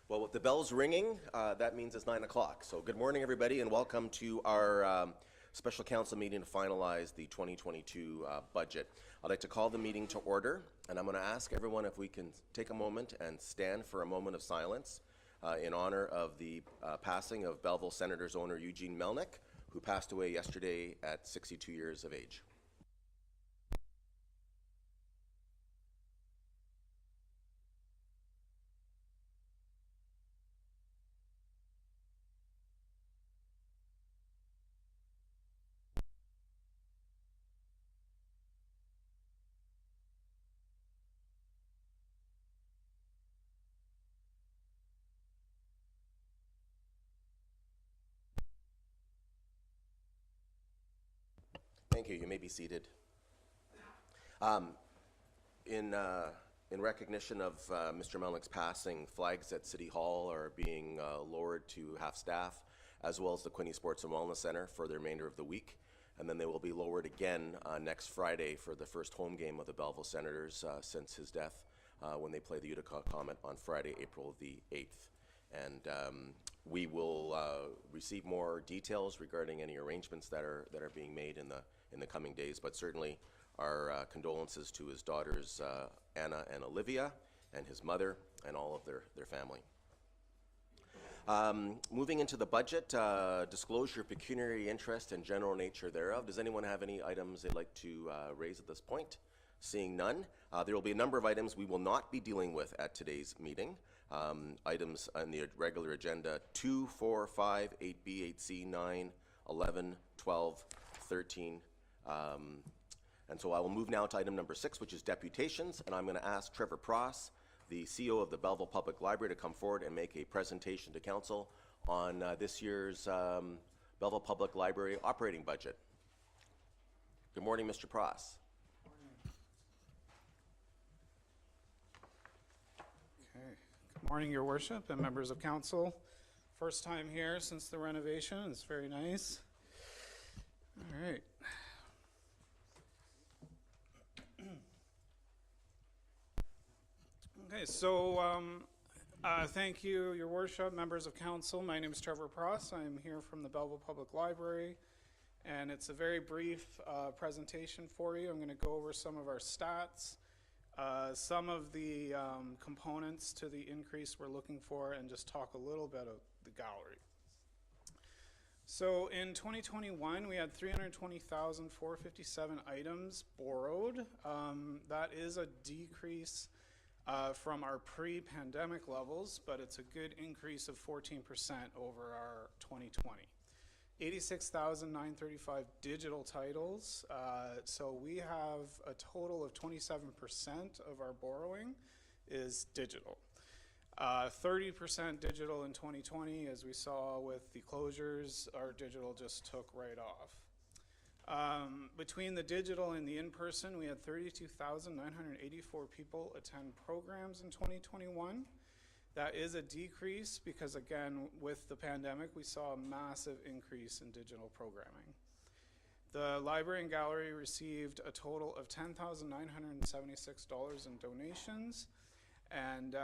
Well, with the bells ringing, that means it's 9 o'clock. So good morning, everybody, and welcome to our special council meeting to finalize the 2022 budget. I'd like to call the meeting to order, and I'm going to ask everyone if we can take a moment and stand for a moment of silence in honor of the passing of Belleville Senators owner Eugene Melnick, who passed away yesterday at 62 years of age. Thank you. You may be seated. In recognition of Mr. Melnick's passing, flags at City Hall are being lowered to half staff, as well as the Quinte Sports and Wellness Center for the remainder of the week. And then they will be lowered again next Friday for the first home game of the Belleville Senators since his death when they play the Utica Comet on Friday, April the 8th. And we will receive more details regarding any arrangements that are being made in the coming days, but certainly our condolences to his daughters Anna and Olivia, and his mother, and all of their family. Moving into the budget, disclosure of pecuniary interest and general nature thereof. Does anyone have any items they'd like to raise at this point? Seeing none, there will be a number of items we will not be dealing with at today's meeting. Items on the regular agenda: 2, 4, 5, 8B, 8C, 9, 11, 12, 13. And so I will move now to item number 6, which is deputations, and I'm going to ask Trevor Pross, the CEO of the Belleville Public Library, to come forward and make a presentation to council on this year's Belleville Public Library operating budget. Good morning, Mr. Pross. Okay. Good morning, Your Worship and members of council. First time here since the renovation. It's very nice. All right. Okay, so thank you, Your Worship, members of council. My name is Trevor Pross. I'm here from the Belleville Public Library, and it's a very brief presentation for you. I'm going to go over some of our stats, some of the components to the increase we're looking for, and just talk a little bit of the gallery. So in 2021, we had 320,457 items borrowed. That is a decrease from our pre-pandemic levels, but it's a good increase of 14% over our 2020. 86,935 digital titles. So we have a total of 27% of our borrowing is digital. 30% digital in 2020, as we saw with the closures, our digital just took right off. Between the digital and the in-person, we had 32,984 people attend programs in 2021. That is a decrease because, again, with the pandemic, we saw a massive increase in digital programming. The library and gallery received a total of $10,976 in donations, and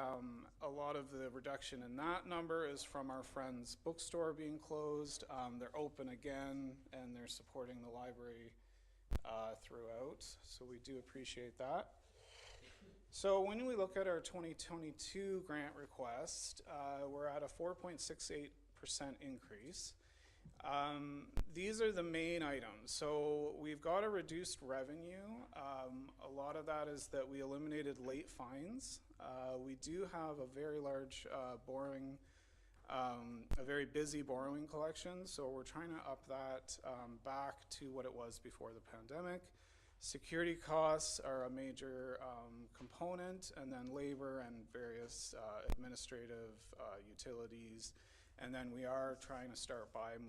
a lot of the reduction in that number is from our friend's bookstore being closed. They're open again, and they're supporting the library throughout, so we do appreciate that. So when we look at our 2022 grant request, we're at a 4.68% increase. These are the main items. So we've got a reduced revenue. A lot of that is that we eliminated late fines. We do have a very large a very busy borrowing collection, so we're trying to up that back to what it was before the pandemic. Security costs are a major component, and then labor and various administrative utilities. And then we are trying to start buying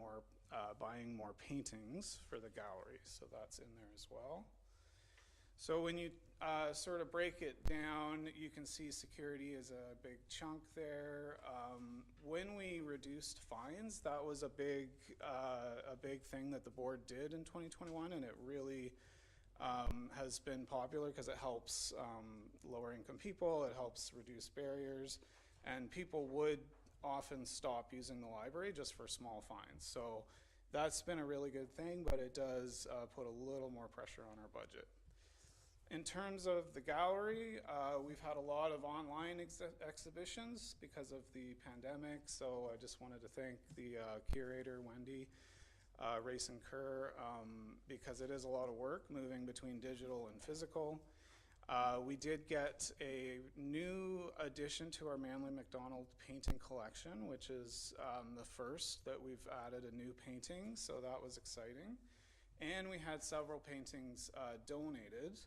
more paintings for the gallery, so that's in there as well. So when you sort of break it down, you can see security is a big chunk there. When we reduced fines, that was a big thing that the board did in 2021, and it really has been popular because it helps lower income people, it helps reduce barriers. and people would often stop using the library just for small fines. So that's been a really good thing, but it does put a little more pressure on our budget. In terms of the gallery, we've had a lot of online exhibitions because of the pandemic, so I just wanted to thank the curator, Wendy, Race and Kerr, because it is a lot of work moving between digital and physical. We did get a new addition to our Manly Mcdonald painting collection, which is the first that we've added a new painting, so that was exciting. And we had several paintings donated,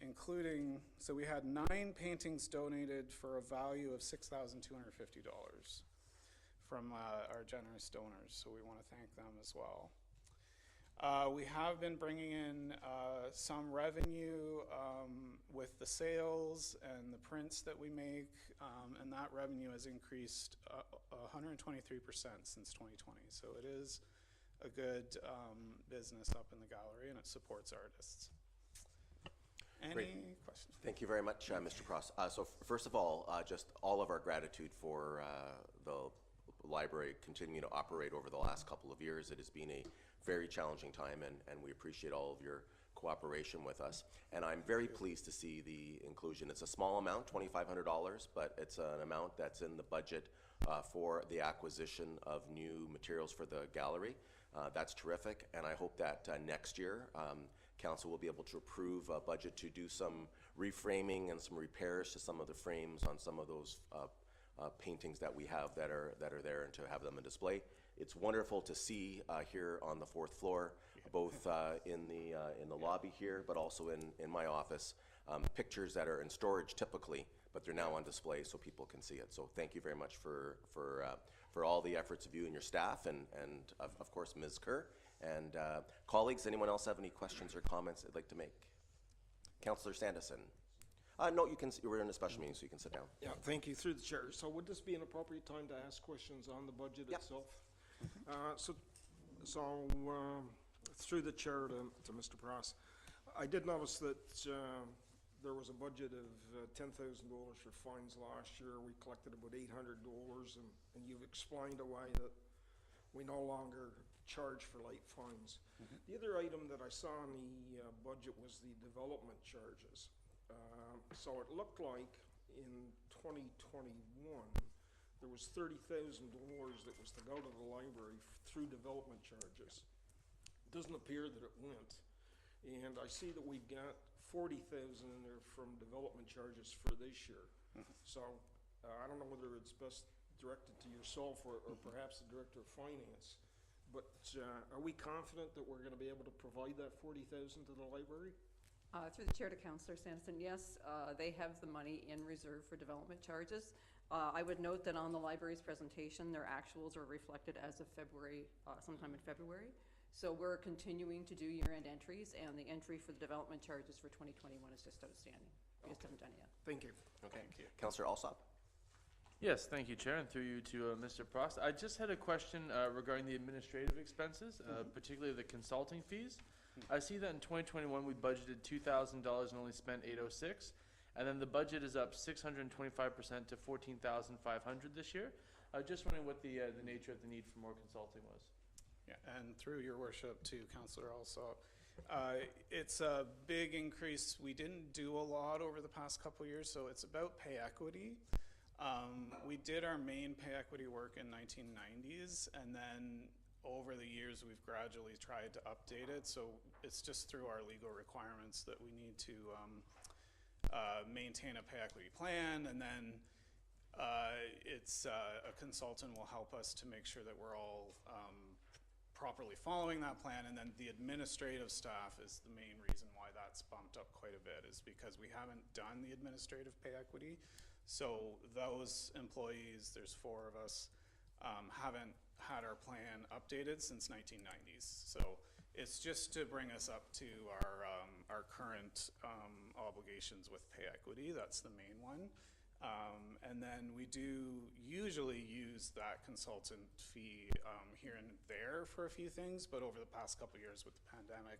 including, so we had 9 paintings donated for a value of $6,250 from our generous donors, so we want to thank them as well. We have been bringing in some revenue with the sales and the prints that we make, and that revenue has increased 123% since 2020. So it is a good business up in the gallery, and it supports artists. Any questions? Thank you very much, Mr. Pross. So first of all, just all of our gratitude for the library continuing to operate over the last couple of years. It has been a very challenging time, and we appreciate all of your cooperation with us. And I'm very pleased to see the inclusion. It's a small amount, $2,500, but it's an amount that's in the budget for the acquisition of new materials for the gallery. That's terrific, and I hope that next year Council will be able to approve a budget to do some reframing and some repairs to some of the frames on some of those paintings that we have that are there, and to have them in display. It's wonderful to see here on the 4th floor, both in the lobby here, but also in my office, pictures that are in storage typically, but they're now on display so people can see it. So thank you very much for all the efforts of you and your staff, and of course Ms. Kerr. And colleagues, anyone else have any questions or comments they'd like to make? Councillor Sandison. No, you can. We're in a special meeting, so you can sit down. Yeah, thank you, through the chair. So would this be an appropriate time to ask questions on the budget itself? Through the chair to Mr. Pross, I did notice that there was a budget of $10,000 for fines last year. We collected about $800, and you've explained away that we no longer charge for late fines. The other item that I saw in the budget was the development charges. So it looked like in 2021 there was $30,000 that was to go to the library through development charges. It doesn't appear that it went, and I see that we've got $40,000 in there from development charges for this year. So I don't know whether it's best directed to yourself or perhaps the Director of Finance, but are we confident that we're going to be able to provide that $40,000 to the library? Through the chair to Councillor Sanderson, yes, they have the money in reserve for development charges. I would note that on the library's presentation, their actuals are reflected as of February, sometime in February. So we're continuing to do year-end entries, and the entry for the development charges for 2021 is just outstanding. We just haven't done it yet. Thank you. Okay. Councillor Alsop. Yes, thank you, Chair, and through you to Mr. Prost. I just had a question regarding the administrative expenses, particularly the consulting fees. I see that in 2021 we budgeted $2,000 and only spent $806, and then the budget is up 625% to $14,500 this year. Just wondering what the nature of the need for more consulting was. Yeah, and through your worship to Councillor also, it's a big increase. We didn't do a lot over the past couple of years, so it's about pay equity. We did our main pay equity work in 1990s, and then over the years we've gradually tried to update it, so it's just through our legal requirements that we need to maintain a pay equity plan, and then a consultant will help us to make sure that we're all properly following that plan, and then the administrative staff is the main reason why that's bumped up quite a bit, is because we haven't done the administrative pay equity. So those employees, there's 4 of us, haven't had our plan updated since 1990s. So it's just to bring us up to our current obligations with pay equity. That's the main one. And then we do usually use that consultant fee here and there for a few things, but over the past couple of years with the pandemic,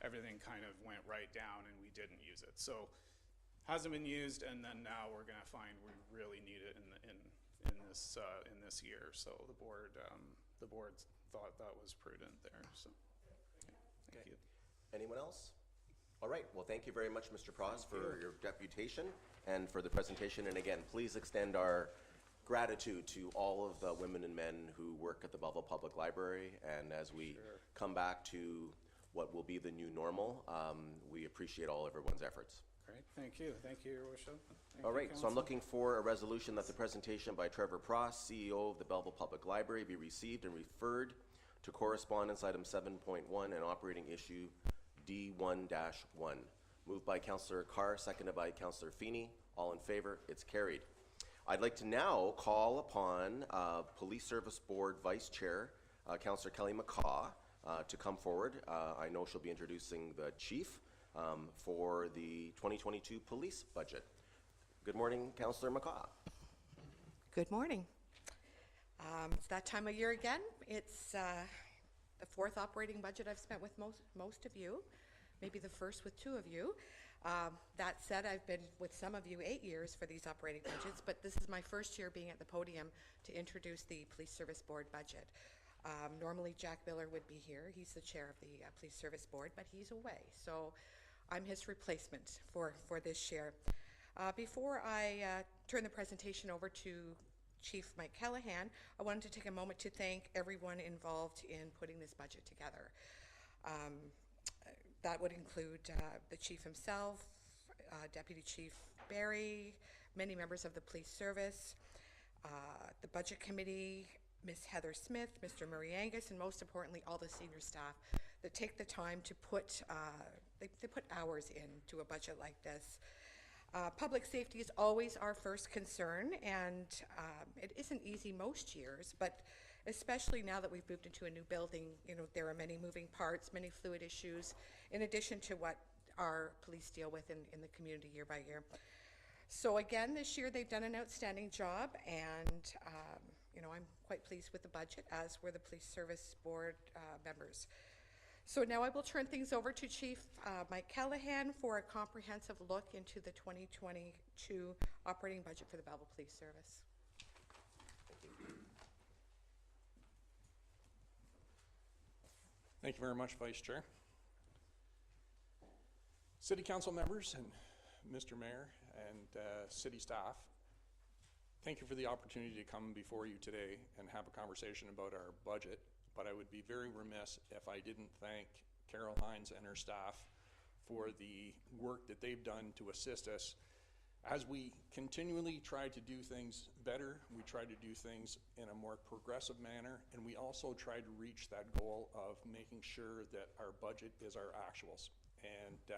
everything kind of went right down and we didn't use it. So hasn't been used, and then now we're gonna find we really need it in this year. So the board thought that was prudent there. So thank you. Anyone else? All right, well, thank you very much, Mr. Pross, for your deputation and for the presentation. And again, please extend our gratitude to all of the women and men who work at the Belleville Public Library. And as we come back to what will be the new normal, we appreciate everyone's efforts. Great, thank you, Your Worship. Thank All you, right, so I'm Council. looking for a resolution that the presentation by Trevor Pross, CEO of the Belleville Public Library, be received and referred to correspondence item 7.1 and operating issue D1-1. Moved by Councillor Carr, seconded by Councillor Feeney. All in favor? It's carried. I'd like to now call upon Police Service Board Vice Chair, Councillor Kelly McCaw, to come forward. I know she'll be introducing the Chief for the 2022 police budget. Good morning, Councillor McCaw. Good morning. It's that time of year again. It's the fourth operating budget I've spent with most of you, maybe the first with two of you. That said, I've been with some of you 8 years for these operating budgets, but this is my first year being at the podium to introduce the Police Service Board budget. Normally Jack Miller would be here. He's the chair of the Police Service Board, but he's away. So I'm his replacement for this year. Before I turn the presentation over to Chief Mike Callahan, I wanted to take a moment to thank everyone involved in putting this budget together. That would include the Chief himself, Deputy Chief Barry, many members of the police service, the Budget Committee, Ms. Heather Smith, Mr. Murray Angus, and most importantly, all the senior staff that take the time to put, they put hours into a budget like this. Public safety is always our first concern, and it isn't easy most years, but especially now that we've moved into a new building, you know, there are many moving parts, many fluid issues, in addition to what our police deal with in the community year by year. So again, this year they've done an outstanding job, and you know, I'm quite pleased with the budget, as were the Police Service Board members. So now I will turn things over to Chief Mike Callahan for a comprehensive look into the 2022 operating budget for the Belleville Police Service. Thank you very much, Vice Chair. City Council members and Mr. Mayor and city staff, thank you for the opportunity to come before you today and have a conversation about our budget. But I would be very remiss if I didn't thank Carol Hines and her staff for the work that they've done to assist us. As we continually try to do things better, we try to do things in a more progressive manner, and we also try to reach that goal of making sure that our budget is our actuals. And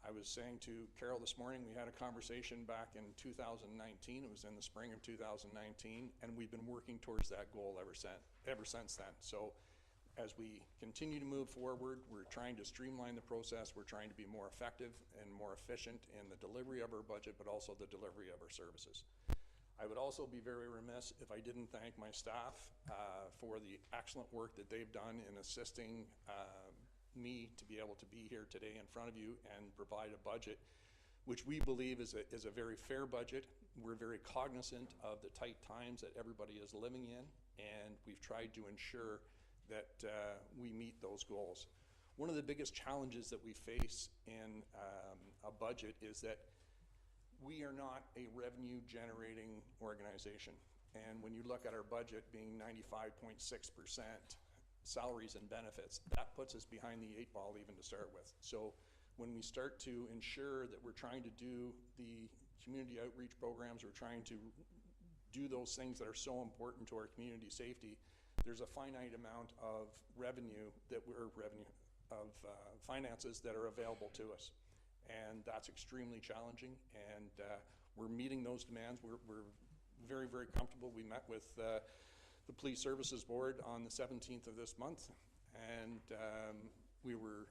I was saying to Carol this morning, we had a conversation back in 2019, it was in the spring of 2019, and we've been working towards that goal ever since then. So as we continue to move forward, we're trying to streamline the process, we're trying to be more effective and more efficient in the delivery of our budget, but also the delivery of our services. I would also be very remiss if I didn't thank my staff for the excellent work that they've done in assisting me to be able to be here today in front of you and provide a budget which we believe is a very fair budget. We're very cognizant of the tight times that everybody is living in, and we've tried to ensure that we meet those goals. One of the biggest challenges that we face in a budget is that we are not a revenue generating organization. And when you look at our budget being 95.6% salaries and benefits, that puts us behind the 8 ball even to start with. So when we start to ensure that we're trying to do the community outreach programs, we're trying to do those things that are so important to our community safety, there's a finite amount of finances that are available to us. And that's extremely challenging, and we're meeting those demands. We're very, very comfortable. We met with the Police Services Board on the 17th of this month, and we were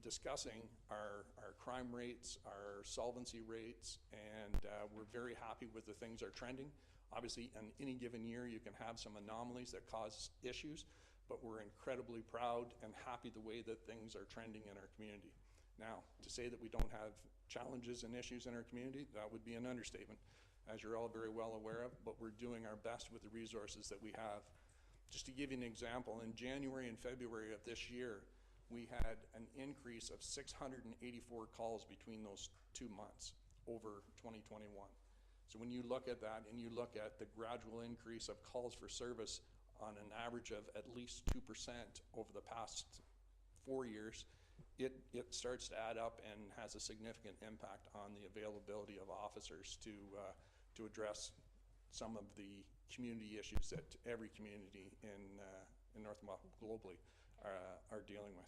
discussing our crime rates, our solvency rates, and we're very happy with the things that are trending. Obviously, in any given year, you can have some anomalies that cause issues, but we're incredibly proud and happy the way that things are trending in our community. Now, to say that we don't have challenges and issues in our community, that would be an understatement, as you're all very well aware of, but we're doing our best with the resources that we have. Just to give you an example, in January and February of this year, we had an increase of 684 calls between those 2 months over 2021. So when you look at that and you look at the gradual increase of calls for service on an average of at least 2% over the past 4 years, it starts to add up and has a significant impact on the availability of officers to address some of the community issues that every community in North America globally are dealing with.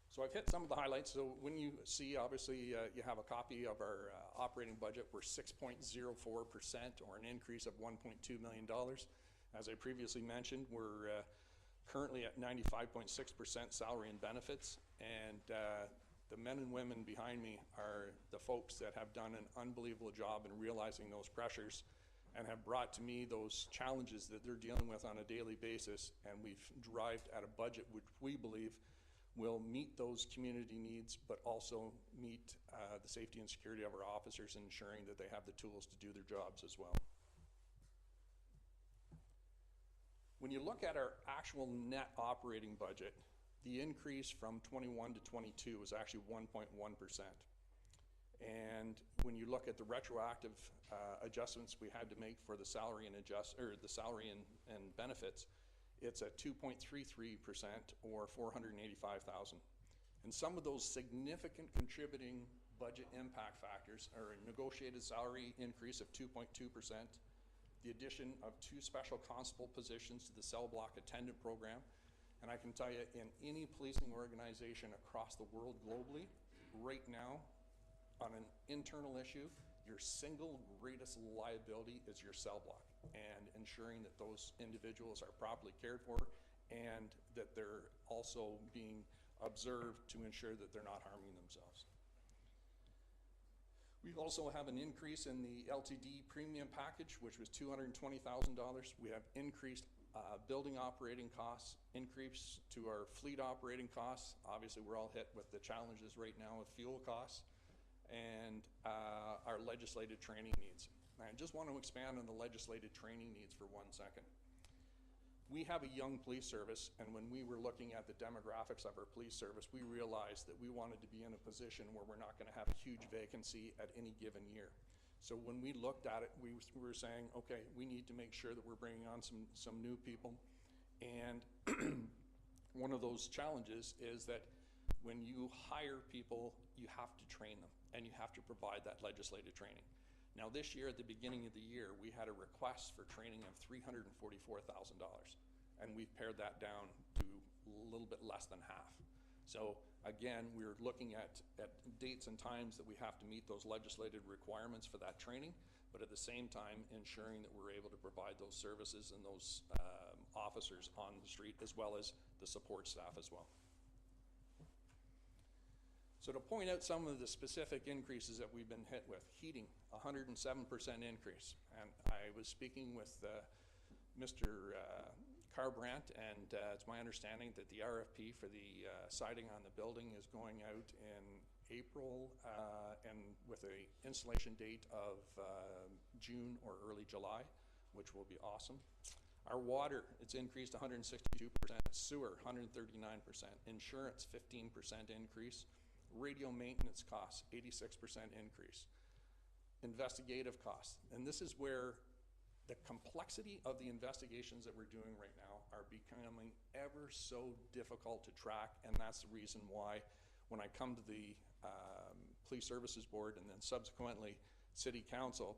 So I've hit some of the highlights. So when you see, obviously, you have a copy of our operating budget. We're 6.04%, or an increase of $1.2 million. As I previously mentioned, we're currently at 95.6% salary and benefits, and the men and women behind me are the folks that have done an unbelievable job in realizing those pressures and have brought to me those challenges that they're dealing with on a daily basis, and we've derived at a budget which we believe will meet those community needs, but also meet the safety and security of our officers, ensuring that they have the tools to do their jobs as well. When you look at our actual net operating budget, the increase from 21 to 22 was actually 1.1%. And when you look at the retroactive adjustments we had to make for the salary and benefits, it's at 2.33%, or $485,000. And some of those significant contributing budget impact factors are a negotiated salary increase of 2.2%, the addition of 2 special constable positions to the cell block attendant program. And I can tell you, in any policing organization across the world globally, right now, on an internal issue, your single greatest liability is your cell block, and ensuring that those individuals are properly cared for and that they're also being observed to ensure that they're not harming themselves. We also have an increase in the LTD premium package, which was $220,000. We have increased building operating costs, increase to our fleet operating costs. Obviously, we're all hit with the challenges right now of fuel costs, and our legislated training needs. I just want to expand on the legislated training needs for 1 second. We have a young police service, and when we were looking at the demographics of our police service, we realized that we wanted to be in a position where we're not going to have a huge vacancy at any given year. So when we looked at it, we were saying, okay, we need to make sure that we're bringing on some new people. And one of those challenges is that when you hire people, you have to train them, and you have to provide that legislative training. Now, this year, at the beginning of the year, we had a request for training of $344,000, and we've pared that down to a little bit less than half. So again, we're looking at dates and times that we have to meet those legislative requirements for that training, but at the same time, ensuring that we're able to provide those services and those officers on the street, as well as the support staff as well. So to point out some of the specific increases that we've been hit with, heating, 107% increase. And I was speaking with Mr. Carbrandt, and it's my understanding that the RFP for the siding on the building is going out in April, and with an installation date of June or early July, which will be awesome. Our water, it's increased 162%, sewer, 139%, insurance, 15% increase. Radio maintenance costs, 86% increase. Investigative costs, and this is where the complexity of the investigations that we're doing right now are becoming ever so difficult to track, and that's the reason why when I come to the Police Services Board and then subsequently City Council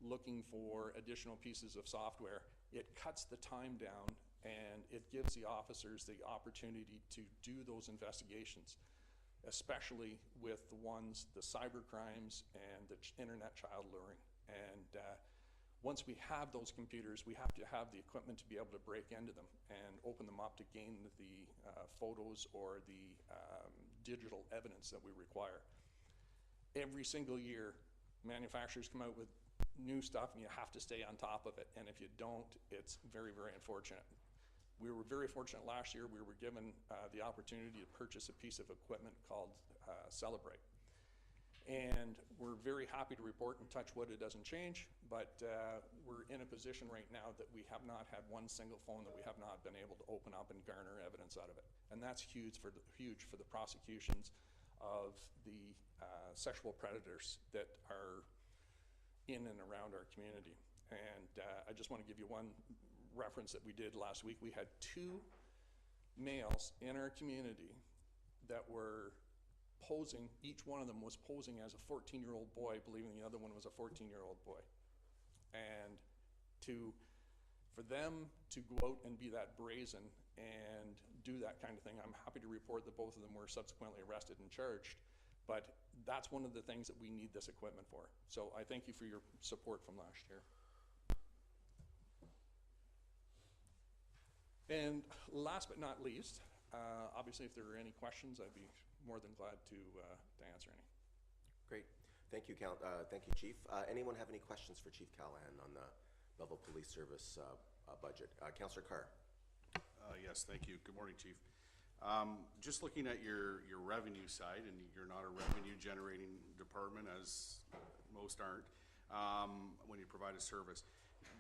looking for additional pieces of software, it cuts the time down and it gives the officers the opportunity to do those investigations, especially with the cyber crimes and the internet child luring. And once we have those computers, we have to have the equipment to be able to break into them and open them up to gain the photos or the digital evidence that we require. Every single year, manufacturers come out with new stuff and you have to stay on top of it. And if you don't, it's very, very unfortunate. We were very fortunate last year, we were given the opportunity to purchase a piece of equipment called Celebrate. And we're very happy to report, and touch wood, it doesn't change, but we're in a position right now that we have not had one single phone that we have not been able to open up and garner evidence out of it. And that's huge for the prosecutions of the sexual predators that are in and around our community. And I just want to give you one reference that we did last week. We had 2 males in our community that were posing, each one of them was posing as a 14-year-old boy, believing the other one was a 14-year-old boy. And for them to go out and be that brazen and do that kind of thing, I'm happy to report that both of them were subsequently arrested and charged. But that's one of the things that we need this equipment for. So I thank you for your support from last year. And last but not least, obviously if there are any questions, I'd be more than glad to answer any. Great. Thank you, Chief. Anyone have any questions for Chief Callahan on the Belleville Police Service budget? Councillor Carr. Yes, thank you. Good morning, Chief. Just looking at your revenue side, and you're not a revenue generating department, as most aren't, when you provide a service.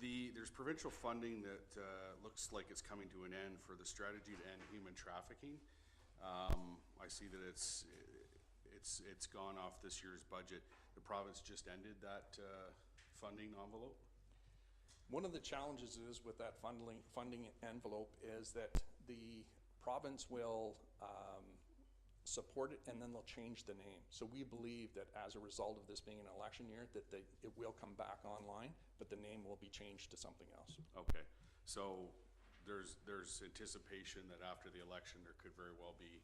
There's provincial funding that looks like it's coming to an end for the strategy to end human trafficking. I see that it's gone off this year's budget. The province just ended that funding envelope. One of the challenges is with that funding envelope is that the province will support it, and then they'll change the name. So we believe that as a result of this being an election year, that it will come back online, but the name will be changed to something else. Okay, so there's anticipation that after the election there could very well be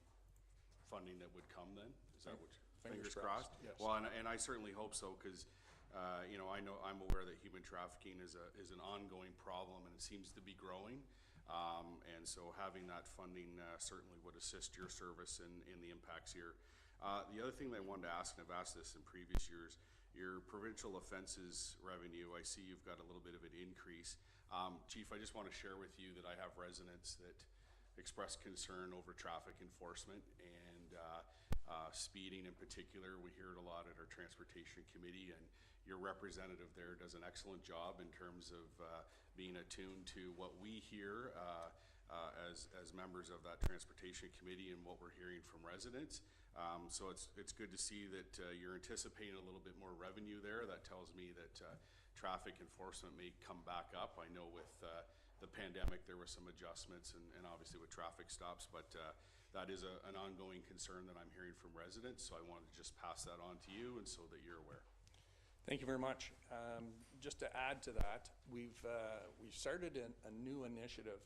funding that would come then? Is that what? Fingers crossed? Yes. Well, and I certainly hope so, because I'm aware that human trafficking is an ongoing problem, and it seems to be growing. And so having that funding certainly would assist your service in the impacts here. The other thing that I wanted to ask, and I've asked this in previous years, your provincial offenses revenue, I see you've got a little bit of an increase. Chief, I just want to share with you that I have residents that express concern over traffic enforcement and speeding in particular. We hear it a lot at our transportation committee, and your representative there does an excellent job in terms of being attuned to what we hear as members of that transportation committee and what we're hearing from residents. So it's good to see that you're anticipating a little bit more revenue there. That tells me that traffic enforcement may come back up. I know with the pandemic there were some adjustments and obviously with traffic stops, but that is an ongoing concern that I'm hearing from residents. So I wanted to just pass that on to you, and so that you're aware. Thank you very much. Just to add to that, we've started a new initiative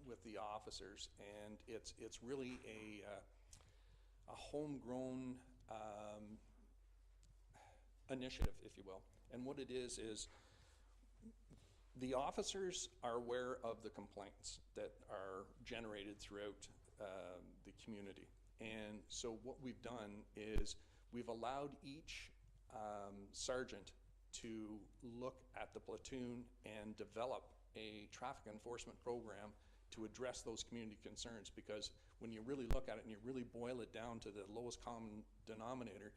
with the officers, and it's really a homegrown initiative, if you will. And what it is the officers are aware of the complaints that are generated throughout the community. And so what we've done is we've allowed each sergeant to look at the platoon and develop a traffic enforcement program to address those community concerns, because when you really look at it and you really boil it down to the lowest common denominator,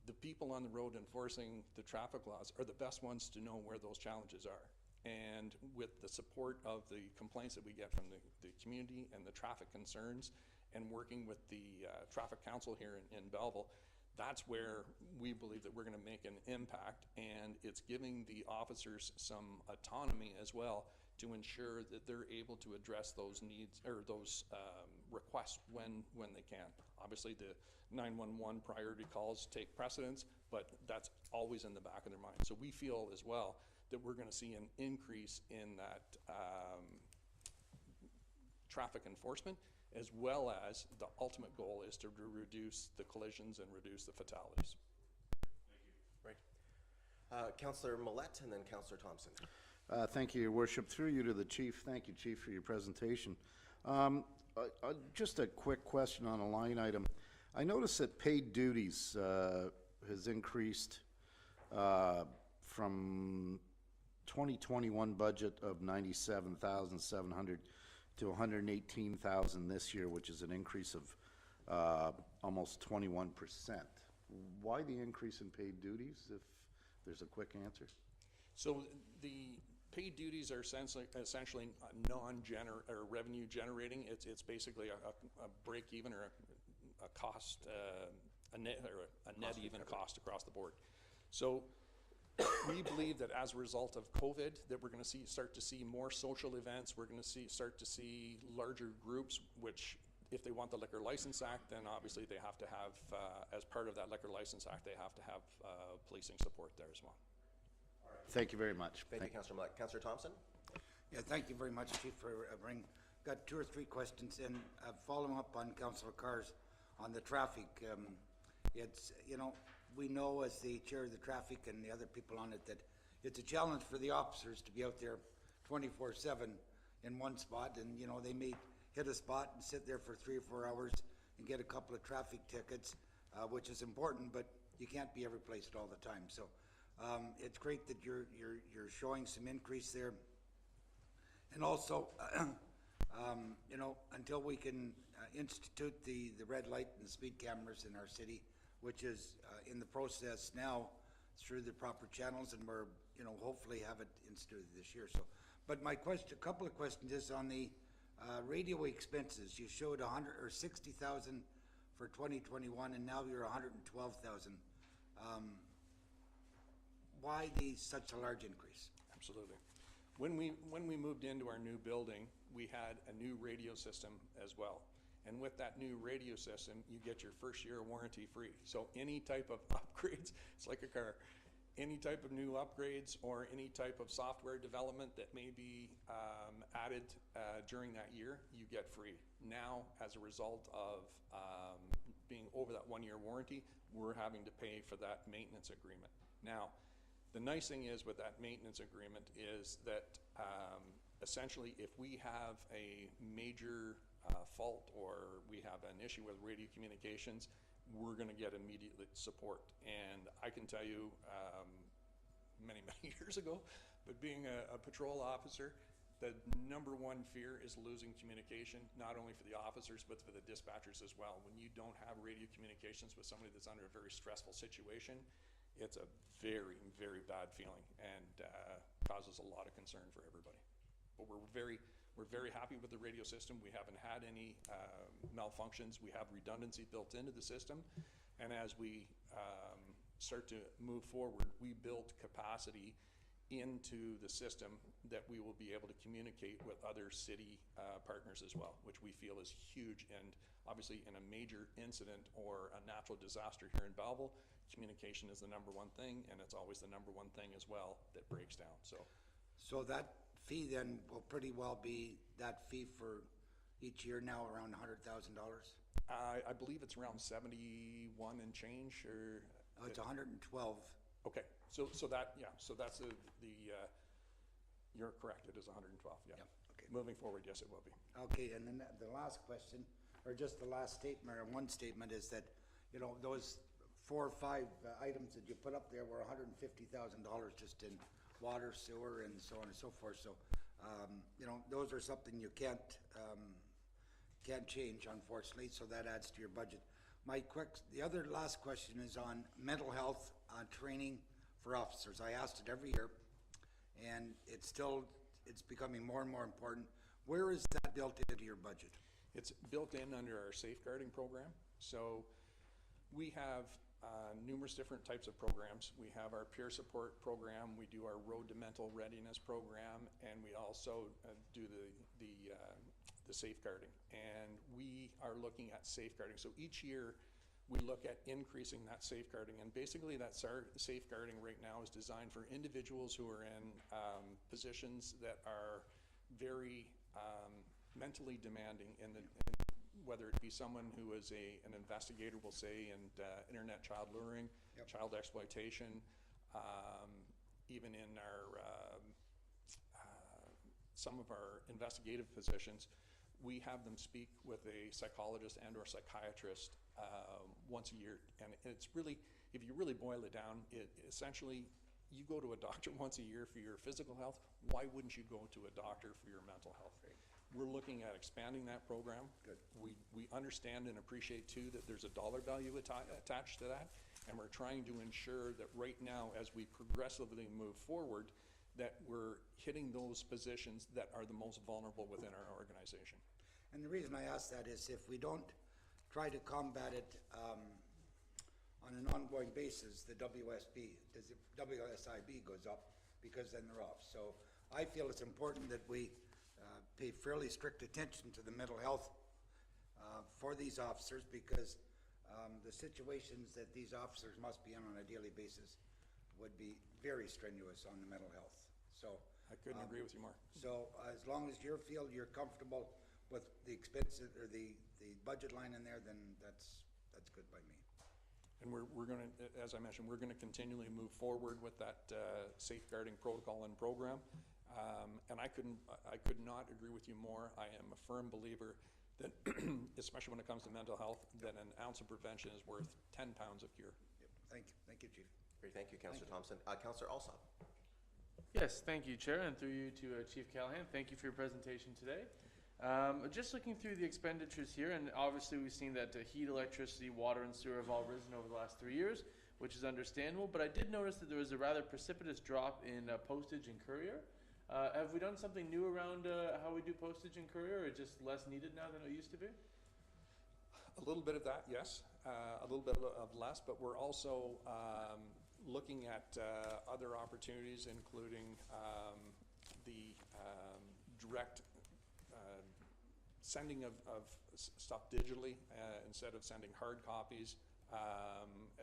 the people on the road enforcing the traffic laws are the best ones to know where those challenges are. And with the support of the complaints that we get from the community and the traffic concerns, and working with the traffic council here in Belleville, that's where we believe that we're going to make an impact, and it's giving the officers some autonomy as well to ensure that they're able to address those needs or those requests when they can. Obviously the 911 priority calls take precedence, but that's always in the back of their mind. So we feel as well that we're going to see an increase in that traffic enforcement, as well as the ultimate goal is to reduce the collisions and reduce the fatalities. Right. Councillor Millette and then Councillor Thompson. Thank you, Your Worship. Through you to the Chief. Thank you, Chief, for your presentation. Just a quick question on a line item. I noticed that paid duties has increased from 2021 budget of $97,700 to 118,000 this year, which is an increase of almost 21%. Why the increase in paid duties, if there's a quick answer? So the paid duties are essentially or revenue generating. It's basically a break even or a cost, a net even cost across the board. So we believe that as a result of COVID, that we're going to start to see more social events. We're going to start to see larger groups, which if they want the Liquor License Act, then obviously they have to have, as part of that Liquor License Act, they have to have policing support there as well. Thank you very much. Thank you, Councillor Mallette. Councillor Thompson? Yeah, thank you very much, Chief, for bringing. Got 2 or 3 questions, and following up on Councillor Carr's on the traffic. It's, you know, we know as the chair of the traffic and the other people on it that it's a challenge for the officers to be out there 24/7 in one spot, and you know they may hit a spot and sit there for 3 or 4 hours and get a couple of traffic tickets, which is important, but you can't be every place at all the time. So it's great that you're showing some increase there, and also you know, until we can institute the red light and the speed cameras in our city, which is in the process now through the proper channels, and we're, you know, hopefully have it instituted this year. So, but my question, a couple of questions is on the radio expenses. You showed 60,000 for 2021, and now you're 112,000. Why such a large increase? Absolutely. When we moved into our new building, we had a new radio system as well. And with that new radio system, you get your first year warranty free. So any type of upgrades, it's like a car, any type of new upgrades or any type of software development that may be added during that year, you get free. Now, as a result of being over that 1-year warranty, we're having to pay for that maintenance agreement. Now, the nice thing is with that maintenance agreement is that essentially if we have a major fault or we have an issue with radio communications, we're going to get immediate support. And I can tell you many years ago, but being a patrol officer, the #1 fear is losing communication, not only for the officers, but for the dispatchers as well. When you don't have radio communications with somebody that's under a very stressful situation, it's a very, very bad feeling and causes a lot of concern for everybody. But we're very happy with the radio system. We haven't had any malfunctions. We have redundancy built into the system. And as we start to move forward, we build capacity into the system that we will be able to communicate with other city partners as well, which we feel is huge. And obviously in a major incident or a natural disaster here in Belleville, communication is the #1 thing, and it's always the #1 thing as well that breaks down. So that fee then will pretty well be that fee for each year now, around $100,000? I believe it's around 71 and change, or It's 112. okay. So that, yeah. So that's the you're correct. It is 112. Yeah. Yep, okay. Moving forward, yes, it will be. Okay, and then the last question, or just the last statement, or one statement, is that, you know, those 4 or 5 items that you put up there were $150,000 just in water, sewer, and so on and so forth. So, you know, those are something you can't change, unfortunately. So that adds to your budget. The other last question is on mental health training for officers. I asked it every year, and it's becoming more and more important. Where is that built into your budget? It's built in under our safeguarding program. So we have numerous different types of programs. We have our peer support program, we do our road to mental readiness program, and we also do the safeguarding. And we are looking at safeguarding. So each year we look at increasing that safeguarding, and basically that safeguarding right now is designed for individuals who are in positions that are very mentally demanding whether it be someone who is an investigator, we'll say, in internet child luring, yep, child exploitation, even in our some of our investigative positions, we have them speak with a psychologist and or psychiatrist once a year. And it's really, if you really boil it down, essentially, you go to a doctor once a year for your physical health. Why wouldn't you go to a doctor for your mental health? we're looking at expanding that program. Good. We understand and appreciate too that there's a dollar value attached to that, and we're trying to ensure that right now, as we progressively move forward, that we're hitting those positions that are the most vulnerable within our organization. And the reason I ask that is if we don't try to combat it on an ongoing basis, the WSIB goes up because then they're off. So I feel it's important that we pay fairly strict attention to the mental health for these officers, because the situations that these officers must be in on a daily basis would be very strenuous on the mental health. So I couldn't agree with you more. So as long as you feel you're comfortable with the expense or the budget line in there, then that's good by me. And we're going to, as I mentioned, we're going to continually move forward with that safeguarding protocol and program. And I could not agree with you more. I am a firm believer that, especially when it comes to mental health, that an ounce of prevention is worth 10 pounds of cure. Yep. Thank you, Chief. Great, thank you, Councillor Thompson. Councillor Alsop. Yes, thank you, Chair, and through you to Chief Callahan. Thank you for your presentation today. Just looking through the expenditures here, and obviously we've seen that heat, electricity, water, and sewer have all risen over the last 3 years, which is understandable, but I did notice that there was a rather precipitous drop in postage and courier. Have we done something new around how we do postage and courier, or just less needed now than it used to be? A little bit of that, yes. A little bit of less, but we're also looking at other opportunities, including the direct sending of stuff digitally instead of sending hard copies,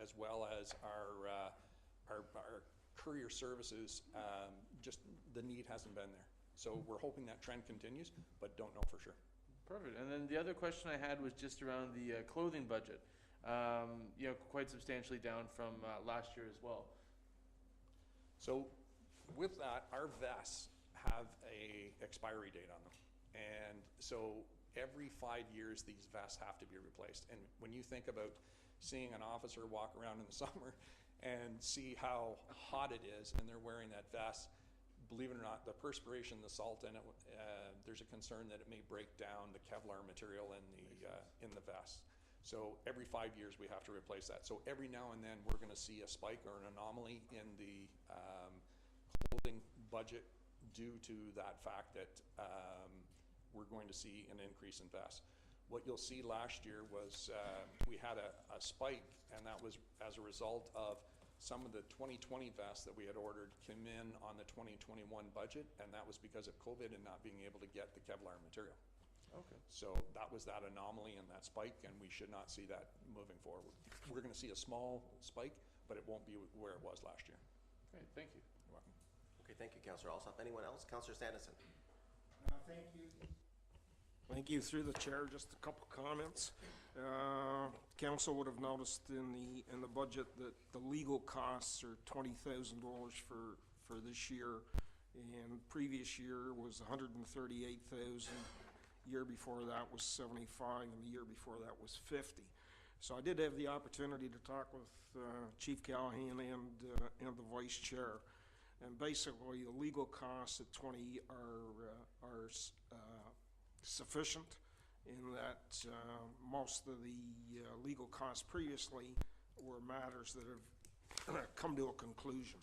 as well as our courier services. Just the need hasn't been there. So we're hoping that trend continues, but don't know for sure. Perfect. And then the other question I had was just around the clothing budget. Quite substantially down from last year as well. So with that, our vests have a expiry date on them. And so every 5 years, these vests have to be replaced. And when you think about seeing an officer walk around in the summer and see how hot it is and they're wearing that vest, believe it or not, the perspiration, the salt in it, there's a concern that it may break down the Kevlar material in the vest. So every 5 years we have to replace that. So every now and then we're going to see a spike or an anomaly in the clothing budget due to that fact that we're going to see an increase in vests. What you'll see last year was we had a spike, and that was as a result of some of the 2020 vests that we had ordered came in on the 2021 budget, and that was because of COVID and not being able to get the Kevlar material. Okay. So that was that anomaly and that spike, and we should not see that moving forward. We're going to see a small spike, but it won't be where it was last year. Great, thank you. You're welcome. Okay, thank you, Councillor Alsop. Anyone else? Councillor Sanderson. Thank you. Thank you. Through the chair, just a couple comments. Council would have noticed in the budget that the legal costs are $20,000 for this year, and previous year was $138,000. Year before that was 75, and the year before that was 50. So I did have the opportunity to talk with Chief Callahan and the Vice Chair, and basically the legal costs at 20 are sufficient in that most of the legal costs previously were matters that have come to a conclusion.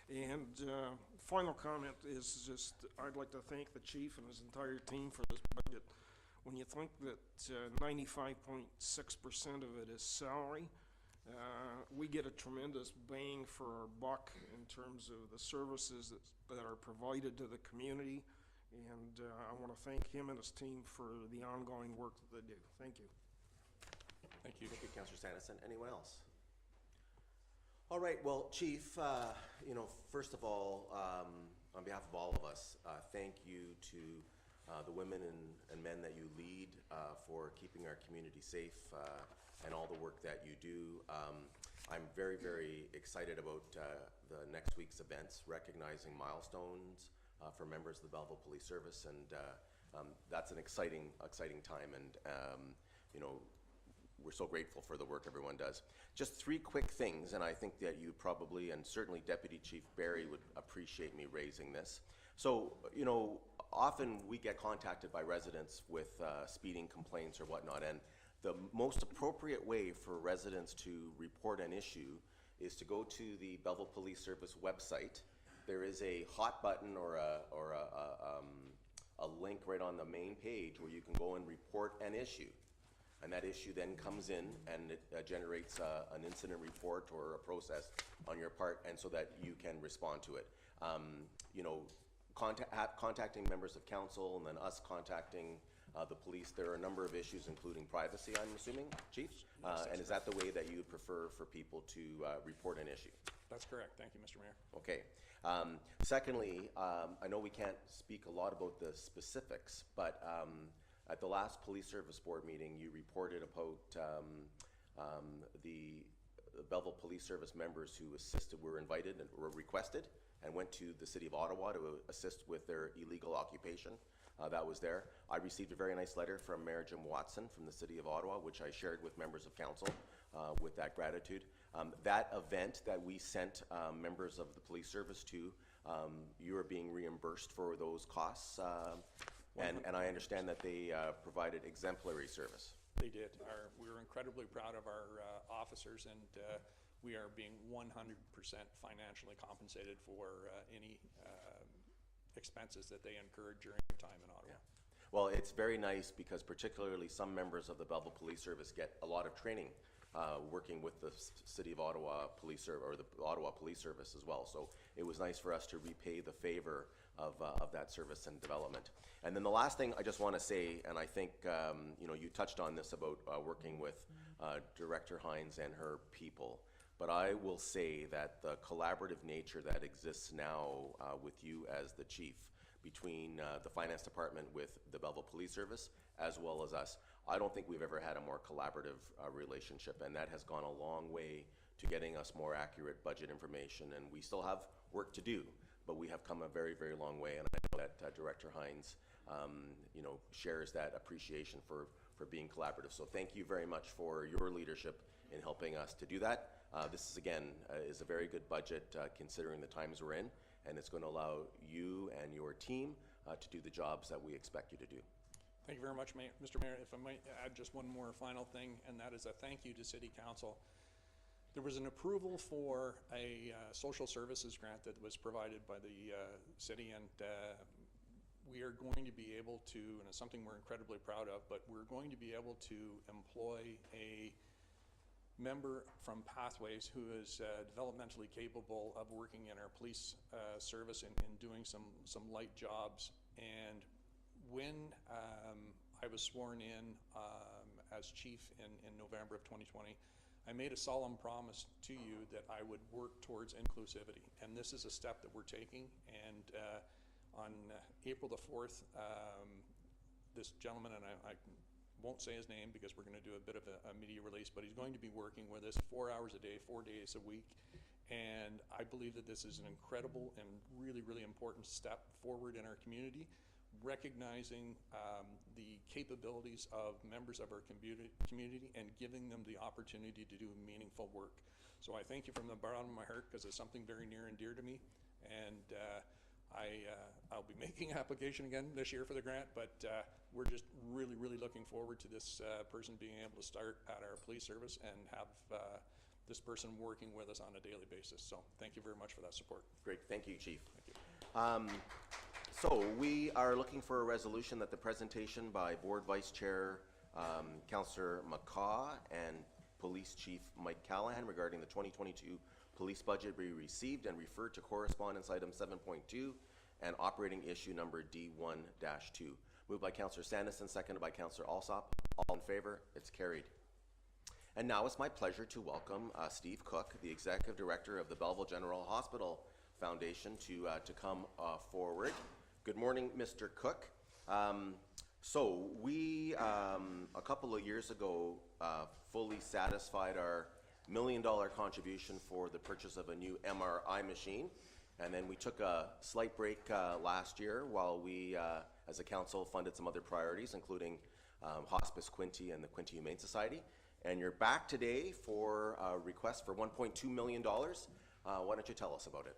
And final comment is just, I'd like to thank the chief and his entire team for this budget. When you think that 95.6% of it is salary, we get a tremendous bang for our buck in terms of the services that are provided to the community. And I want to thank him and his team for the ongoing work that they do. Thank you. Thank you. Thank you, Councillor Sanderson. Anyone else? All right, well, Chief, first of all, on behalf of all of us, thank you to the women and men that you lead for keeping our community safe and all the work that you do. I'm very, very excited about the next week's events, recognizing milestones for members of the Belleville Police Service, and that's an exciting time, and we're so grateful for the work everyone does. Just 3 quick things, and I think that you probably, and certainly Deputy Chief Barry would appreciate me raising this. So, often we get contacted by residents with speeding complaints or whatnot, and the most appropriate way for residents to report an issue is to go to the Belleville Police Service website. There is a hot button or a link right on the main page where you can go and report an issue. And that issue then comes in and it generates an incident report or a process on your part, and so that you can respond to it. You know, contacting members of council and then us contacting the police, there are a number of issues, including privacy, I'm assuming, Chief? And is that the way that you prefer for people to report an issue? That's correct. Thank you, Mr. Mayor. Okay. Secondly, I know we can't speak a lot about the specifics, but at the last Police Service Board meeting, you reported about the Belleville Police Service members who were invited and were requested and went to the City of Ottawa to assist with their illegal occupation. That was there. I received a very nice letter from Mayor Jim Watson from the City of Ottawa, which I shared with members of council with that gratitude. That event that we sent members of the police service to, you are being reimbursed for those costs, and I understand that they provided exemplary service. They did. We were incredibly proud of our officers, and we are being 100% financially compensated for any expenses that they incurred during their time in Ottawa. Yeah. Well, it's very nice because particularly some members of the Belleville Police Service get a lot of training working with the City of Ottawa Police Service, or the Ottawa Police Service as well. So it was nice for us to repay the favor of that service and development. And then the last thing I just want to say, and I think you know, you touched on this about working with Director Hines and her people, but I will say that the collaborative nature that exists now with you as the chief, between the finance department with the Belleville Police Service, as well as us, I don't think we've ever had a more collaborative relationship, and that has gone a long way to getting us more accurate budget information. And we still have work to do, but we have come a very, very long way, and I know that Director Hines, you know, shares that appreciation for being collaborative. So thank you very much for your leadership in helping us to do that. This is, again, is a very good budget considering the times we're in, and it's going to allow you and your team to do the jobs that we expect you to do. Thank you very much, Mr. Mayor. If I might add just one more final thing, and that is a thank you to City Council. There was an approval for a social services grant that was provided by the city, and we are going to be able to, and it's something we're incredibly proud of, but we're going to be able to employ a member from Pathways who is developmentally capable of working in our police service and doing some light jobs. And when I was sworn in as chief in November of 2020, I made a solemn promise to you that I would work towards inclusivity. And this is a step that we're taking. And on April the 4th, this gentleman, and I won't say his name because we're going to do a bit of a media release, but he's going to be working with us 4 hours a day, 4 days a week. And I believe that this is an incredible and really, really important step forward in our community, recognizing the capabilities of members of our community and giving them the opportunity to do meaningful work. So I thank you from the bottom of my heart, because it's something very near and dear to me. And I'll be making an application again this year for the grant, but we're just really, really looking forward to this person being able to start at our police service and have this person working with us on a daily basis. So thank you very much for that support. Great, thank you, Chief. Thank you. So we are looking for a resolution that the presentation by Board Vice Chair Councillor McCaw and Police Chief Mike Callahan regarding the 2022 police budget be received and referred to correspondence item 7.2 and operating issue number D1-2. Moved by Councillor Sanderson, seconded by Councillor Alsop. All in favor? It's carried. And now it's my pleasure to welcome Steve Cook, the Executive Director of the Belleville General Hospital Foundation, to come forward. Good morning, Mr. Cook. So we, a couple of years ago, fully satisfied our $1 million contribution for the purchase of a new MRI machine. And then we took a slight break last year while we, as a council, funded some other priorities, including Hospice Quinte and the Quinte Humane Society. And you're back today for a request for $1.2 million. Why don't you tell us about it?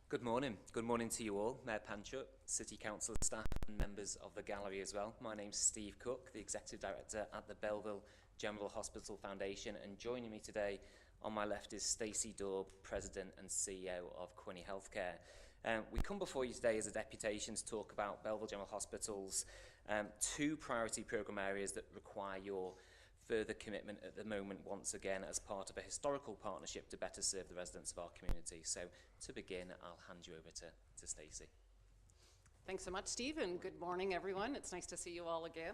Good morning. Good morning to you all, Mayor Panchut, City Council staff and members of the gallery as well. My name's Steve Cook, the Executive Director at the Belleville General Hospital Foundation, and joining me today on my left is Stacey Daub, President and CEO of Quinney Healthcare. We come before you today as a deputation to talk about Belleville General Hospital's two priority programme areas that require your further commitment at the moment, once again, as part of a historical partnership to better serve the residents of our community. So, to begin, I'll hand you over to Stacey. Thanks so much, Steve, and good morning, everyone. It's nice to see you all again,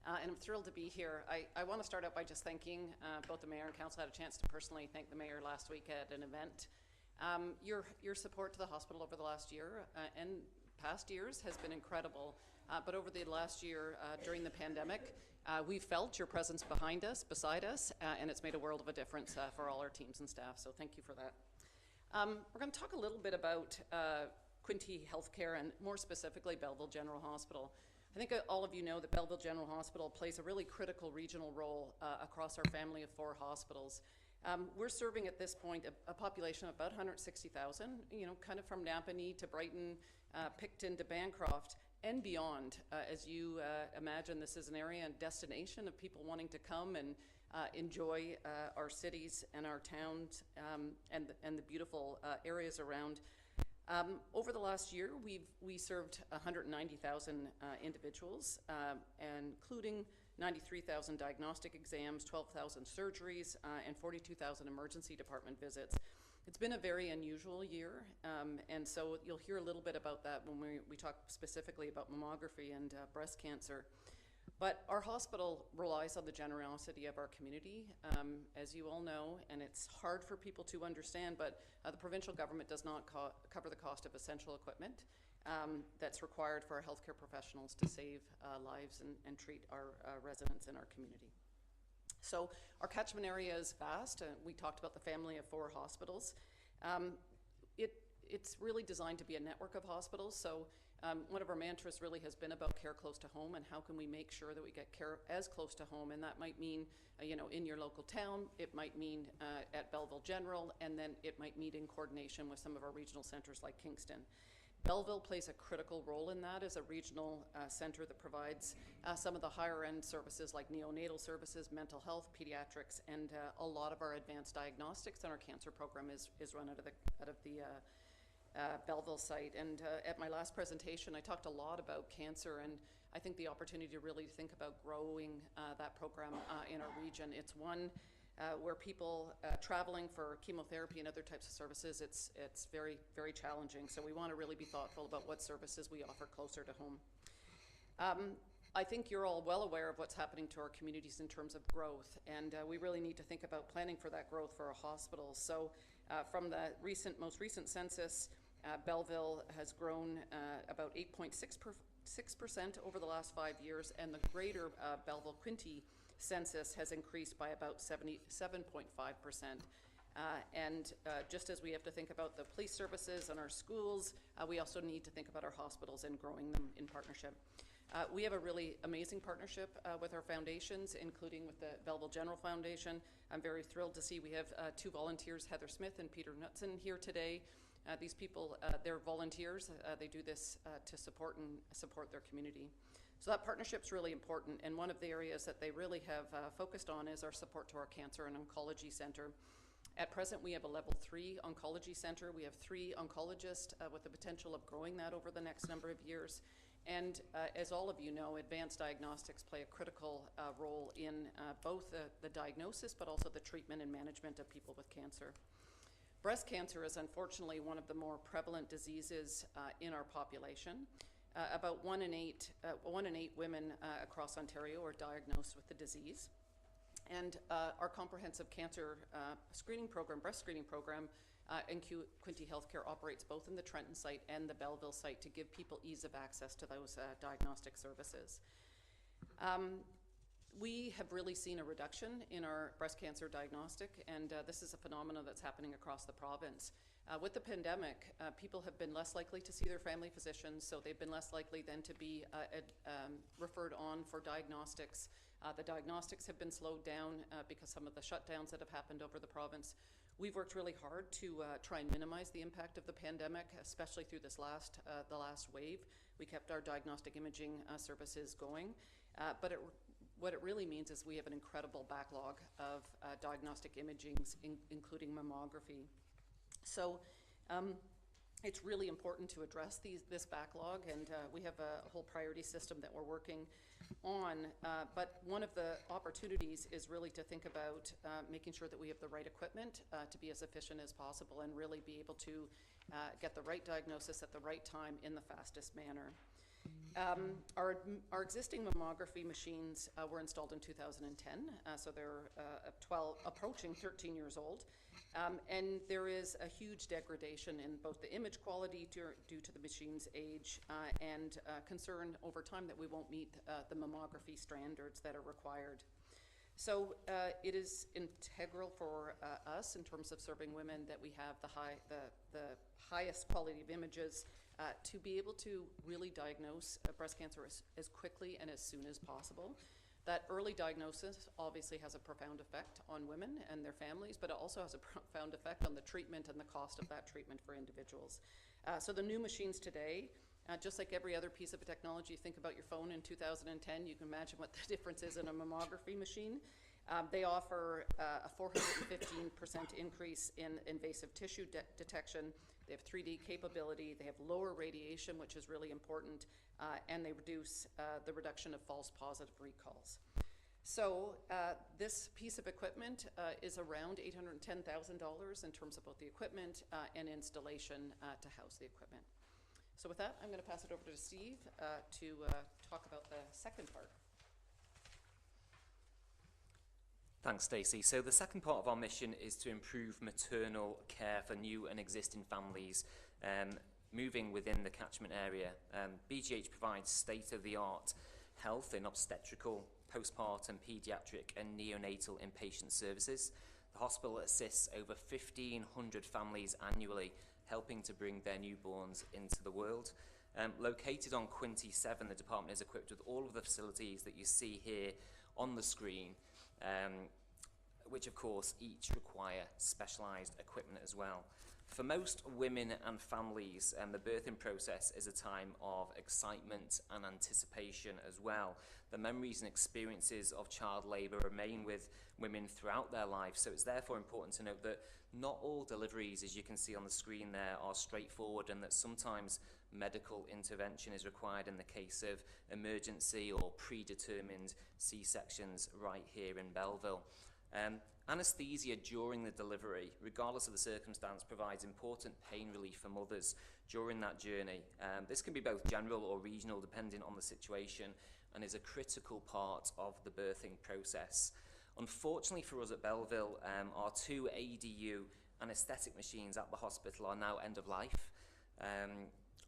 and I'm thrilled to be here. I want to start out by just thanking both the Mayor and Council. I had a chance to personally thank the Mayor last week at an event. Your support to the hospital over the last year and past years has been incredible, but over the last year during the pandemic, we've felt your presence behind us, beside us, and it's made a world of a difference for all our teams and staff, so thank you for that. We're going to talk a little bit about Quinney Healthcare and more specifically Belleville General Hospital. I think all of you know that Belleville General Hospital plays a really critical regional role across our family of 4 hospitals. We're serving at this point a population of about 160,000, you know, kind of from Napanee to Brighton, Picton to Bancroft, and beyond. As you imagine, this is an area and destination of people wanting to come and enjoy our cities and our towns and the beautiful areas around. Over the last year, we served 190,000 individuals, including 93,000 diagnostic exams, 12,000 surgeries, and 42,000 emergency department visits. It's been a very unusual year, and so you'll hear a little bit about that when we talk specifically about mammography and breast cancer. But our hospital relies on the generosity of our community, as you all know, and it's hard for people to understand, but the provincial government does not cover the cost of essential equipment that's required for our healthcare professionals to save lives and treat our residents in our community. So our catchment area is vast. We talked about the family of 4 hospitals. It's really designed to be a network of hospitals. So one of our mantras really has been about care close to home and how can we make sure that we get care as close to home. And that might mean, you know, in your local town, it might mean at Belleville General, and then it might mean in coordination with some of our regional centers like Kingston. Belleville plays a critical role in that as a regional center that provides some of the higher end services like neonatal services, mental health, pediatrics, and a lot of our advanced diagnostics, and our cancer program is run out of the Belleville site. And at my last presentation, I talked a lot about cancer, and I think the opportunity to really think about growing that program in our region. It's one where people traveling for chemotherapy and other types of services, it's very, very challenging. So we want to really be thoughtful about what services we offer closer to home. I think you're all well aware of what's happening to our communities in terms of growth, and we really need to think about planning for that growth for our hospitals. So from the most recent census, Belleville has grown about 8.6% over the last 5 years, and the greater Belleville-Quinte census has increased by about 77.5%. And just as we have to think about the police services and our schools, we also need to think about our hospitals and growing them in partnership. We have a really amazing partnership with our foundations, including with the Belleville General Foundation. I'm very thrilled to see we have 2 volunteers, Heather Smith and Peter Knutson, here today. These people, they're volunteers. They do this to support their community. So that partnership's really important, and one of the areas that they really have focused on is our support to our cancer and oncology center. At present, we have a level 3 oncology center. We have 3 oncologists with the potential of growing that over the next number of years. And as all of you know, advanced diagnostics play a critical role in both the diagnosis, but also the treatment and management of people with cancer. Breast cancer is unfortunately one of the more prevalent diseases in our population. About 1 in 8 women across Ontario are diagnosed with the disease. And our comprehensive cancer screening program, breast screening program, in Quinney Healthcare operates both in the Trenton site and the Belleville site to give people ease of access to those diagnostic services. We have really seen a reduction in our breast cancer diagnostic, and this is a phenomenon that's happening across the province. With the pandemic, people have been less likely to see their family physicians, so they've been less likely then to be referred on for diagnostics. The diagnostics have been slowed down because some of the shutdowns that have happened over the province. We've worked really hard to try and minimize the impact of the pandemic, especially through this the last wave. We kept our diagnostic imaging services going, but what it really means is we have an incredible backlog of diagnostic imagings, including mammography. So it's really important to address this backlog, and we have a whole priority system that we're working on. But one of the opportunities is really to think about making sure that we have the right equipment to be as efficient as possible and really be able to get the right diagnosis at the right time in the fastest manner. Our existing mammography machines were installed in 2010, so they're approaching 13 years old. And there is a huge degradation in both the image quality due to the machine's age and concern over time that we won't meet the mammography standards that are required. So it is integral for us in terms of serving women that we have the highest quality of images to be able to really diagnose breast cancer as quickly and as soon as possible. That early diagnosis obviously has a profound effect on women and their families, but it also has a profound effect on the treatment and the cost of that treatment for individuals. So the new machines today, just like every other piece of technology, think about your phone in 2010, you can imagine what the difference is in a mammography machine. They offer a 415% increase in invasive tissue detection. They have 3D capability, they have lower radiation, which is really important, and they reduce the reduction of false positive recalls. So this piece of equipment is around $810,000 in terms of both the equipment and installation to house the equipment. So with that, I'm going to pass it over to Steve to talk about the second part. Thanks, Stacey. So the second part of our mission is to improve maternal care for new and existing families moving within the catchment area. BGH provides state-of-the-art health in obstetrical, postpartum, paediatric and neonatal inpatient services. The hospital assists over 1,500 families annually, helping to bring their newborns into the world. Located on Quinty 7, the department is equipped with all of the facilities that you see here on the screen, which of course each require specialised equipment as well. For most women and families, the birthing process is a time of excitement and anticipation as well. The memories and experiences of child labour remain with women throughout their life, so it's therefore important to note that not all deliveries, as you can see on the screen there, are straightforward, and that sometimes medical intervention is required in the case of emergency or predetermined C-sections right here in Belleville. Anaesthesia during the delivery, regardless of the circumstance, provides important pain relief for mothers during that journey. This can be both general or regional depending on the situation, and is a critical part of the birthing process. Unfortunately for us at Belleville, our 2 ADU anaesthetic machines at the hospital are now end of life.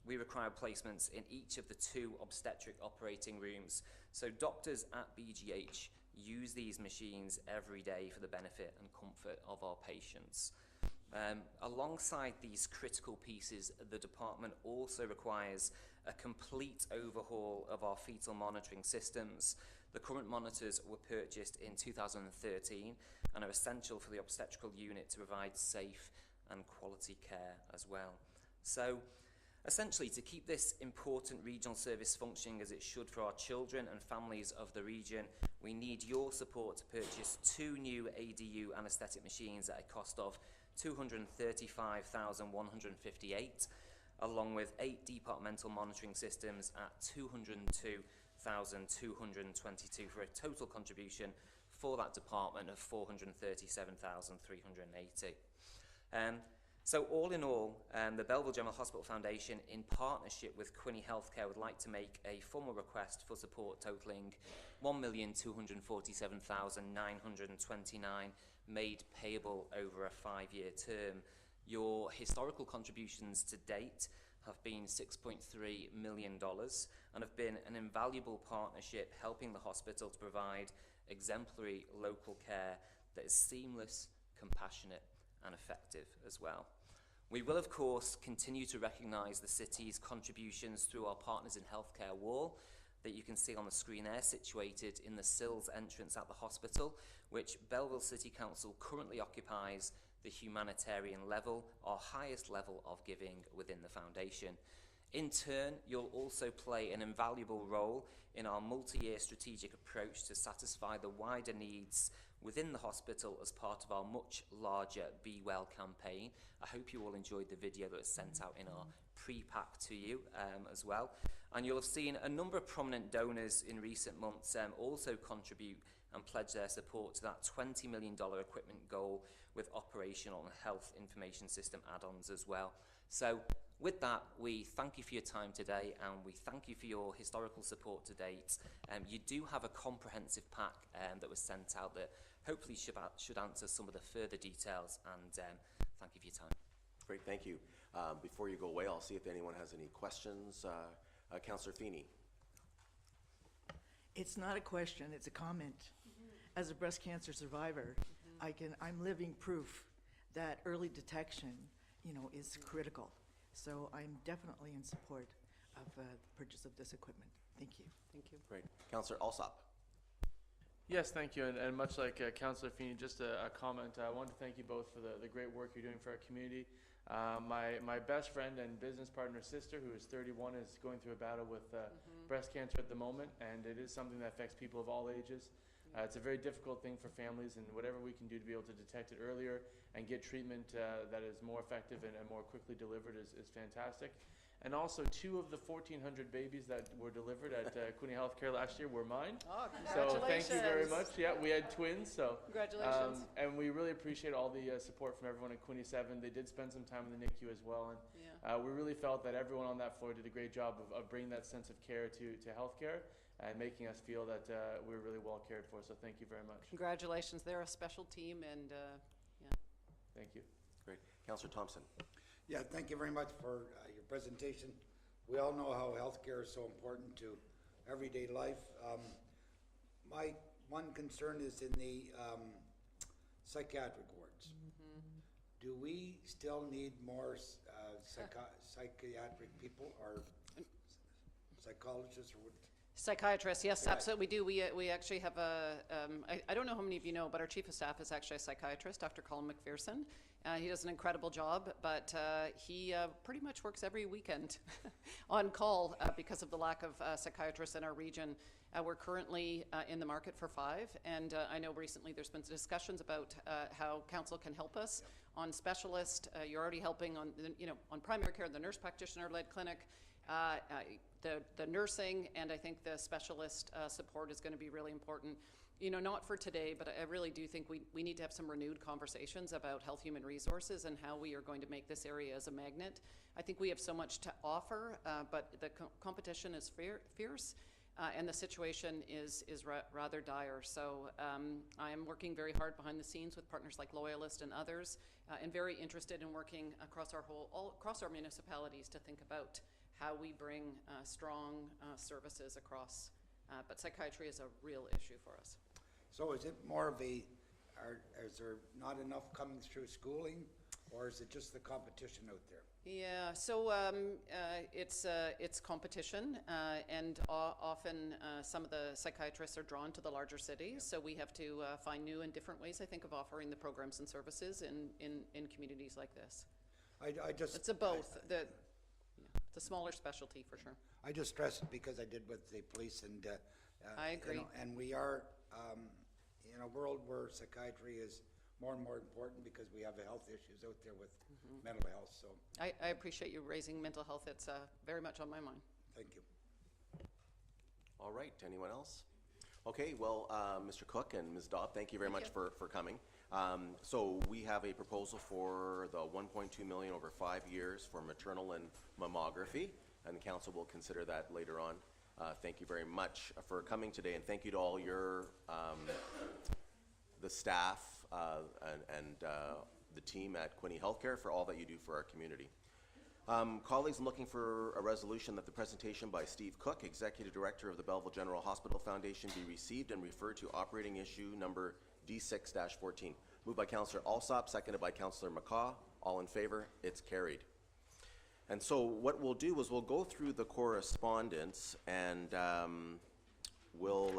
We require placements in each of the 2 obstetric operating rooms. So doctors at BGH use these machines every day for the benefit and comfort of our patients. Alongside these critical pieces, the department also requires a complete overhaul of our fetal monitoring systems. The current monitors were purchased in 2013 and are essential for the obstetrical unit to provide safe and quality care as well. So essentially, to keep this important regional service functioning as it should for our children and families of the region, we need your support to purchase 2 new ADU anaesthetic machines at a cost of $235,158, along with 8 departmental monitoring systems at $202,222 for a total contribution for that department of $437,380. So all in all, the Belleville General Hospital Foundation, in partnership with Quinny Healthcare, would like to make a formal request for support totaling $1,247,929 made payable over a 5-year term. Your historical contributions to date have been $6.3 million and have been an invaluable partnership helping the hospital to provide exemplary local care that is seamless, compassionate and effective as well. We will of course continue to recognise the city's contributions through our Partners in Healthcare wall that you can see on the screen there, situated in the Sills entrance at the hospital, which Belleville City Council currently occupies the humanitarian level, our highest level of giving within the foundation. In turn, you'll also play an invaluable role in our multi-year strategic approach to satisfy the wider needs within the hospital as part of our much larger Be Well campaign. I hope you all enjoyed the video that was sent out in our pre-pack to you as well. And you'll have seen a number of prominent donors in recent months also contribute and pledge their support to that $20 million equipment goal with operational and health information system add-ons as well. So with that, we thank you for your time today, and we thank you for your historical support to date. You do have a comprehensive pack that was sent out that hopefully should answer some of the further details, and thank you for your time. Great, thank you. Before you go away, I'll see if anyone has any questions. Councillor Feeney. It's not a question, it's a comment. As a breast cancer survivor, I'm living proof that early detection, is critical. So I'm definitely in support of the purchase of this equipment. Thank you. Thank you. Great. Councillor Alsop. Yes, thank you, and much like Councillor Feeney, just a comment. I want to thank you both for the great work you're doing for our community. My best friend and business partner sister, who is 31, is going through a battle with breast cancer at the moment, and it is something that affects people of all ages. It's a very difficult thing for families, and whatever we can do to be able to detect it earlier and get treatment that is more effective and more quickly delivered is fantastic. And also, 2 of the 1,400 babies that were delivered at Quinte Healthcare last year were mine. Oh, So congratulations. thank you very much. Yeah, we had twins, so. Congratulations. And we really appreciate all the support from everyone at Quinte 7. They did spend some time in the NICU as well, and we really felt that everyone on that floor did a great job of bringing that sense of care to healthcare and making us feel that we're really well cared for. So thank you very much. Congratulations. They're a special team, and Thank you. Great. Councillor Thompson. Yeah, thank you very much for your presentation. We all know how healthcare is so important to everyday life. My one concern is in the psychiatric wards. Do we still need more psychiatric people or psychologists or what? psychiatrists, yes, absolutely, we do. We actually have I don't know how many of you know, but our chief of staff is actually a psychiatrist, Dr. Colin McPherson. He does an incredible job, but he pretty much works every weekend on call because of the lack of psychiatrists in our region. We're currently in the market for 5, and I know recently there's been discussions about how council can help us on specialist. You're already helping on, on primary care, the nurse practitioner-led clinic, the nursing, and I think the specialist support is going to be really important. Not for today, but I really do think we need to have some renewed conversations about health human resources and how we are going to make this area as a magnet. I think we have so much to offer, but the competition is fierce, and the situation is rather dire. So I am working very hard behind the scenes with partners like Loyalist and others, and very interested in working across our municipalities to think about how we bring strong services across. But psychiatry is a real issue for us. So is it more of is there not enough coming through schooling, or is it just the competition out there? Yeah, so it's competition, and often some of the psychiatrists are drawn to the larger cities, so we have to find new and different ways, I think, of offering the programs and services in communities like this. It's a both. It's a smaller specialty for sure. I just stress it because I did with the police, and I agree. And we are in a world where psychiatry is more and more important because we have health issues out there with mental health. So I appreciate you raising mental health. It's very much on my mind. thank you. All right, anyone else? Okay, well, Mr. Cook and Ms. Dobb, thank you very much for coming. So we have a proposal for the 1.2 million over 5 years for maternal and mammography, and the council will consider that later on. Thank you very much for coming today, and thank you to all your, the staff and the team at Quinte Healthcare for all that you do for our community. Colleagues, I'm looking for a resolution that the presentation by Steve Cook, Executive Director of the Belleville General Hospital Foundation, be received and referred to operating issue number D6-14. Moved by Councillor Alsop, seconded by Councillor McCaw. All in favor? It's carried. And so what we'll do is we'll go through the correspondence, and we'll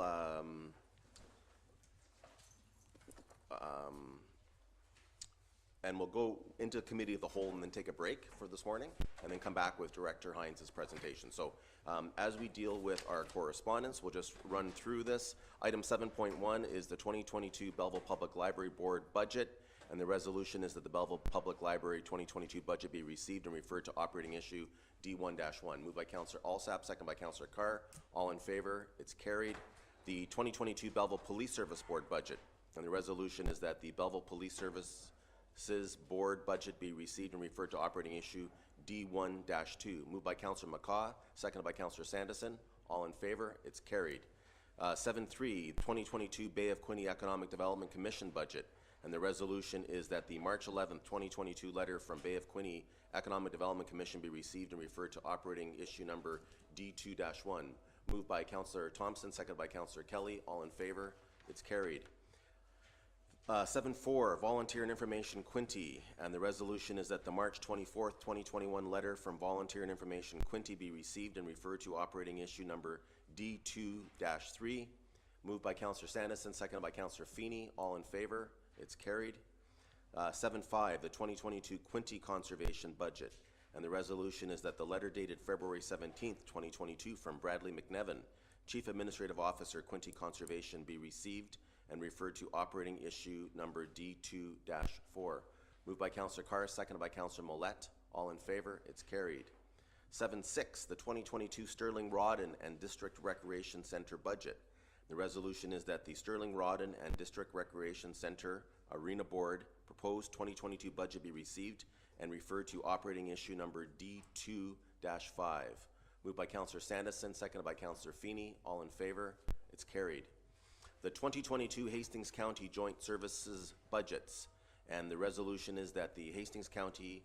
and we'll go into committee of the whole and then take a break for this morning, and then come back with Director Hines' presentation. So as we deal with our correspondence, we'll just run through this. Item 7.1 is the 2022 Belleville Public Library Board budget, and the resolution is that the Belleville Public Library 2022 budget be received and referred to operating issue D1-1. Moved by Councillor Alsap, second by Councillor Carr. All in favor? It's carried. The 2022 Belleville Police Service Board budget, and the resolution is that the Belleville Police Services Board budget be received and referred to operating issue D1-2. Moved by Councillor McCaw, seconded by Councillor Sanderson. All in favor? It's carried. 7.3, 2022 Bay of Quinte Economic Development Commission budget, and the resolution is that the March 11th, 2022 letter from Bay of Quinte Economic Development Commission be received and referred to operating issue number D2-1. Moved by Councillor Thompson, seconded by Councillor Kelly. All in favor? It's carried. 7.4, Volunteer and Information Quinte, and the resolution is that the March 24th, 2021 letter from Volunteer and Information Quinte be received and referred to operating issue number D2-3. Moved by Councillor Sanderson, seconded by Councillor Feeney. All in favor? It's carried. 7.5, the 2022 Quinte Conservation Budget, and the resolution is that the letter dated February 17th, 2022 from Bradley McNevin, Chief Administrative Officer, Quinte Conservation, be received and referred to operating issue number D2-4. Moved by Councillor Carr, seconded by Councillor Mollette. All in favor? It's carried. 7.6, the 2022 Sterling Rawdon and District Recreation Center budget. The resolution is that the Sterling Rawdon and District Recreation Center Arena Board proposed 2022 budget be received and referred to operating issue number D2-5. Moved by Councillor Sanderson, seconded by Councillor Feeney. All in favor? It's carried. The 2022 Hastings County Joint Services budgets, and the resolution is that the Hastings County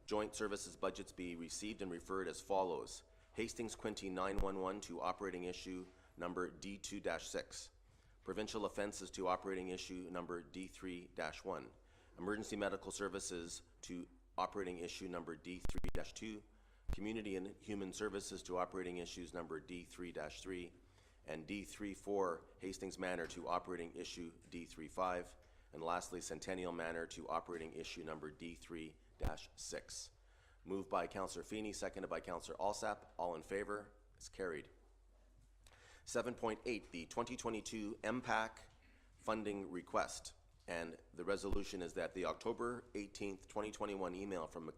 Joint Services budgets be received and referred as follows. Hastings Quinte 911 to operating issue number D2-6. Provincial Offenses to operating issue number D3-1. Emergency Medical Services to operating issue number D3-2. Community and Human Services to operating issues number D3-3. And D3-4 Hastings Manor to operating issue D3-5. And lastly, Centennial Manor to operating issue number D3-6. Moved by Councillor Feeney, seconded by Councillor Alsap. All in favor? It's carried. 7.8, the 2022 MPAC funding request, and the resolution is that the October 18th, 2021 email from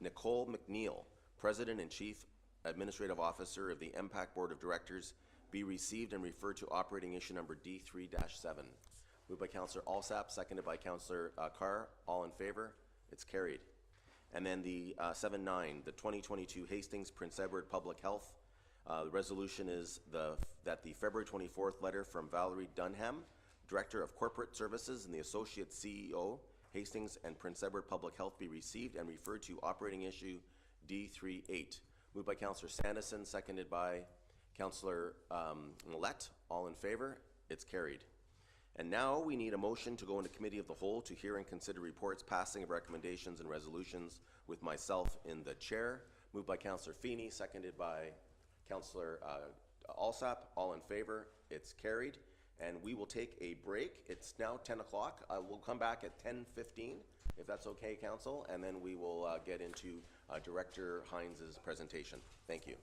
Nicole McNeil, President and Chief Administrative Officer of the MPAC Board of Directors, be received and referred to operating issue number D3-7. Moved by Councillor Alsap, seconded by Councillor Carr. All in favor? It's carried. And then the 7.9, the 2022 Hastings Prince Edward Public Health. The resolution is that the February 24th letter from Valerie Dunham, Director of Corporate Services and the Associate CEO, Hastings and Prince Edward Public Health, be received and referred to operating issue D38. Moved by Councillor Sanderson, seconded by Councillor Millette. All in favor? It's carried. And now we need a motion to go into Committee of the Whole to hear and consider reports, passing of recommendations and resolutions with myself in the chair. Moved by Councillor Feeney, seconded by Councillor Alsap. All in favor? It's carried. And we will take a break. It's now 10 o'clock. We'll come back at 10:15, if that's okay, Council, and then we will get into Director Hines' presentation. Thank you.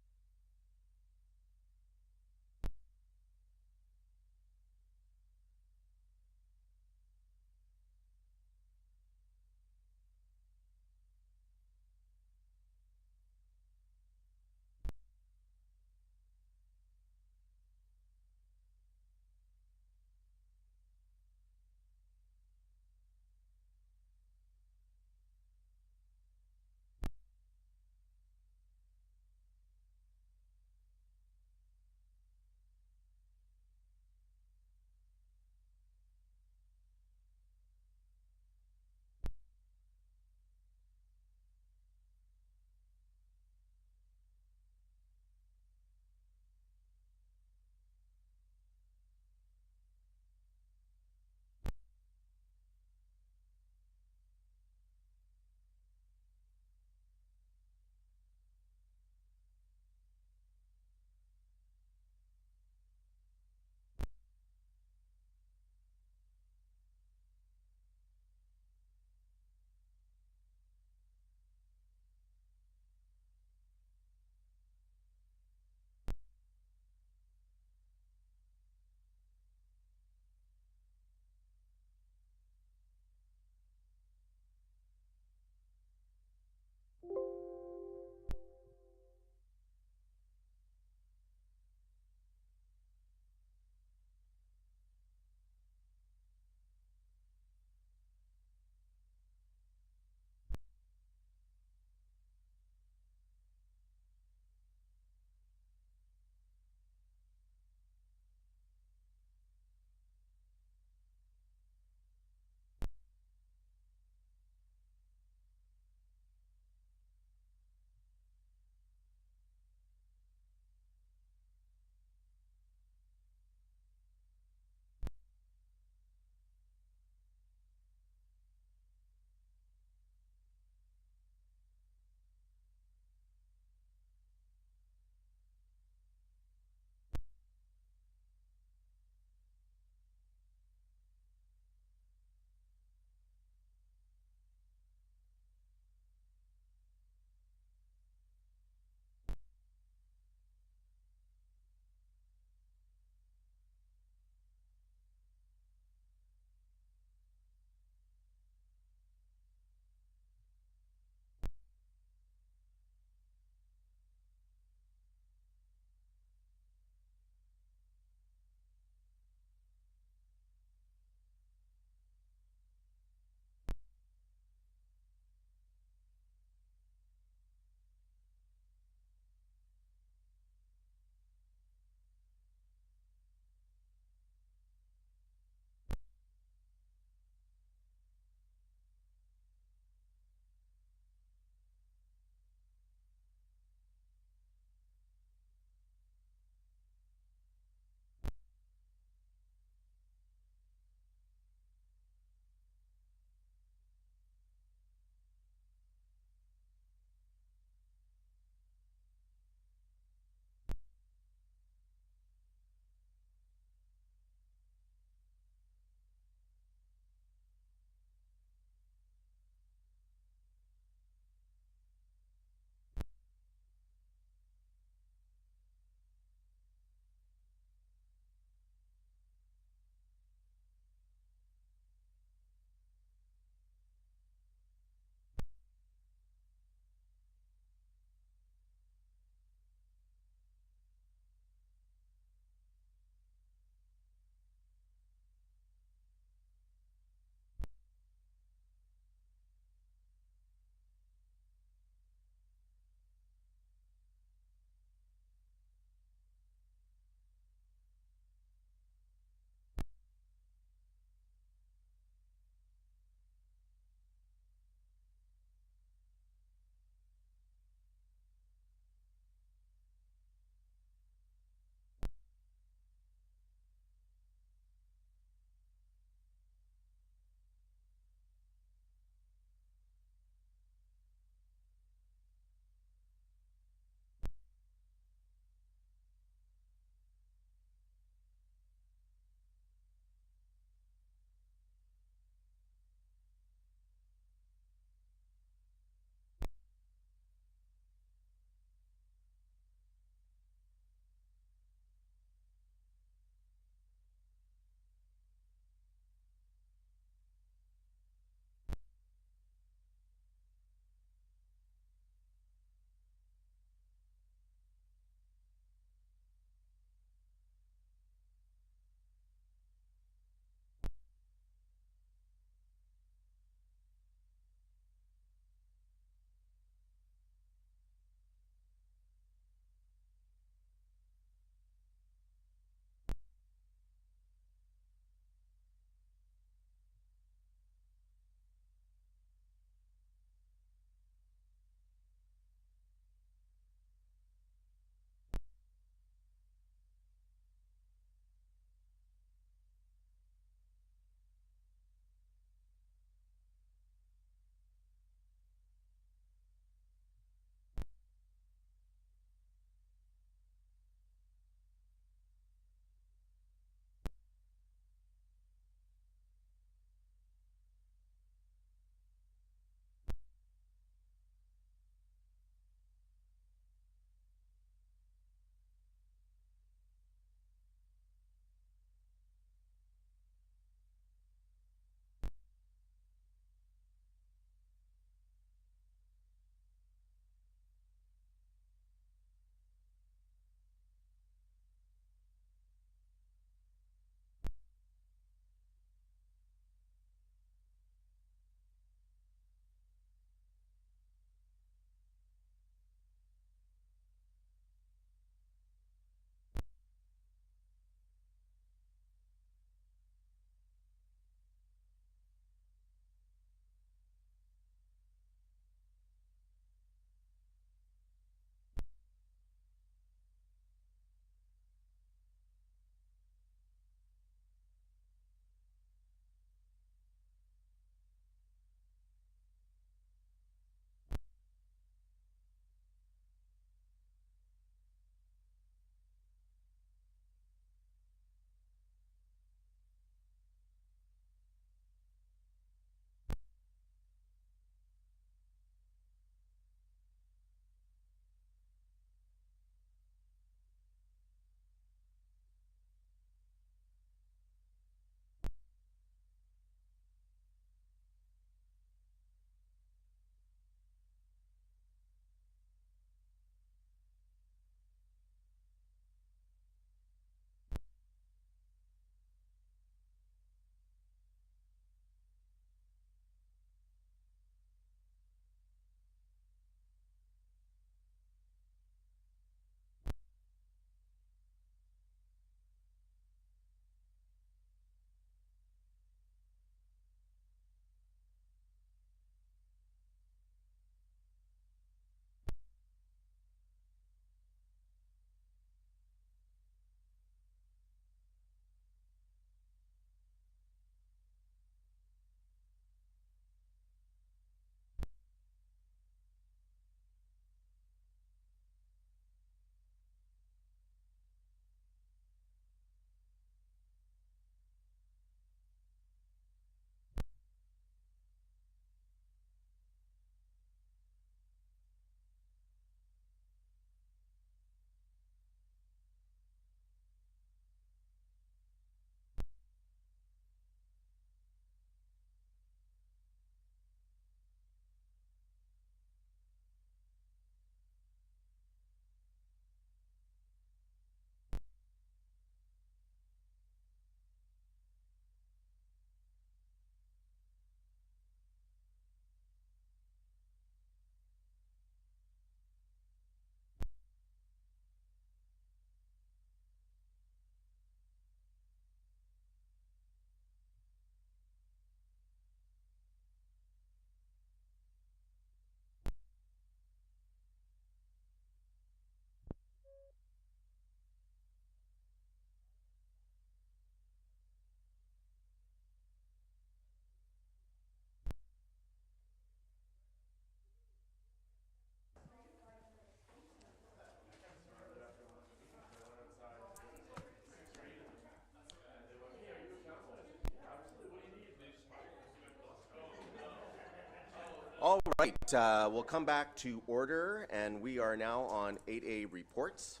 right, we'll come back to order, and we are now on 8A reports,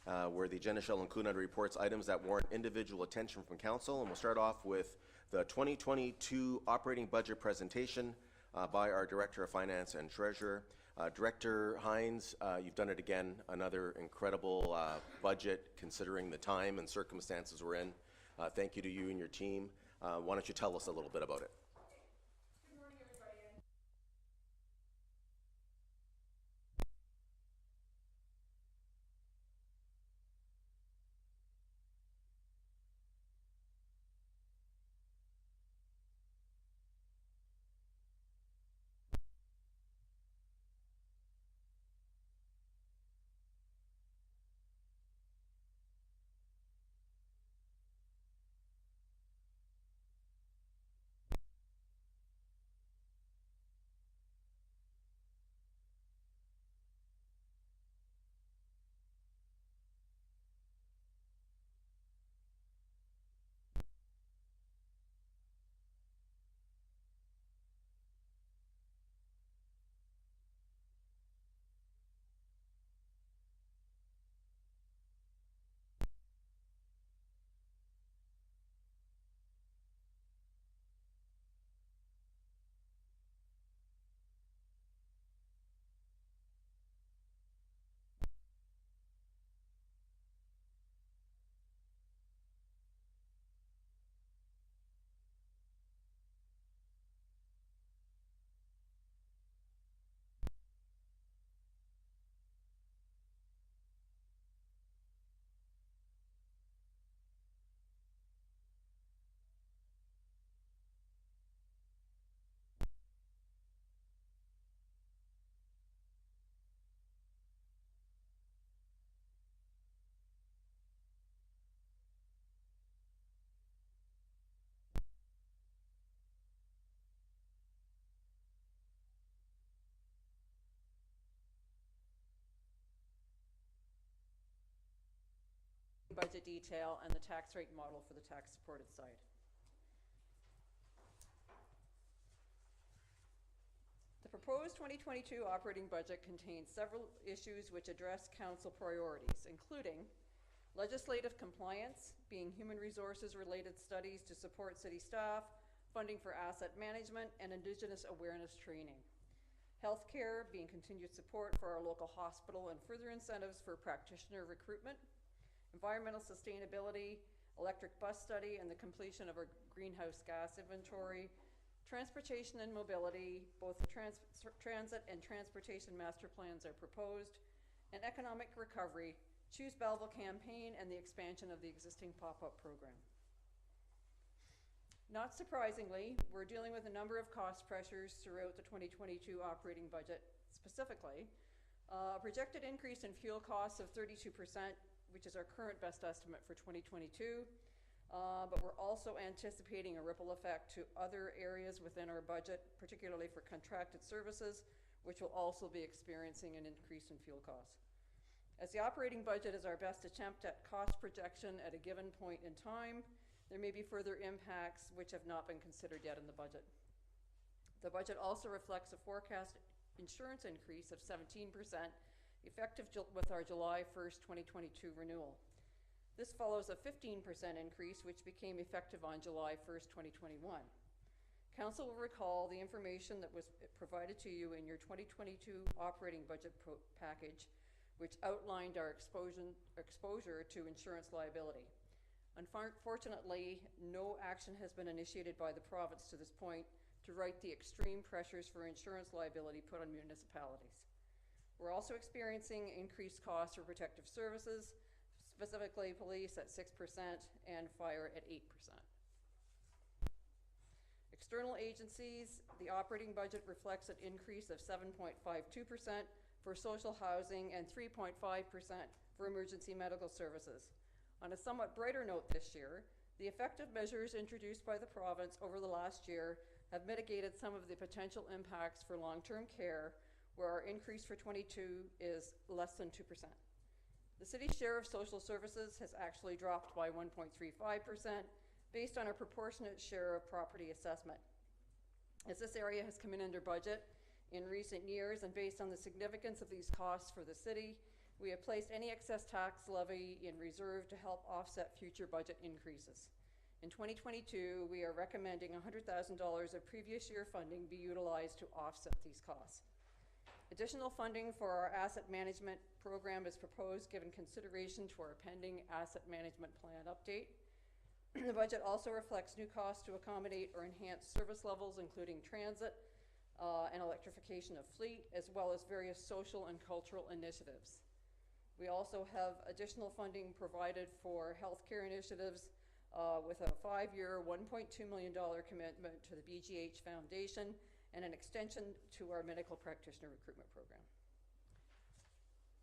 where the agenda shall include under reports items that warrant individual attention from council. And we'll start off with the 2022 operating budget presentation by our Director of Finance and Treasurer. Director Hines, you've done it again, another incredible budget considering the time and circumstances we're in. Thank you to you and your team. Why don't you tell us a little bit about it? Budget detail and the tax rate model for the tax supported side. The proposed 2022 operating budget contains several issues which address council priorities, including legislative compliance, being human resources related studies to support city staff, funding for asset management, and Indigenous awareness training. Healthcare, being continued support for our local hospital and further incentives for practitioner recruitment. Environmental sustainability, electric bus study, and the completion of our greenhouse gas inventory. Transportation and mobility, both the transit and transportation master plans are proposed. And economic recovery, Choose Belleville campaign, and the expansion of the existing pop-up program. Not surprisingly, we're dealing with a number of cost pressures throughout the 2022 operating budget. Specifically, a projected increase in fuel costs of 32%, which is our current best estimate for 2022, but we're also anticipating a ripple effect to other areas within our budget, particularly for contracted services, which will also be experiencing an increase in fuel costs. As the operating budget is our best attempt at cost projection at a given point in time, there may be further impacts which have not been considered yet in the budget. The budget also reflects a forecast insurance increase of 17%, effective with our July 1st, 2022 renewal. This follows a 15% increase which became effective on July 1st, 2021. Council will recall the information that was provided to you in your 2022 operating budget package, which outlined our exposure to insurance liability. Unfortunately, no action has been initiated by the province to this point to right the extreme pressures for insurance liability put on municipalities. We're also experiencing increased costs for protective services, specifically police at 6% and fire at 8%. External agencies, the operating budget reflects an increase of 7.52% for social housing and 3.5% for emergency medical services. On a somewhat brighter note this year, the effective measures introduced by the province over the last year have mitigated some of the potential impacts for long-term care, where our increase for 22 is less than 2%. The city's share of social services has actually dropped by 1.35% based on our proportionate share of property assessment. As this area has come in under budget, In recent years, and based on the significance of these costs for the city, we have placed any excess tax levy in reserve to help offset future budget increases. In 2022, we are recommending $100,000 of previous year funding be utilized to offset these costs. Additional funding for our asset management program is proposed given consideration to our pending asset management plan update. The budget also reflects new costs to accommodate or enhance service levels, including transit and electrification of fleet, as well as various social and cultural initiatives. We also have additional funding provided for healthcare initiatives with a 5-year, $1.2 million commitment to the BGH Foundation and an extension to our medical practitioner recruitment program.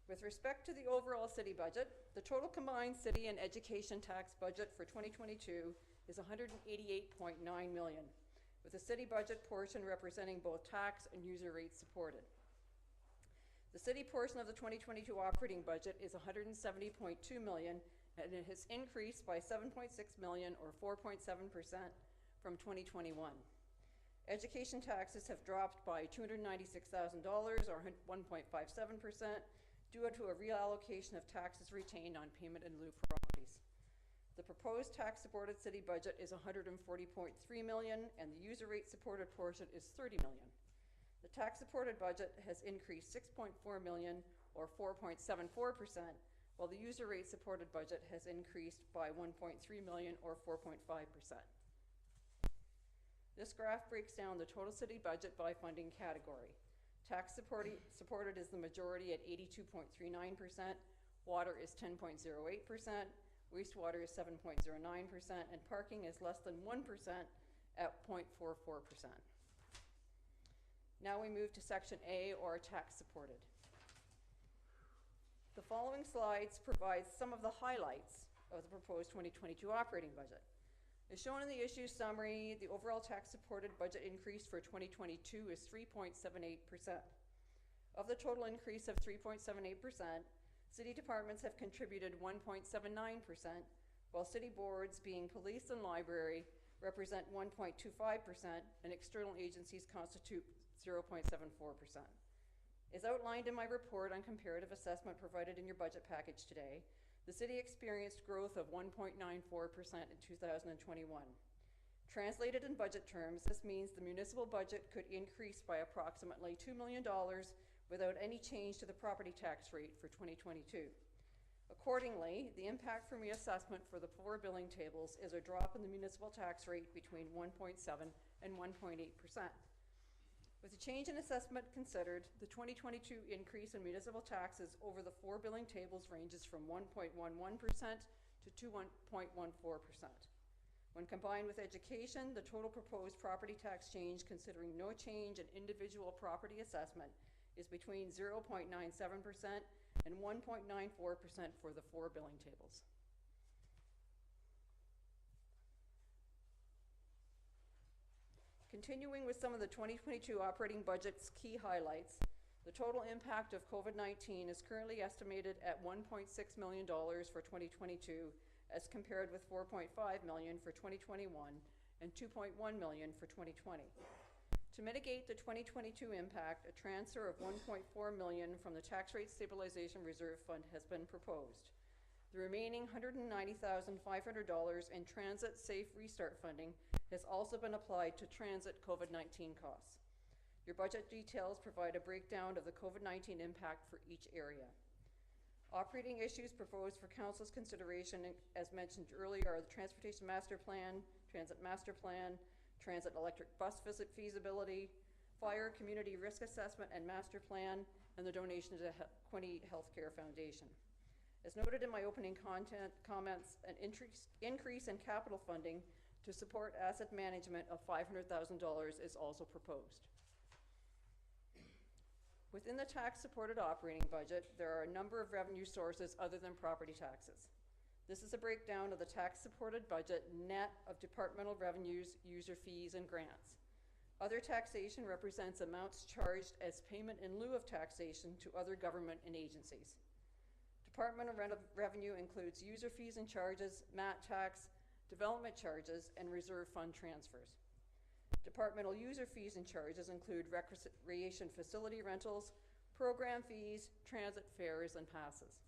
With respect to the overall city budget, the total combined city and education tax budget for 2022 is $188.9 million, with the city budget portion representing both tax and user rates supported. The city portion of the 2022 operating budget is $170.2 million, and it has increased by $7.6 million or 4.7% from 2021. Education taxes have dropped by $296,000 or 1.57% due to a reallocation of taxes retained on payment in lieu properties. The proposed tax-supported city budget is $140.3 million, and the user rate supported portion is $30 million. The tax-supported budget has increased $6.4 million or 4.74%, while the user rate supported budget has increased by $1.3 million or 4.5%. This graph breaks down the total city budget by funding category. Tax supported is the majority at 82.39%, water is 10.08%, wastewater is 7.09%, and parking is less than 1% at 0.44%. Now we move to Section A, or tax supported. The following slides provide some of the highlights of the proposed 2022 operating budget. As shown in the issue summary, the overall tax-supported budget increase for 2022 is 3.78%. Of the total increase of 3.78%, city departments have contributed 1.79%, while city boards, being police and library, represent 1.25%, and external agencies constitute 0.74%. As outlined in my report on comparative assessment provided in your budget package today, the city experienced growth of 1.94% in 2021. Translated in budget terms, this means the municipal budget could increase by approximately $2 million without any change to the property tax rate for 2022. Accordingly, the impact from reassessment for the 4 billing tables is a drop in the municipal tax rate between 1.7 and 1.8%. With the change in assessment considered, the 2022 increase in municipal taxes over the 4 billing tables ranges from 1.11% to 2.14%. When combined with education, the total proposed property tax change, considering no change in individual property assessment, is between 0.97% and 1.94% for the 4 billing tables. Continuing with some of the 2022 operating budget's key highlights, the total impact of COVID-19 is currently estimated at $1.6 million for 2022, as compared with $4.5 million for 2021 and $2.1 million for 2020. To mitigate the 2022 impact, a transfer of $1.4 million from the Tax Rate Stabilization Reserve Fund has been proposed. The remaining $190,500 in Transit Safe Restart funding has also been applied to transit COVID-19 costs. Your budget details provide a breakdown of the COVID-19 impact for each area. Operating issues proposed for Council's consideration, as mentioned earlier, are the Transportation Master Plan, Transit Master Plan, Transit Electric Bus Visit Feasibility, Fire Community Risk Assessment and Master Plan, and the donation to the Quinte Healthcare Foundation. As noted in my opening comments, an increase in capital funding to support asset management of $500,000 is also proposed. Within the tax-supported operating budget, there are a number of revenue sources other than property taxes. This is a breakdown of the tax-supported budget net of departmental revenues, user fees, and grants. Other taxation represents amounts charged as payment in lieu of taxation to other government and agencies. Departmental revenue includes user fees and charges, MAT tax, development charges, and reserve fund transfers. Departmental user fees and charges include recreation facility rentals, program fees, transit fares, and passes.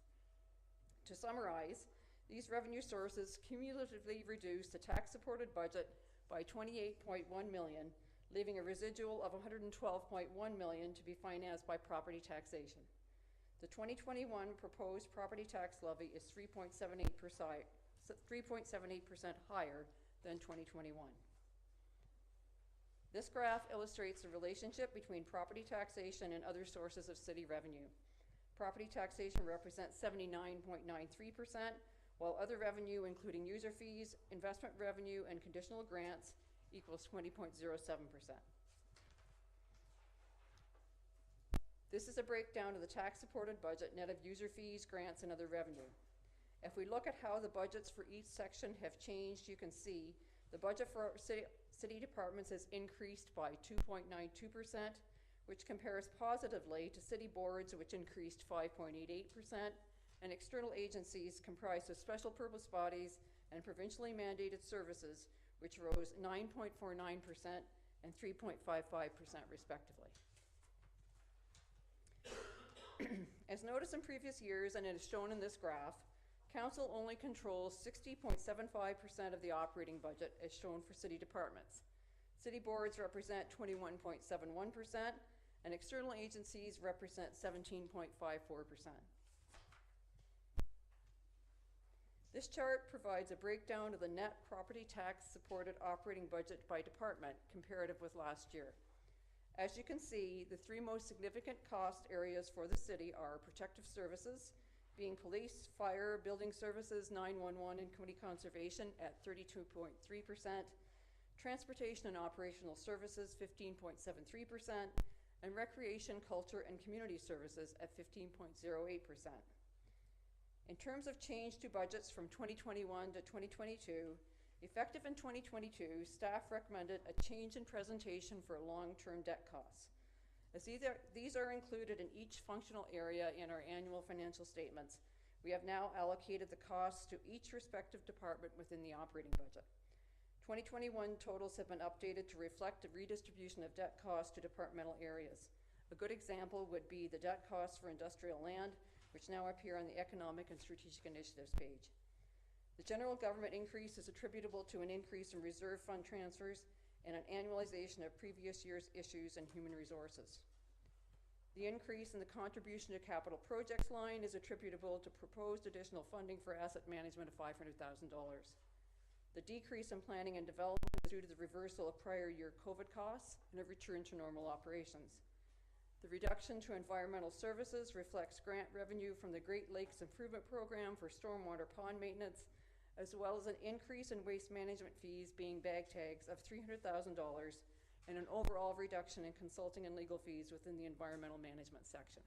To summarize, these revenue sources cumulatively reduce the tax-supported budget by $28.1 million, leaving a residual of $112.1 million to be financed by property taxation. The 2021 proposed property tax levy is 3.78% higher than 2021. This graph illustrates the relationship between property taxation and other sources of city revenue. Property taxation represents 79.93%, while other revenue, including user fees, investment revenue, and conditional grants, equals 20.07%. This is a breakdown of the tax-supported budget net of user fees, grants, and other revenue. If we look at how the budgets for each section have changed, you can see the budget for city departments has increased by 2.92%, which compares positively to city boards, which increased 5.88%, and external agencies comprised of special purpose bodies and provincially mandated services, which rose 9.49% and 3.55% respectively. As noticed in previous years, and as shown in this graph, Council only controls 60.75% of the operating budget as shown for city departments. City boards represent 21.71%, and external agencies represent 17.54%. This chart provides a breakdown of the net property tax supported operating budget by department comparative with last year. As you can see, the three most significant cost areas for the city are protective services, being police, fire, building services, 911, and community conservation at 32.3%, transportation and operational services 15.73%, and recreation, culture, and community services at 15.08%. In terms of change to budgets from 2021 to 2022, effective in 2022, staff recommended a change in presentation for long-term debt costs. As these are included in each functional area in our annual financial statements, we have now allocated the costs to each respective department within the operating budget. 2021 totals have been updated to reflect the redistribution of debt costs to departmental areas. A good example would be the debt costs for industrial land, which now appear on the Economic and Strategic Initiatives page. The general government increase is attributable to an increase in reserve fund transfers and an annualization of previous year's issues and human resources. The increase in the contribution to capital projects line is attributable to proposed additional funding for asset management of $500,000. The decrease in planning and development is due to the reversal of prior year COVID costs and a return to normal operations. The reduction to environmental services reflects grant revenue from the Great Lakes Improvement Program for stormwater pond maintenance, as well as an increase in waste management fees being bag tags of $300,000 and an overall reduction in consulting and legal fees within the environmental management section.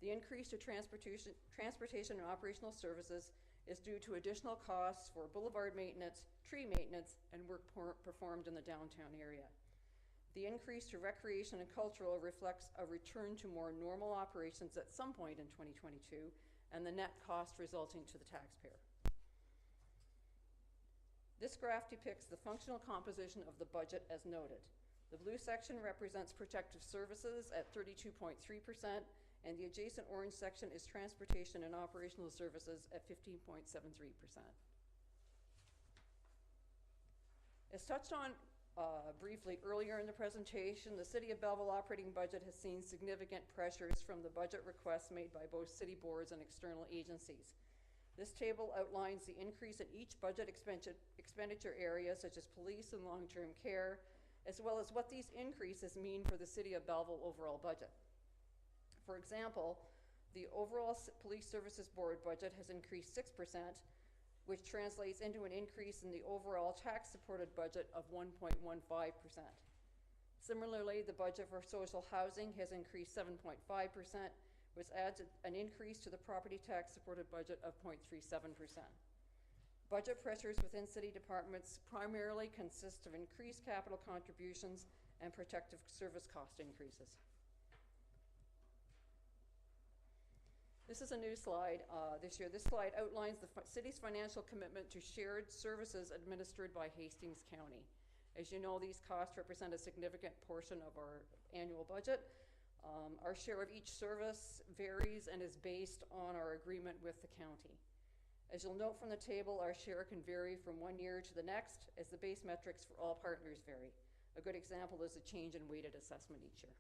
The increase to transportation and operational services is due to additional costs for boulevard maintenance, tree maintenance, and work performed in the downtown area. The increase to recreation and cultural reflects a return to more normal operations at some point in 2022 and the net cost resulting to the taxpayer. This graph depicts the functional composition of the budget as noted. The blue section represents protective services at 32.3%, and the adjacent orange section is transportation and operational services at 15.73%. As touched on briefly earlier in the presentation, the City of Belleville operating budget has seen significant pressures from the budget requests made by both city boards and external agencies. This table outlines the increase in each budget expenditure area, such as police and long-term care, as well as what these increases mean for the City of Belleville overall budget. For example, the overall Police Services Board budget has increased 6%, which translates into an increase in the overall tax-supported budget of 1.15%. Similarly, the budget for social housing has increased 7.5%, which adds an increase to the property tax-supported budget of 0.37%. Budget pressures within city departments primarily consist of increased capital contributions and protective service cost increases. This is a new slide this year. This slide outlines the city's financial commitment to shared services administered by Hastings County. As you know, these costs represent a significant portion of our annual budget. Our share of each service varies and is based on our agreement with the county. As you'll note from the table, our share can vary from one year to the next as the base metrics for all partners vary. A good example is a change in weighted assessment each year.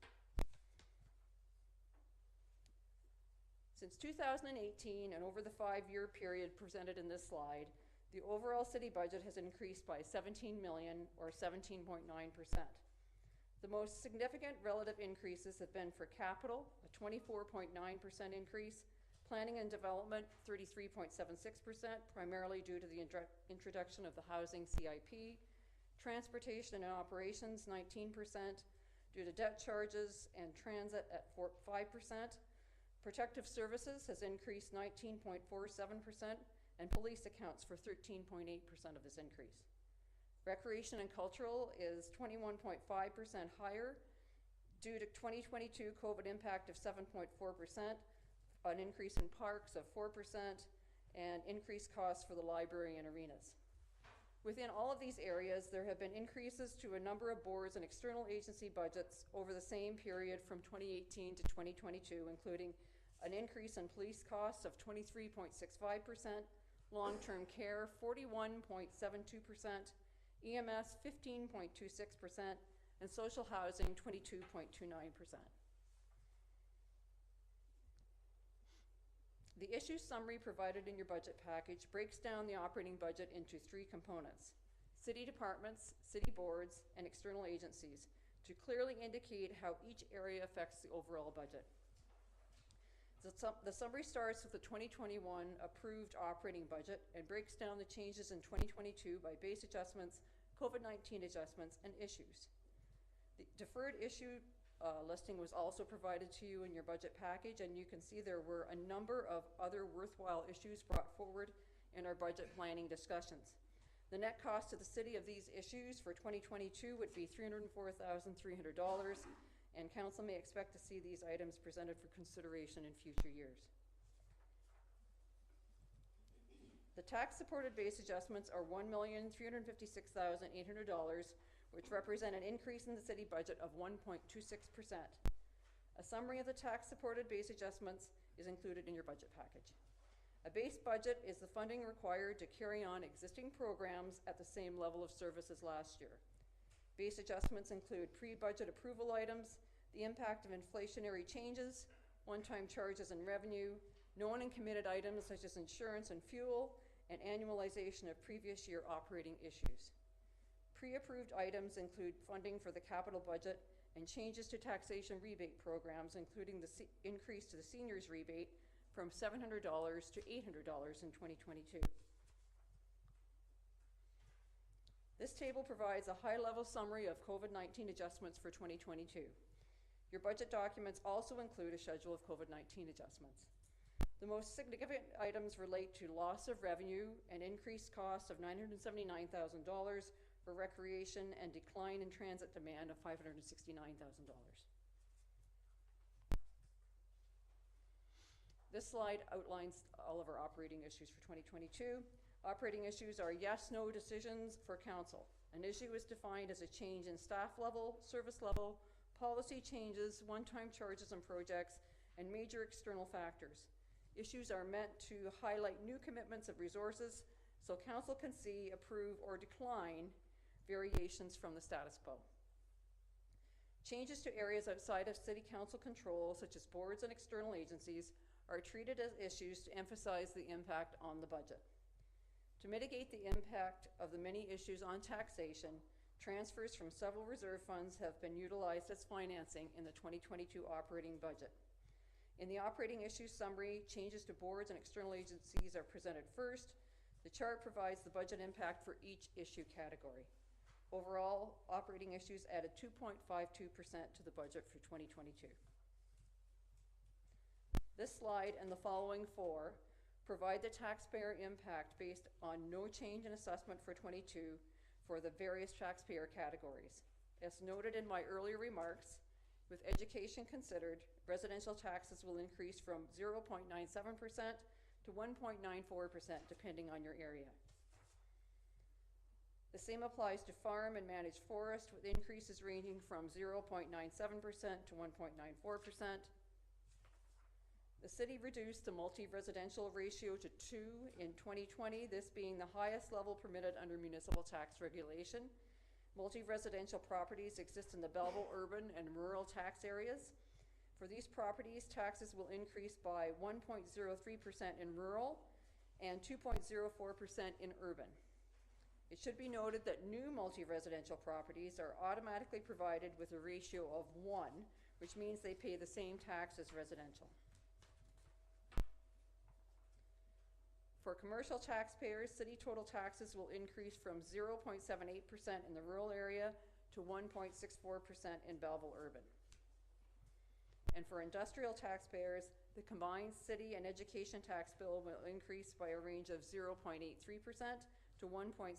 Since 2018 and over the 5-year period presented in this slide, the overall city budget has increased by 17 million or 17.9%. The most significant relative increases have been for capital, a 24.9% increase, planning and development, 33.76%, primarily due to the introduction of the housing CIP, transportation and operations, 19%, due to debt charges and transit at 5%. Protective services has increased 19.47%, and police accounts for 13.8% of this increase. Recreation and cultural is 21.5% higher due to 2022 COVID impact of 7.4%, an increase in parks of 4%, and increased costs for the library and arenas. Within all of these areas, there have been increases to a number of boards and external agency budgets over the same period from 2018 to 2022, including an increase in police costs of 23.65%, long-term care 41.72%, EMS 15.26%, and social housing 22.29%. The issue summary provided in your budget package breaks down the operating budget into 3 components: city departments, city boards, and external agencies, to clearly indicate how each area affects the overall budget. The summary starts with the 2021 approved operating budget and breaks down the changes in 2022 by base adjustments, COVID-19 adjustments, and issues. The deferred issue listing was also provided to you in your budget package, and you can see there were a number of other worthwhile issues brought forward in our budget planning discussions. The net cost to the city of these issues for 2022 would be $304,300, and council may expect to see these items presented for consideration in future years. The tax-supported base adjustments are $1,356,800, which represent an increase in the city budget of 1.26%. A summary of the tax-supported base adjustments is included in your budget package. A base budget is the funding required to carry on existing programs at the same level of service as last year. Base adjustments include pre-budget approval items, the impact of inflationary changes, one-time charges and revenue, known and committed items such as insurance and fuel, and annualization of previous year operating issues. Pre-approved items include funding for the capital budget and changes to taxation rebate programs, including the increase to the seniors rebate from $700 to $800 in 2022. This table provides a high-level summary of COVID-19 adjustments for 2022. Your budget documents also include a schedule of COVID-19 adjustments. The most significant items relate to loss of revenue and increased costs of $979,000 for recreation and decline in transit demand of $569,000. This slide outlines all of our operating issues for 2022. Operating issues are yes/no decisions for council. An issue is defined as a change in staff level, service level, policy changes, one-time charges and projects, and major external factors. Issues are meant to highlight new commitments of resources so council can see, approve, or decline variations from the status quo. Changes to areas outside of city council control, such as boards and external agencies, are treated as issues to emphasize the impact on the budget. To mitigate the impact of the many issues on taxation, transfers from several reserve funds have been utilized as financing in the 2022 operating budget. In the operating issues summary, changes to boards and external agencies are presented first. The chart provides the budget impact for each issue category. Overall, operating issues added 2.52% to the budget for 2022. This slide and the following 4 provide the taxpayer impact based on no change in assessment for 22 for the various taxpayer categories. As noted in my earlier remarks, with education considered, residential taxes will increase from 0.97% to 1.94% depending on your area. The same applies to farm and managed forest, with increases ranging from 0.97% to 1.94%. The city reduced the multi-residential ratio to 2 in 2020, this being the highest level permitted under municipal tax regulation. Multi-residential properties exist in the Belleville urban and rural tax areas. For these properties, taxes will increase by 1.03% in rural and 2.04% in urban. It should be noted that new multi-residential properties are automatically provided with a ratio of 1, which means they pay the same tax as residential. For commercial taxpayers, city total taxes will increase from 0.78% in the rural area to 1.64% in Belleville urban. And for industrial taxpayers, the combined city and education tax bill will increase by a range of 0.83% to 1.72%.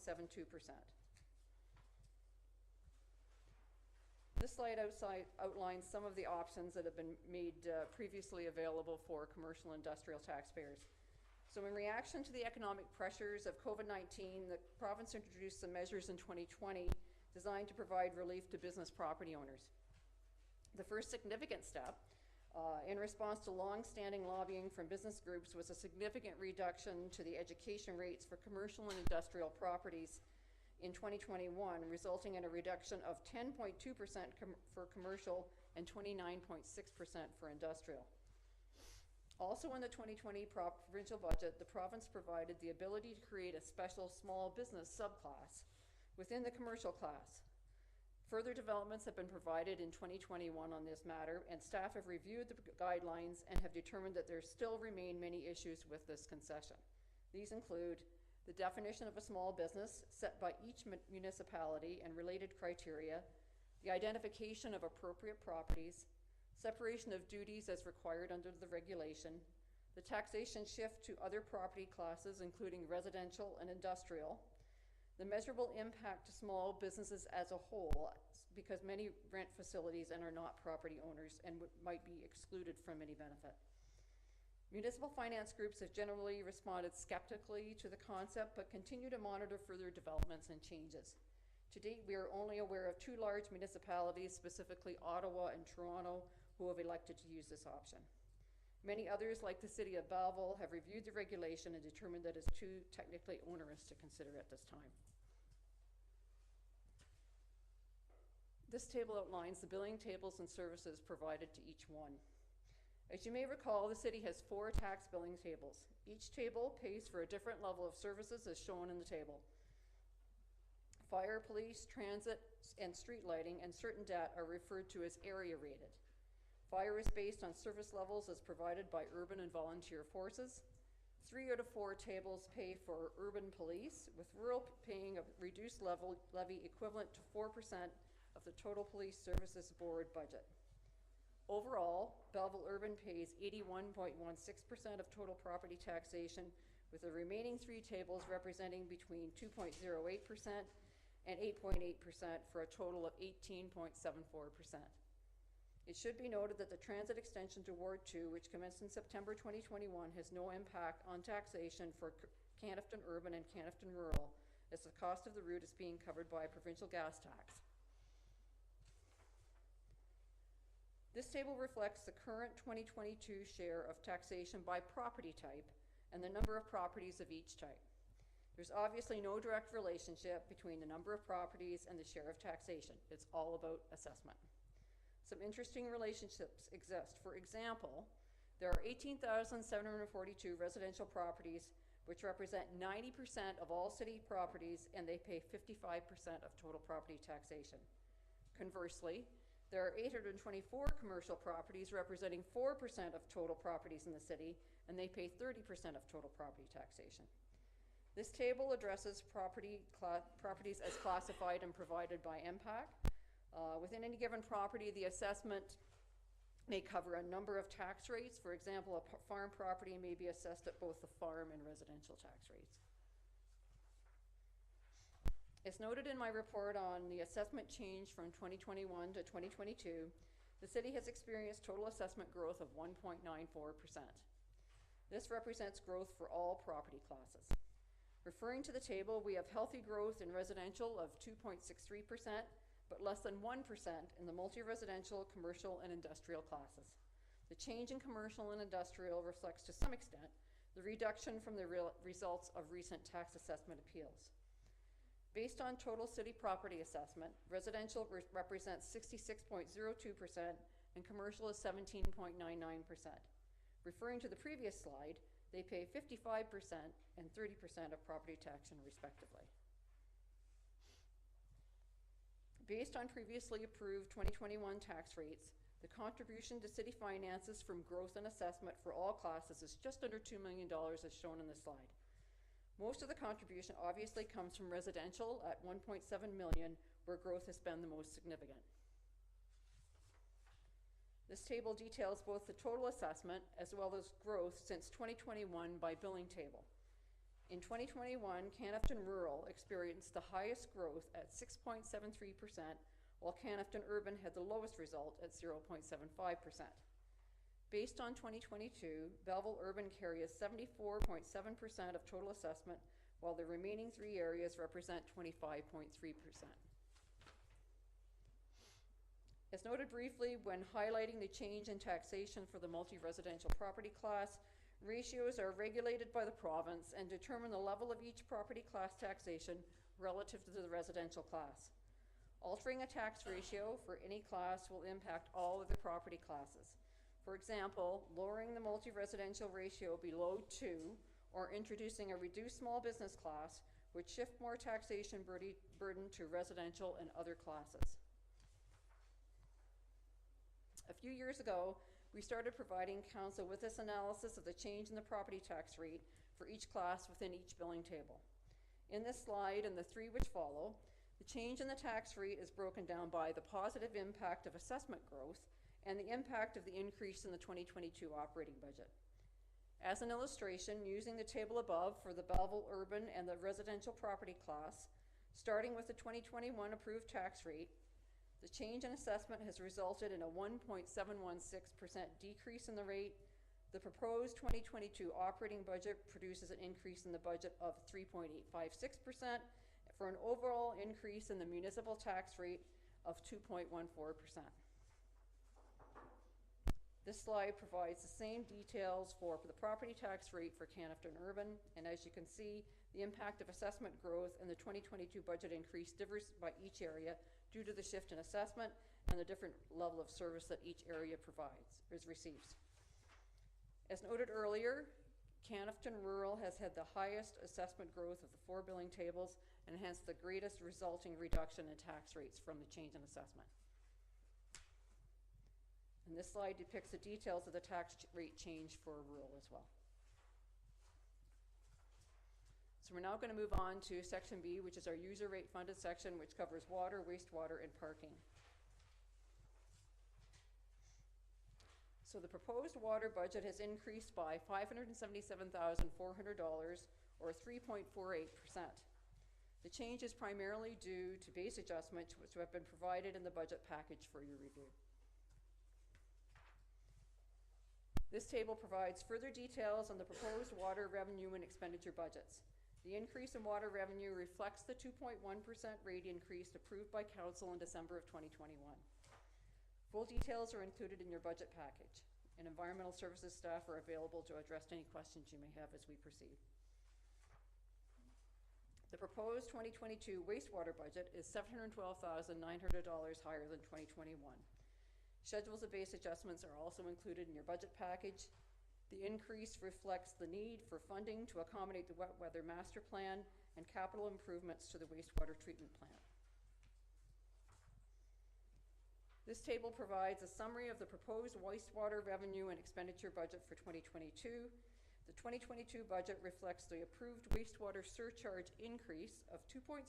This slide outlines some of the options that have been made previously available for commercial industrial taxpayers. So in reaction to the economic pressures of COVID-19, the province introduced some measures in 2020 designed to provide relief to business property owners. The first significant step in response to long-standing lobbying from business groups was a significant reduction to the education rates for commercial and industrial properties in 2021, resulting in a reduction of 10.2% for commercial and 29.6% for industrial. Also in the 2020 provincial budget, the province provided the ability to create a special small business subclass within the commercial class. Further developments have been provided in 2021 on this matter, and staff have reviewed the guidelines and have determined that there still remain many issues with this concession. These include the definition of a small business set by each municipality and related criteria, the identification of appropriate properties, separation of duties as required under the regulation, the taxation shift to other property classes including residential and industrial, the measurable impact to small businesses as a whole, because many rent facilities and are not property owners and might be excluded from any benefit. Municipal finance groups have generally responded skeptically to the concept but continue to monitor further developments and changes. To date, we are only aware of 2 large municipalities, specifically Ottawa and Toronto, who have elected to use this option. Many others, like the city of Belleville, have reviewed the regulation and determined that it's too technically onerous to consider at this time. This table outlines the billing tables and services provided to each one. As you may recall, the city has 4 tax billing tables. Each table pays for a different level of services as shown in the table. Fire, police, transit, and street lighting and certain debt are referred to as area rated. Fire is based on service levels as provided by urban and volunteer forces. 3 out of 4 tables pay for urban police, with rural paying a reduced levy equivalent to 4% of the total police services board budget. Overall, Belleville urban pays 81.16% of total property taxation, with the remaining 3 tables representing between 2.08% and 8.8% for a total of 18.74%. It should be noted that the transit extension to Ward 2, which commenced in September 2021, has no impact on taxation for Canifton Urban and Canifton Rural, as the cost of the route is being covered by a provincial gas tax. This table reflects the current 2022 share of taxation by property type and the number of properties of each type. There's obviously no direct relationship between the number of properties and the share of taxation. It's all about assessment. Some interesting relationships exist. For example, there are 18,742 residential properties, which represent 90% of all city properties, and they pay 55% of total property taxation. Conversely, there are 824 commercial properties representing 4% of total properties in the city, and they pay 30% of total property taxation. This table addresses properties as classified and provided by MPAC. Within any given property, the assessment may cover a number of tax rates. For example, a farm property may be assessed at both the farm and residential tax rates. As noted in my report on the assessment change from 2021 to 2022, the city has experienced total assessment growth of 1.94%. This represents growth for all property classes. Referring to the table, we have healthy growth in residential of 2.63%, but less than 1% in the multi-residential, commercial, and industrial classes. The change in commercial and industrial reflects to some extent the reduction from the results of recent tax assessment appeals. Based on total city property assessment, residential represents 66.02% and commercial is 17.99%. Referring to the previous slide, they pay 55% and 30% of property tax respectively. Based on previously approved 2021 tax rates, the contribution to city finances from growth and assessment for all classes is just under $2 million as shown in the slide. Most of the contribution obviously comes from residential at $1.7 million, where growth has been the most significant. This table details both the total assessment as well as growth since 2021 by billing table. In 2021, Canafton Rural experienced the highest growth at 6.73%, while Canafton Urban had the lowest result at 0.75%. Based on 2022, Belleville Urban carries 74.7% of total assessment, while the remaining three areas represent 25.3%. As noted briefly when highlighting the change in taxation for the multi-residential property class, ratios are regulated by the province and determine the level of each property class taxation relative to the residential class. Altering a tax ratio for any class will impact all of the property classes. For example, lowering the multi-residential ratio below 2 or introducing a reduced small business class would shift more taxation burden to residential and other classes. A few years ago, we started providing council with this analysis of the change in the property tax rate for each class within each billing table. In this slide and the three which follow, the change in the tax rate is broken down by the positive impact of assessment growth and the impact of the increase in the 2022 operating budget. As an illustration, using the table above for the Belleville Urban and the residential property class, starting with the 2021 approved tax rate, the change in assessment has resulted in a 1.716% decrease in the rate. The proposed 2022 operating budget produces an increase in the budget of 3.856%, for an overall increase in the municipal tax rate of 2.14%. This slide provides the same details for the property tax rate for Canafton Urban, and as you can see, the impact of assessment growth and the 2022 budget increase differs by each area due to the shift in assessment and the different level of service that each area receives. As noted earlier, Canafton Rural has had the highest assessment growth of the four billing tables and hence the greatest resulting reduction in tax rates from the change in assessment. And this slide depicts the details of the tax rate change for rural as well. So we're now going to move on to section B, which is our user rate funded section, which covers water, wastewater, and parking. So the proposed water budget has increased by $577,400 or 3.48%. The change is primarily due to base adjustments which have been provided in the budget package for your review. This table provides further details on the proposed water revenue and expenditure budgets. The increase in water revenue reflects the 2.1% rate increase approved by Council in December of 2021. Full details are included in your budget package, and Environmental Services staff are available to address any questions you may have as we proceed. The proposed 2022 wastewater budget is $712,900 higher than 2021. Schedules of base adjustments are also included in your budget package. The increase reflects the need for funding to accommodate the wet weather master plan and capital improvements to the wastewater treatment plant. This table provides a summary of the proposed wastewater revenue and expenditure budget for 2022. The 2022 budget reflects the approved wastewater surcharge increase of 2.3%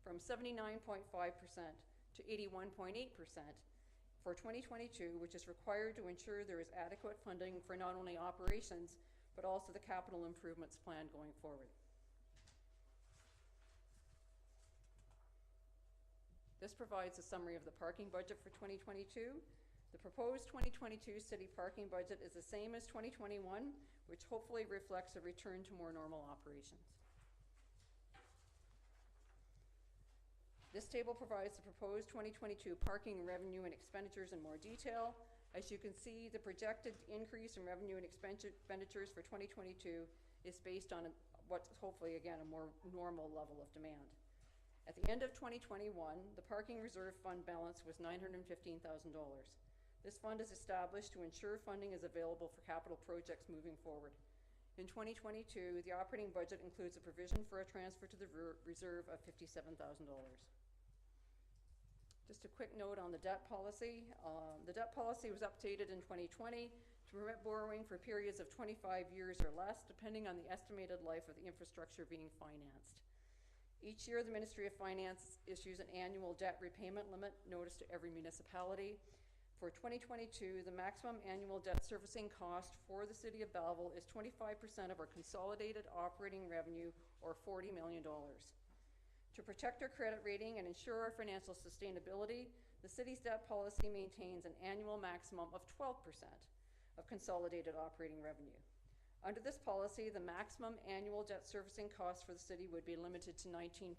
from 79.5% to 81.8% for 2022, which is required to ensure there is adequate funding for not only operations, but also the capital improvements plan going forward. This provides a summary of the parking budget for 2022. The proposed 2022 city parking budget is the same as 2021, which hopefully reflects a return to more normal operations. this table provides the proposed 2022 parking revenue and expenditures in more detail. As you can see, the projected increase in revenue and expenditures for 2022 is based on what's hopefully, again, a more normal level of demand. At the end of 2021, the parking reserve fund balance was $915,000. This fund is established to ensure funding is available for capital projects moving forward. In 2022, the operating budget includes a provision for a transfer to the reserve of $57,000. Just a quick note on the debt policy. The debt policy was updated in 2020 to permit borrowing for periods of 25 years or less, depending on the estimated life of the infrastructure being financed. Each year, the Ministry of Finance issues an annual debt repayment limit notice to every municipality. For 2022, the maximum annual debt servicing cost for the City of Belleville is 25% of our consolidated operating revenue, or $40 million. To protect our credit rating and ensure our financial sustainability, the City's debt policy maintains an annual maximum of 12% of consolidated operating revenue. Under this policy, the maximum annual debt servicing cost for the City would be limited to $19.2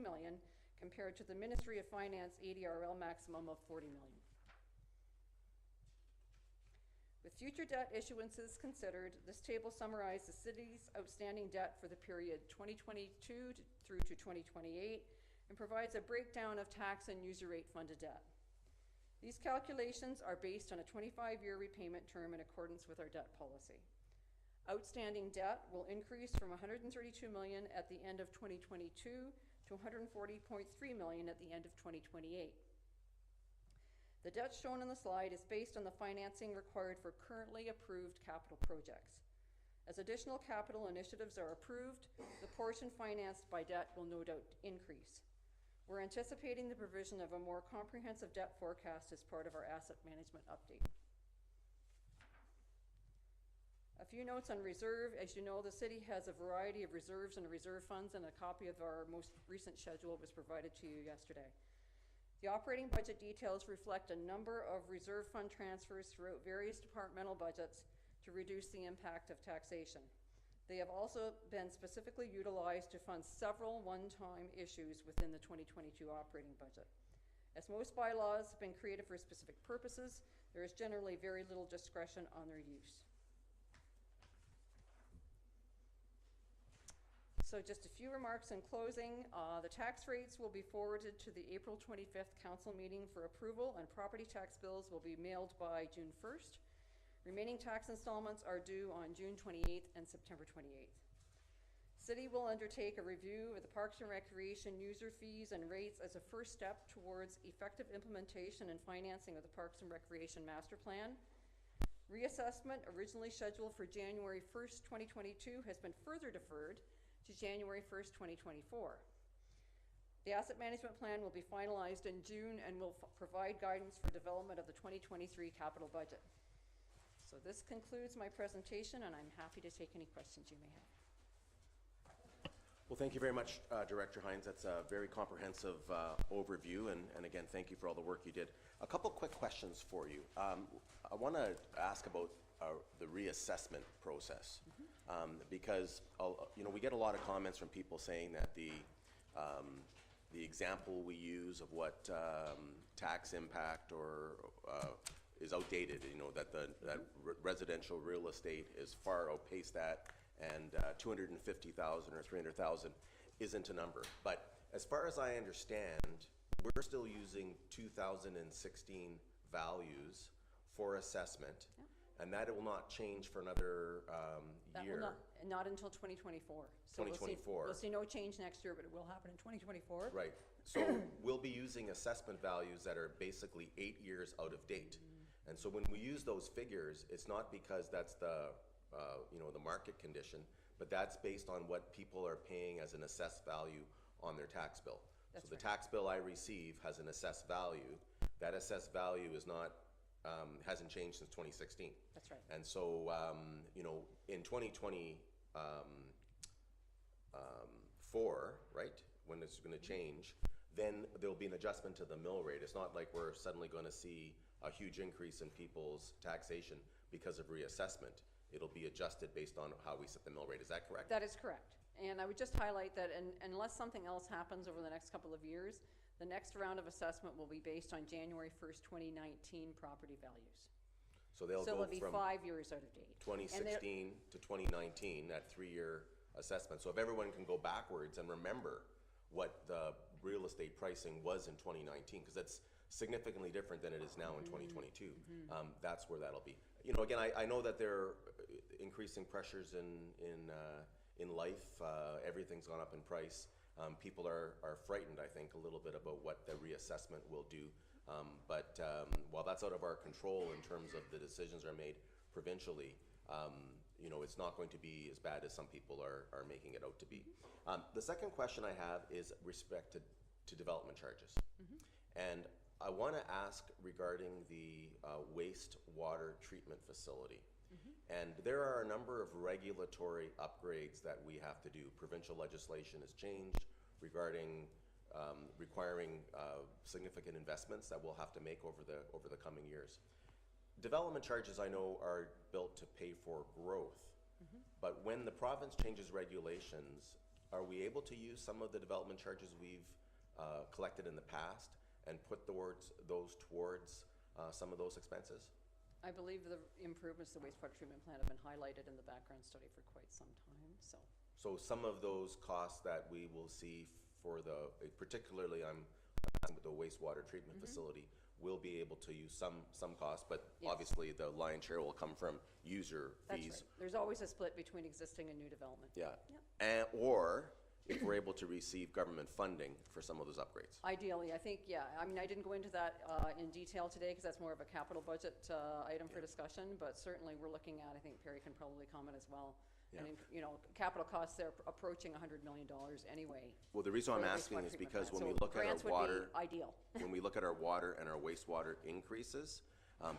million, compared to the Ministry of Finance ADRL maximum of $40 million. With future debt issuances considered, this table summarizes the City's outstanding debt for the period 2022 through to 2028 and provides a breakdown of tax and user rate funded debt. These calculations are based on a 25-year repayment term in accordance with our debt policy. Outstanding debt will increase from $132 million at the end of 2022 to $140.3 million at the end of 2028. The debt shown on the slide is based on the financing required for currently approved capital projects. As additional capital initiatives are approved, the portion financed by debt will no doubt increase. We're anticipating the provision of a more comprehensive debt forecast as part of our asset management update. A few notes on reserve. As you know, the City has a variety of reserves and reserve funds, and a copy of our most recent schedule was provided to you yesterday. The operating budget details reflect a number of reserve fund transfers throughout various departmental budgets to reduce the impact of taxation. They have also been specifically utilized to fund several one-time issues within the 2022 operating budget. As most bylaws have been created for specific purposes, there is generally very little discretion on their use. So just a few remarks in closing. The tax rates will be forwarded to the April 25th council meeting for approval, and property tax bills will be mailed by June 1st. Remaining tax installments are due on June 28th and September 28th. City will undertake a review of the Parks and Recreation user fees and rates as a first step towards effective implementation and financing of the Parks and Recreation Master Plan. Reassessment, originally scheduled for January 1st, 2022, has been further deferred to January 1st, 2024. The asset management plan will be finalized in June and will provide guidance for development of the 2023 capital budget. So this concludes my presentation, and I'm happy to take any questions you may have. Well, thank you very much, Director Hines. That's a very comprehensive overview, and again, thank you for all the work you did. A couple quick questions for you. I want to ask about the reassessment process. Because we get a lot of comments from people saying that the example we use of what tax impact or is outdated. That residential real estate is far outpaced that, and 250,000 or 300,000 isn't a number. But as far as I understand, we're still using 2016 values for assessment. Yep. And that will not change for another year. Not until 2024. So 2024. We'll see no change next year, but it will happen in 2024. Right. So we'll be using assessment values that are basically 8 years out of date. And so when we use those figures, it's not because that's the market condition, but that's based on what people are paying as an assessed value on their tax bill. So the tax bill I receive has an assessed value. That assessed value is not hasn't changed since 2016. That's right. And so, in 2024, right, when it's going to change, then there'll be an adjustment to the mill rate. It's not like we're suddenly going to see a huge increase in people's taxation because of reassessment. It'll be adjusted based on how we set the mill rate. Is that correct? That is correct. And I would just highlight that unless something else happens over the next couple of years, The next round of assessment will be based on January 1st, 2019 property values. So they'll So go it'll be from 5 years out of date. And they're- 2016 to 2019, that 3-year assessment. So if everyone can go backwards and remember what the real estate pricing was in 2019, because that's significantly different than it is now in 2022, that's where that'll be. You know, again, I know that there are increasing pressures in life. Everything's gone up in price. People are frightened, I think, a little bit about what the reassessment will do. But while that's out of our control in terms of the decisions are made provincially, you know, it's not going to be as bad as some people are making it out to be. The second question I have is respect to development charges. And I want to ask regarding the wastewater treatment facility. And there are a number of regulatory upgrades that we have to do. Provincial legislation has changed regarding requiring significant investments that we'll have to make over the coming years. Development charges, I know, are built to pay for growth. But when the province changes regulations, are we able to use some of the development charges we've collected in the past and put those towards some of those expenses? I believe the improvements to the wastewater treatment plant have been highlighted in the background study for quite some time, so. So some of those costs that we will see for particularly I'm asking with the wastewater treatment facility, will be able to use some costs, but Yes. obviously the lion's share will come from user That's fees. right. There's always a split between existing and new development. Yeah. Yep. Or if we're able to receive government funding for some of those upgrades. Ideally, I think, yeah, I mean, I didn't go into that in detail today because that's more of a capital budget item for discussion, but certainly we're looking at, I think Perry can probably comment as well. Yeah. And, you know, capital costs, they're approaching $100 million anyway. Well, the reason for I'm the asking wastewater is treatment because plant. when we So look at our grants would be water, ideal. when we look at our water and our wastewater increases,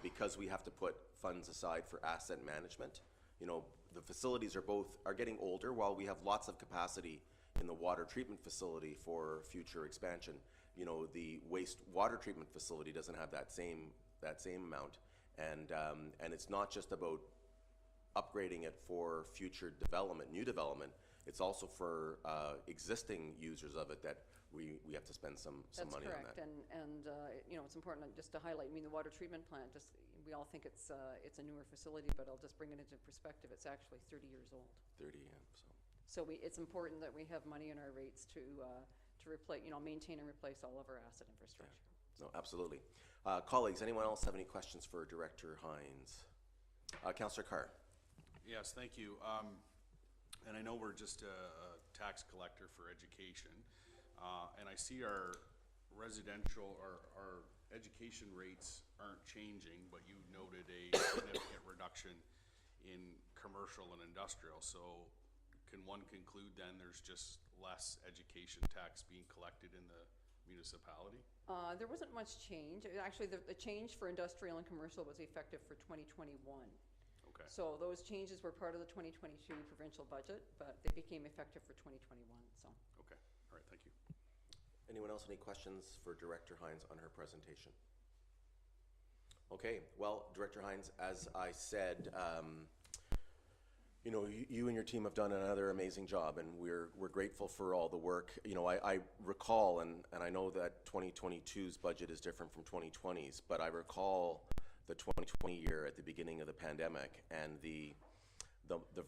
because we have to put funds aside for asset management, you know, the facilities are getting older. While we have lots of capacity in the water treatment facility for future expansion, you know, the wastewater treatment facility doesn't have that same amount, and it's not just about upgrading it for future development, new development. It's also for existing users of it that we have to spend some money on that. That's correct, and you know, it's important just to highlight, I mean, the water treatment plant, we all think it's a newer facility, but I'll just bring it into perspective, it's actually 30 years old. 30, yeah, So it's important that we have money in our rates to replace, you know, maintain and replace all of our asset infrastructure. No, absolutely. Colleagues, anyone else have any questions for Director Hines? Councillor Carr. Yes, thank you. And I know we're just a tax collector for education, and I see our residential, our education rates aren't changing, but you noted a significant reduction in commercial and industrial. So can one conclude then there's just less education tax being collected in the municipality? There wasn't much change. Actually, the change for industrial and commercial was effective for 2021. Okay. So those changes were part of the 2022 provincial budget, but they became effective for 2021, so. Okay, all right, thank you. Anyone else any questions for Director Hines on her presentation? Okay, well, Director Hines, as I said, you know, you and your team have done another amazing job, and we're grateful for all the work. You know, I recall, and I know that 2022's budget is different from 2020's, but I recall the 2020 year at the beginning of the pandemic, and the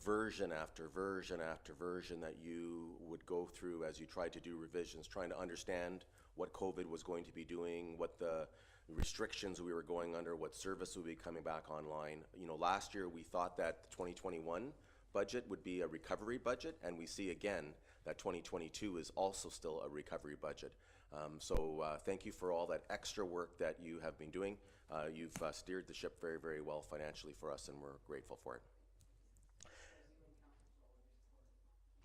version after version after version that you would go through as you tried to do revisions, trying to understand what COVID was going to be doing, what the restrictions we were going under, what service would be coming back online. You know, last year we thought that the 2021 budget would be a recovery budget, and we see again that 2022 is also still a recovery budget. So thank you for all that extra work that you have been doing. You've steered the ship very, very well financially for us, and we're grateful for it.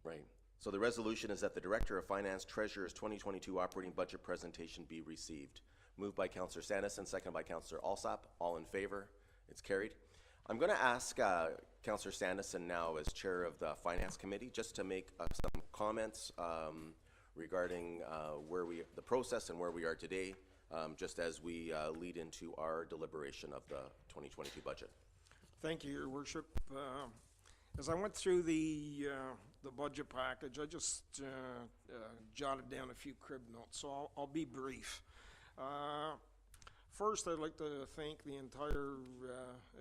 Right. So the resolution is that the Director of Finance Treasurer's 2022 operating budget presentation be received. Moved by Councillor Sandison, seconded by Councillor Alsop. All in favor? It's carried. I'm going to ask Councillor Sandison now, as Chair of the Finance Committee, just to make some comments regarding the process and where we are today, just as we lead into our deliberation of the 2022 budget. Thank you, Your Worship. As I went through the the budget package. I just jotted down a few crib notes, so I'll be brief. First, I'd like to thank the entire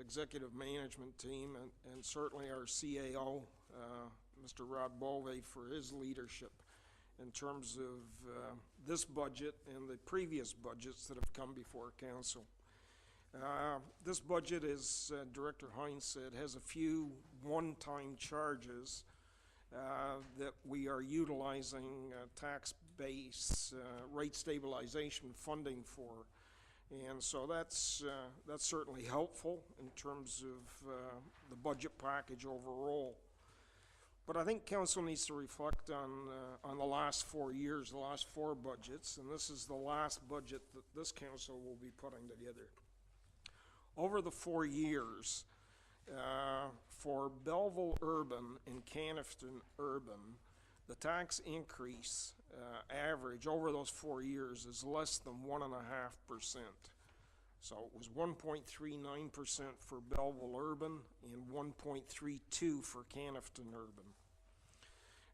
executive management team and certainly our CAO, Mr. Rod Bove, for his leadership in terms of this budget and the previous budgets that have come before council. This budget, as Director Hines said, has a few one-time charges that we are utilizing tax base rate stabilization funding for. And so that's certainly helpful in terms of the budget package overall. But I think council needs to reflect on the last 4 years, the last 4 budgets, and this is the last budget that this council will be putting together. Over the 4 years, for Belleville Urban and Canifton Urban, the tax increase average over those 4 years is less than 1.5%. So it was 1.39% for Belleville Urban and 1.32% for Canifton Urban.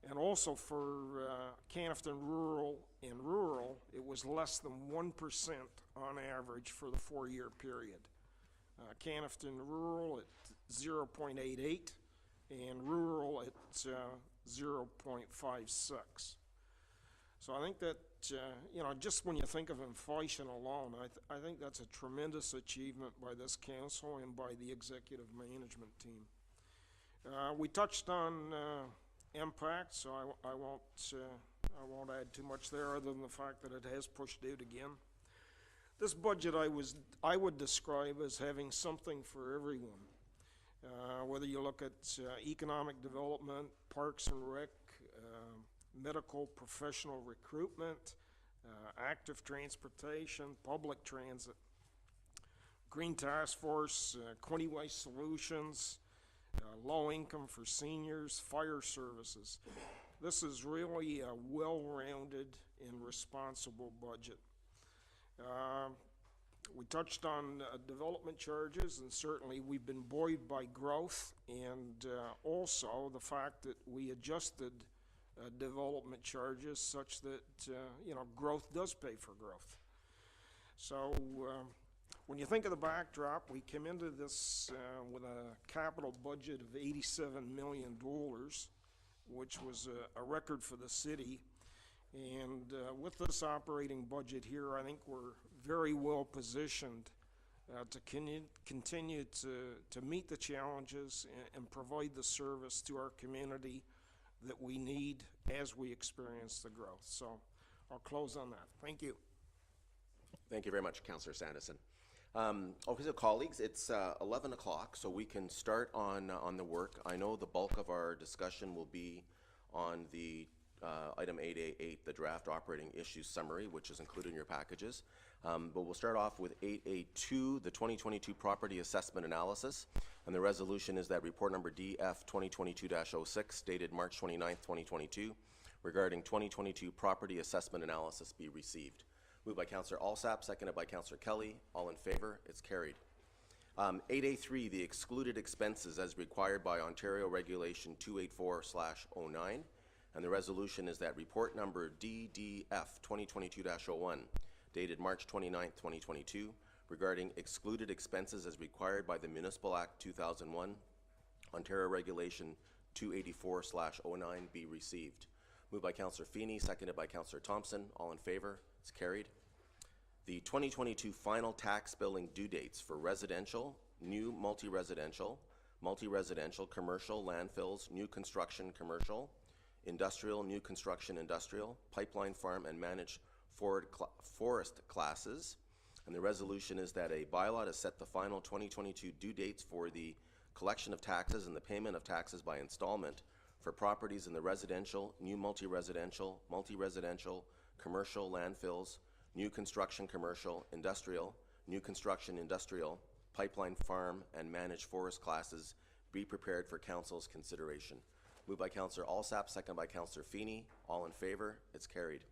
And also for Canifton Rural and Rural, it was less than 1% on average for the 4-year period. Canifton Rural at 0.88 and Rural at 0.56. So I think that, just when you think of inflation alone, I think that's a tremendous achievement by this council and by the executive management team. We touched on impact, so I won't add too much there other than the fact that it has pushed out again. This budget I would describe as having something for everyone. Whether you look at economic development, parks and rec, medical professional recruitment, active transportation, public transit, green task force, Quinte Waste Solutions, low income for seniors, fire services. This is really a well-rounded and responsible budget. We touched on development charges, and certainly we've been buoyed by growth, and also the fact that we adjusted development charges such that growth does pay for growth. So when you think of the backdrop, we came into this with a capital budget of $87 million, which was a record for the city. And with this operating budget here, I think we're very well positioned to continue to meet the challenges and provide the service to our community that we need as we experience the growth. So I'll close on that. Thank you. Thank you very much, Councillor Sanderson. Okay, so colleagues, it's 11 o'clock, so we can start on the work. I know the bulk of our discussion will be on the item 8A8, the draft operating issues summary, which is included in your packages. But we'll start off with 8A2, the 2022 property assessment analysis. And the resolution is that report number DF 2022-06, dated March 29th, 2022, regarding 2022 property assessment analysis be received. Moved by Councillor Alsap, seconded by Councillor Kelly. All in favor? It's carried. 8A3, the excluded expenses as required by Ontario Regulation 284/09. And the resolution is that report number DDF 2022-01, dated March 29th, 2022, regarding excluded expenses as required by the Municipal Act 2001, Ontario Regulation 284/09 be received. Moved by Councillor Feeney, seconded by Councillor Thompson. All in favor? It's carried. The 2022 final tax billing due dates for residential, new multi-residential, commercial, landfills, new construction commercial, industrial, new construction industrial, pipeline farm, and managed forest classes. And the resolution is that a bylaw to set the final 2022 due dates for the collection of taxes and the payment of taxes by installment for properties in the residential, new multi-residential, commercial, landfills, new construction commercial, industrial, new construction industrial, pipeline farm, and managed forest classes be prepared for council's consideration. Moved by Councillor Alsap, second by Councillor Feeney. All in favor? It's carried.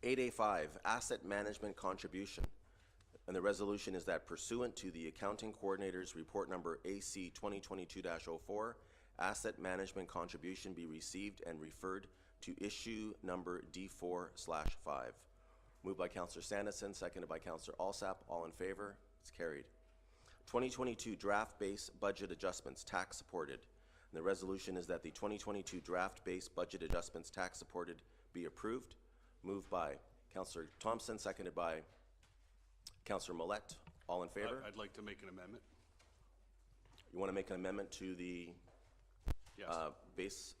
8A5, asset management contribution. And the resolution is that pursuant to the accounting coordinator's report number AC 2022-04, asset management contribution be received and referred to issue number D4/5. Moved by Councillor Sandison, seconded by Councillor Alsap. All in favor? It's carried. 2022 draft base budget adjustments, tax supported. And the resolution is that the 2022 draft base budget adjustments, tax supported, be approved. Moved by Councillor Thompson, seconded by Councillor Millette. All in favor? I'd like to make an amendment. You want to make an amendment to the Yes. base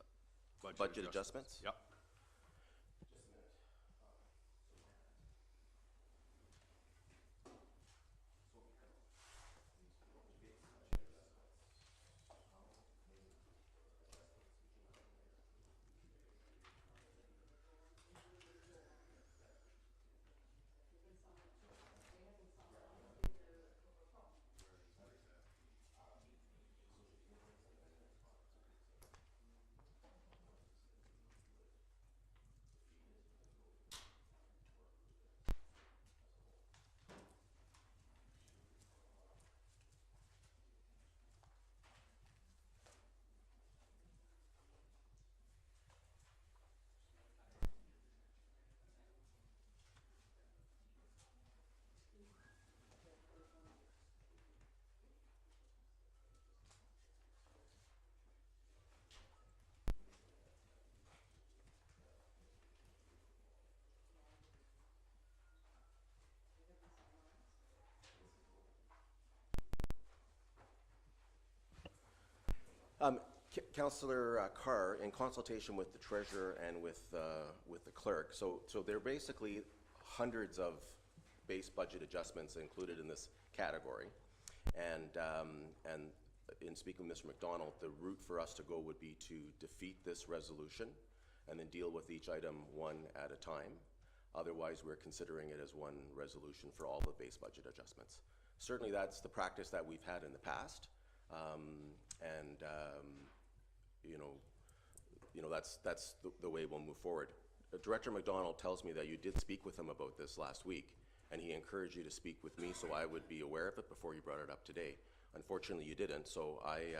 budget adjustments? Yep. Councillor Carr, in consultation with the treasurer and with the clerk, so there are basically hundreds of base budget adjustments included in this category, and in speaking with Mr. Mcdonald, the route for us to go would be to defeat this resolution and then deal with each item one at a time. Otherwise, we're considering it as one resolution for all the base budget adjustments. Certainly, that's the practice that we've had in the past. That's the way we'll move forward. Director Mcdonald tells me that you did speak with him about this last week, and he encouraged you to speak with me so I would be aware of it before you brought it up today. Unfortunately, you didn't, so I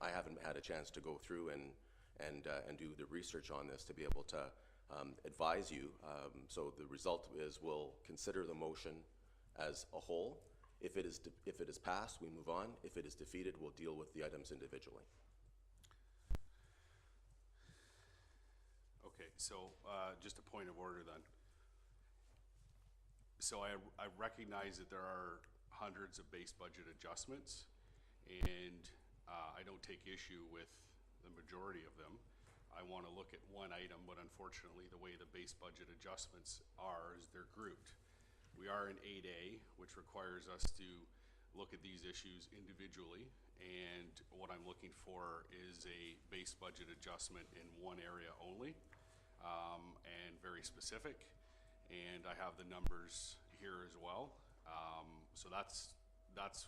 haven't had a chance to go through and do the research on this to be able to advise you. So the result is we'll consider the motion as a whole. If it is passed, we move on. If it is defeated, we'll deal with the items individually. Okay, so just a point of order then. So I recognize that there are hundreds of base budget adjustments, and I don't take issue with the majority of them. I want to look at one item, but unfortunately the way the base budget adjustments are is they're grouped. We are in 8A, which requires us to look at these issues individually, and what I'm looking for is a base budget adjustment in one area only, and very specific, and I have the numbers here as well. So that's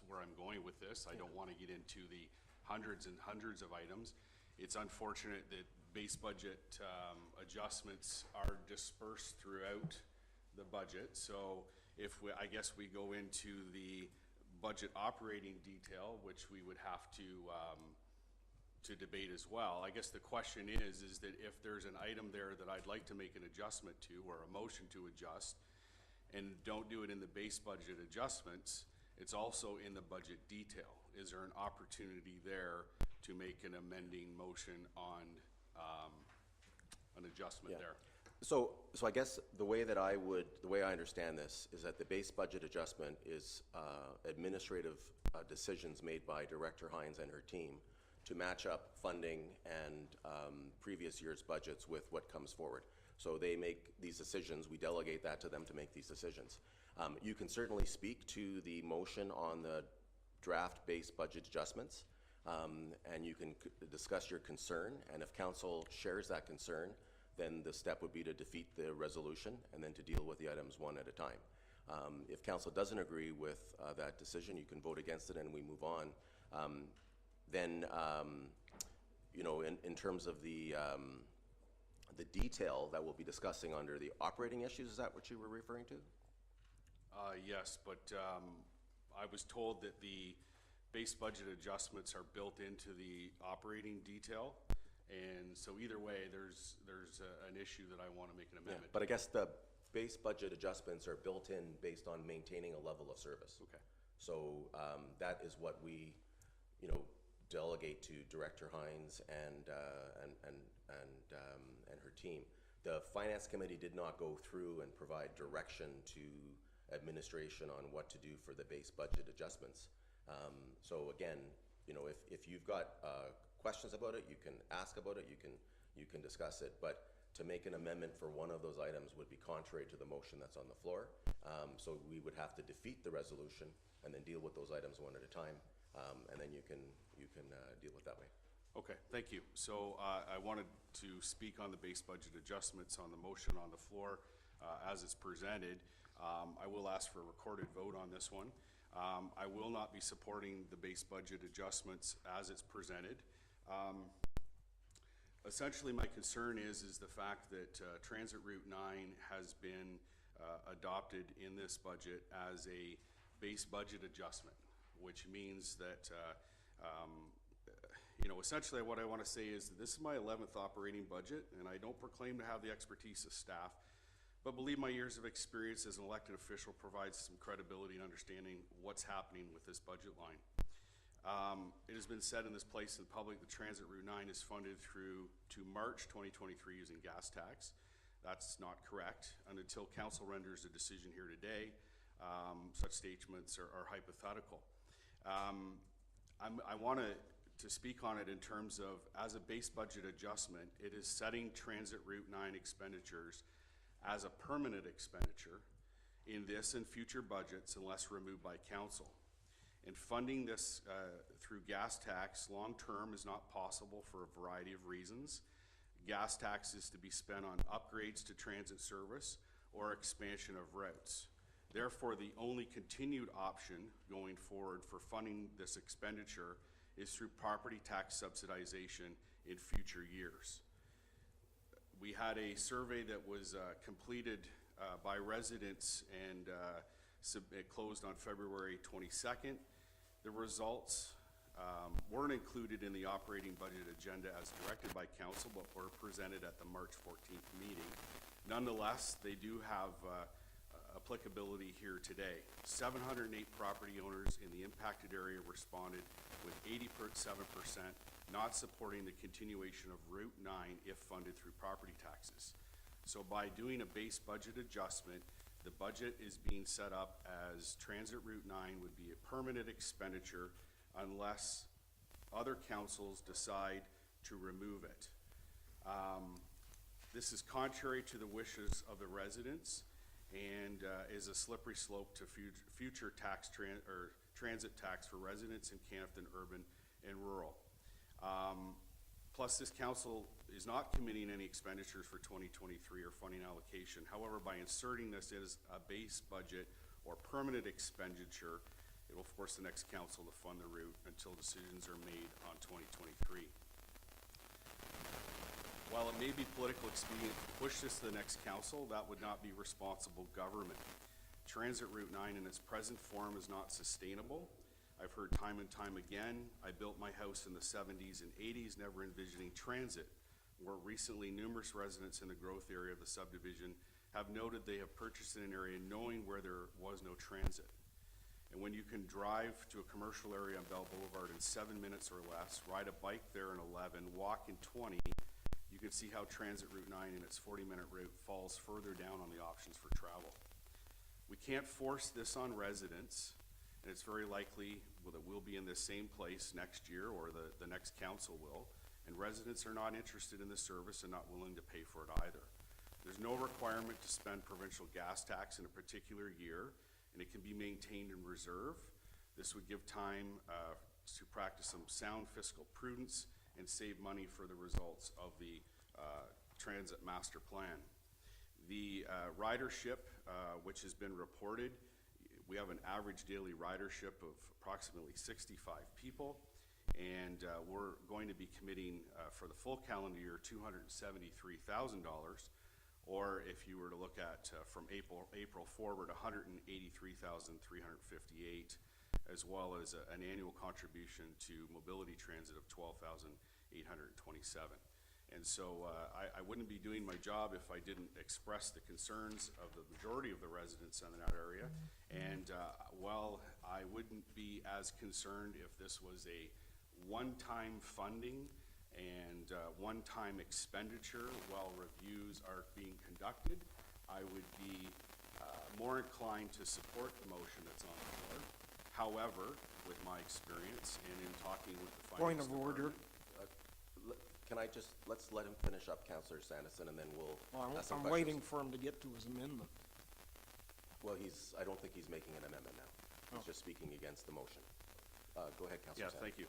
where I'm going with this. I don't want to get into the hundreds and hundreds of items. It's unfortunate that base budget adjustments are dispersed throughout the budget. So I guess we go into the budget operating detail, which we would have to debate as well. I guess the question is that if there's an item there that I'd like to make an adjustment to or a motion to adjust, and don't do it in the base budget adjustments, it's also in the budget detail. Is there an opportunity there to make an amending motion on an adjustment there? So I guess the way I understand this is that the base budget adjustment is administrative decisions made by Director Hines and her team to match up funding and previous year's budgets with what comes forward. So they make these decisions, we delegate that to them to make these decisions. You can certainly speak to the motion on the draft base budget adjustments, and you can discuss your concern, and if council shares that concern, then the step would be to defeat the resolution and then to deal with the items one at a time. If council doesn't agree with that decision, you can vote against it and we move on. In terms of the detail that we'll be discussing under the operating issues, is that what you were referring to? Yes, but I was told that the base budget adjustments are built into the operating detail. And so either way, there's an issue that I want to make an amendment. But I guess the base budget adjustments are built in based on maintaining a level of service. Okay. So that is what we, you know, delegate to Director Hines and her team. The Finance Committee did not go through and provide direction to administration on what to do for the base budget adjustments. So again, you know, if you've got questions about it, you can ask about it, you can discuss it, but to make an amendment for one of those items would be contrary to the motion that's on the floor. So we would have to defeat the resolution and then deal with those items one at a time, and then you can deal with it that way. Okay, thank you. So I wanted to speak on the base budget adjustments on the motion on the floor as it's presented. I will ask for a recorded vote on this one. I will not be supporting the base budget adjustments as it's presented. Essentially, my concern is the fact that Transit Route 9 has been adopted in this budget as a base budget adjustment, which means that you know, essentially what I want to say is that this is my 11th operating budget, and I don't proclaim to have the expertise of staff, but believe my years of experience as an elected official provides some credibility in understanding what's happening with this budget line. It has been said in this place in public that Transit Route 9 is funded through to March 2023 using gas tax. That's not correct. And until council renders a decision here today, such statements are hypothetical. I want to speak on it in terms of, as a base budget adjustment, it is setting Transit Route 9 expenditures as a permanent expenditure in this and future budgets unless removed by council. And funding this through gas tax long-term is not possible for a variety of reasons. Gas tax is to be spent on upgrades to transit service or expansion of routes. Therefore, the only continued option going forward for funding this expenditure is through property tax subsidization in future years. We had a survey that was completed by residents, and it closed on February 22nd. The results weren't included in the operating budget agenda as directed by council, but were presented at the March 14th meeting. Nonetheless, they do have applicability here today. 708 property owners in the impacted area responded, with 87% not supporting the continuation of Route 9 if funded through property taxes. So by doing a base budget adjustment, the budget is being set up as Transit Route 9 would be a permanent expenditure unless other councils decide to remove it. This is contrary to the wishes of the residents and is a slippery slope to future transit tax for residents in Canafton, urban and rural. Plus, this council is not committing any expenditures for 2023 or funding allocation. However, by inserting this as a base budget or permanent expenditure, it will force the next council to fund the route until decisions are made on 2023. While it may be political expedient to push this to the next council, that would not be responsible government. Transit Route 9 in its present form is not sustainable. I've heard time and time again, I built my house in the 70s and 80s, never envisioning transit. More recently, numerous residents in the growth area of the subdivision have noted they have purchased in an area knowing where there was no transit. And when you can drive to a commercial area on Bell Boulevard in 7 minutes or less, ride a bike there in 11, walk in 20, you can see how Transit Route 9 in its 40-minute route falls further down on the options for travel. We can't force this on residents, and it's very likely that we'll be in this same place next year, or the next council will, and residents are not interested in the service and not willing to pay for it either. There's no requirement to spend provincial gas tax in a particular year, and it can be maintained in reserve. This would give time to practice some sound fiscal prudence and save money for the results of the transit master plan. The ridership, which has been reported, we have an average daily ridership of approximately 65 people, and we're going to be committing for the full calendar year $273,000, or if you were to look at from April forward, $183,358 as well as an annual contribution to mobility transit of $12,827. And so I wouldn't be doing my job if I didn't express the concerns of the majority of the residents in that area. And while I wouldn't be as concerned if this was a one-time funding and one-time expenditure while reviews are being conducted, I would be more inclined to support the motion that's on the floor. However, with my experience and in talking with the Point finance of order. Can I just, let's let him finish up, Councillor Sanderson, and then we'll Well, ask some I'm questions. waiting for him to get to his amendment. Well, I don't think he's making an amendment now. He's just speaking against the motion. Go ahead, Councillor Yeah, Sanderson. thank you.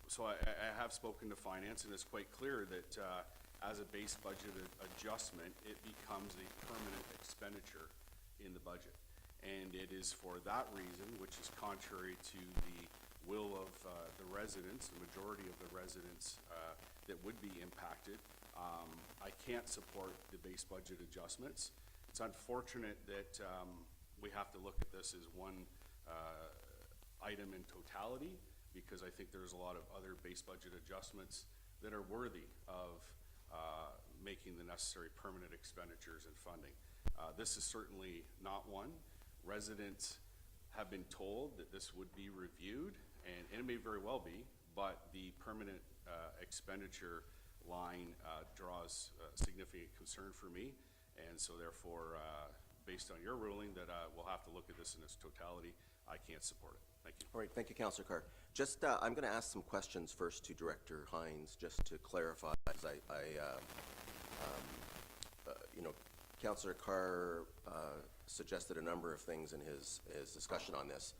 So I have spoken to finance, and it's quite clear that as a base budget adjustment, it becomes a permanent expenditure in the budget. And it is for that reason, which is contrary to the will of the residents, the majority of the residents that would be impacted. I can't support the base budget adjustments. It's unfortunate that we have to look at this as one item in totality, because I think there's a lot of other base budget adjustments that are worthy of making the necessary permanent expenditures and funding. This is certainly not one. Residents have been told that this would be reviewed, and it may very well be, but the permanent expenditure line draws significant concern for me, and so therefore, based on your ruling that we'll have to look at this in its totality, I can't support it. Thank you. All right, thank you, Councillor Carr. Just, I'm going to ask some questions first to Director Hines, just to clarify, because you know, Councillor Carr suggested a number of things in his discussion on this.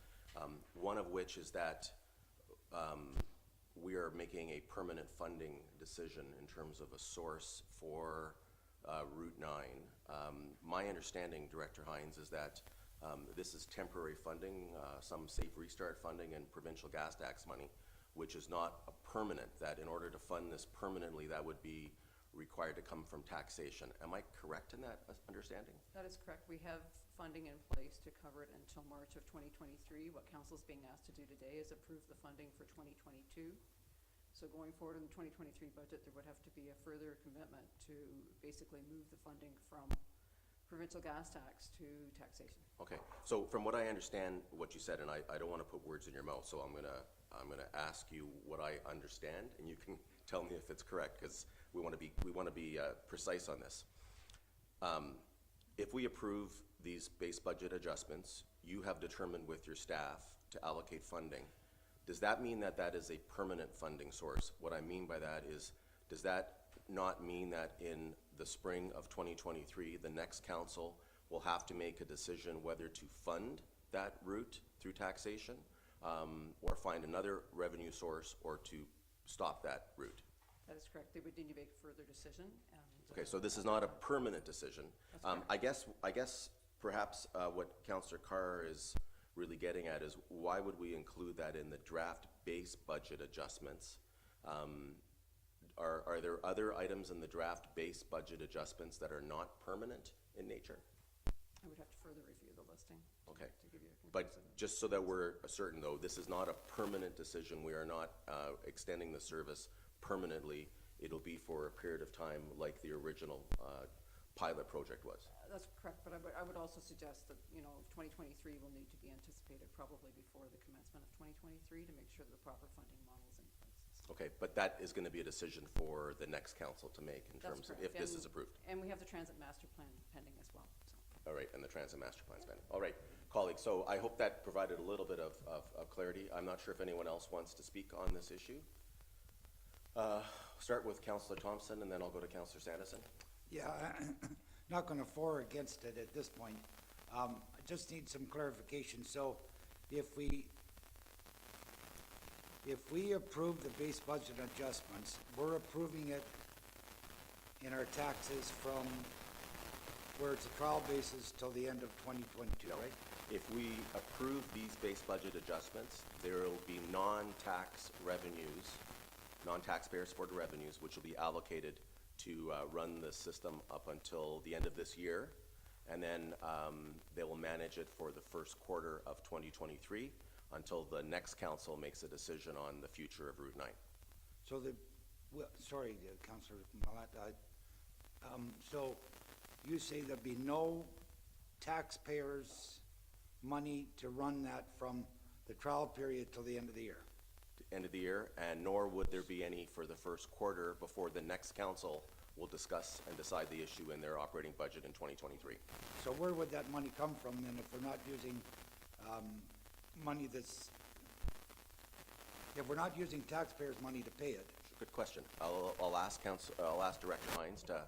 One of which is that we are making a permanent funding decision in terms of a source for Route 9. My understanding, Director Hines, is that this is temporary funding, some Safe Restart funding and provincial gas tax money, which is not a permanent, that in order to fund this permanently, that would be required to come from taxation. Am I correct in that understanding? That is correct. We have funding in place to cover it until March of 2023. What council is being asked to do today is approve the funding for 2022. So going forward in the 2023 budget, there would have to be a further commitment to basically move the funding from provincial gas tax to taxation. Okay, so from what I understand what you said, and I don't want to put words in your mouth, so I'm gonna ask you what I understand, and you can tell me if it's correct, because we want to be precise on this. If we approve these base budget adjustments, you have determined with your staff to allocate funding. Does that mean that that is a permanent funding source? What I mean by that is, does that not mean that in the spring of 2023, the next council will have to make a decision whether to fund that route through taxation, or find another revenue source, or to stop that route? That is correct. They would need to make a further decision. And, Okay, so this is not a permanent decision. I guess perhaps what Councillor Carr is really getting at is, why would we include that in the draft base budget adjustments? Are there other items in the draft base budget adjustments that are not permanent in nature? I would have to further review the listing. Okay. To give you a But conclusive. just so that we're certain, though, this is not a permanent decision. We are not extending the service permanently. It'll be for a period of time like the original pilot project was. That's correct, but I would also suggest that, 2023 will need to be anticipated probably before the commencement of 2023 to make sure that the proper funding model is in place. Okay, but that is going to be a decision for the next council to make in That's terms of correct. if this And- is approved. And we have the transit master plan pending as well, so. All right, and the transit master plan spending. All right, colleagues, so I hope that provided a little bit of clarity. I'm not sure if anyone else wants to speak on this issue. Start with Councillor Thompson, and then I'll go to Councillor Sanderson. Yeah, not going to for or against it at this point. I just need some clarification. So if we approve the base budget adjustments, we're approving it in our taxes from where it's a trial basis till the end of 2022, right? If we approve these base budget adjustments, there will be non-tax revenues, non-taxpayer supported revenues, which will be allocated to run the system up until the end of this year. and then they will manage it for the first quarter of 2023 until the next council makes a decision on the future of Route 9. So sorry, Councillor Malat, so you say there'd be no taxpayers' money to run that from the trial period till the end of the year? End of the year, and nor would there be any for the first quarter before the next council will discuss and decide the issue in their operating budget in 2023. So where would that money come from then if we're not using money if we're not using taxpayers' money to pay it? Good question. I'll ask Director Hines to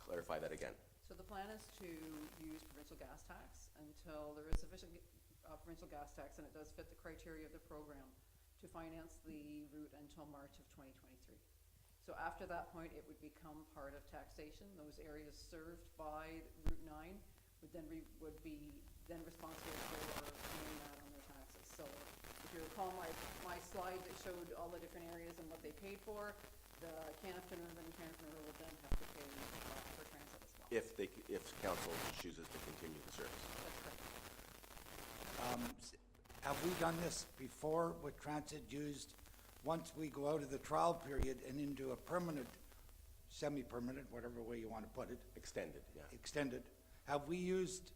clarify that again. So the plan is to use provincial gas tax until there is sufficient provincial gas tax and it does fit the criteria of the program to finance the route until March of 2023. So after that point, it would become part of taxation. Those areas served by Route 9 would be then responsible for paying that on their taxes. So if you recall my slide that showed all the different areas and what they paid for, the Canafton Urban and Canafton Rural would then have to pay for transit as well. If council chooses to continue the service. That's correct. Have we done this before with transit used once we go out of the trial period and into a permanent, semi-permanent, whatever way you want to put it? Extended, yeah. Extended. Have we used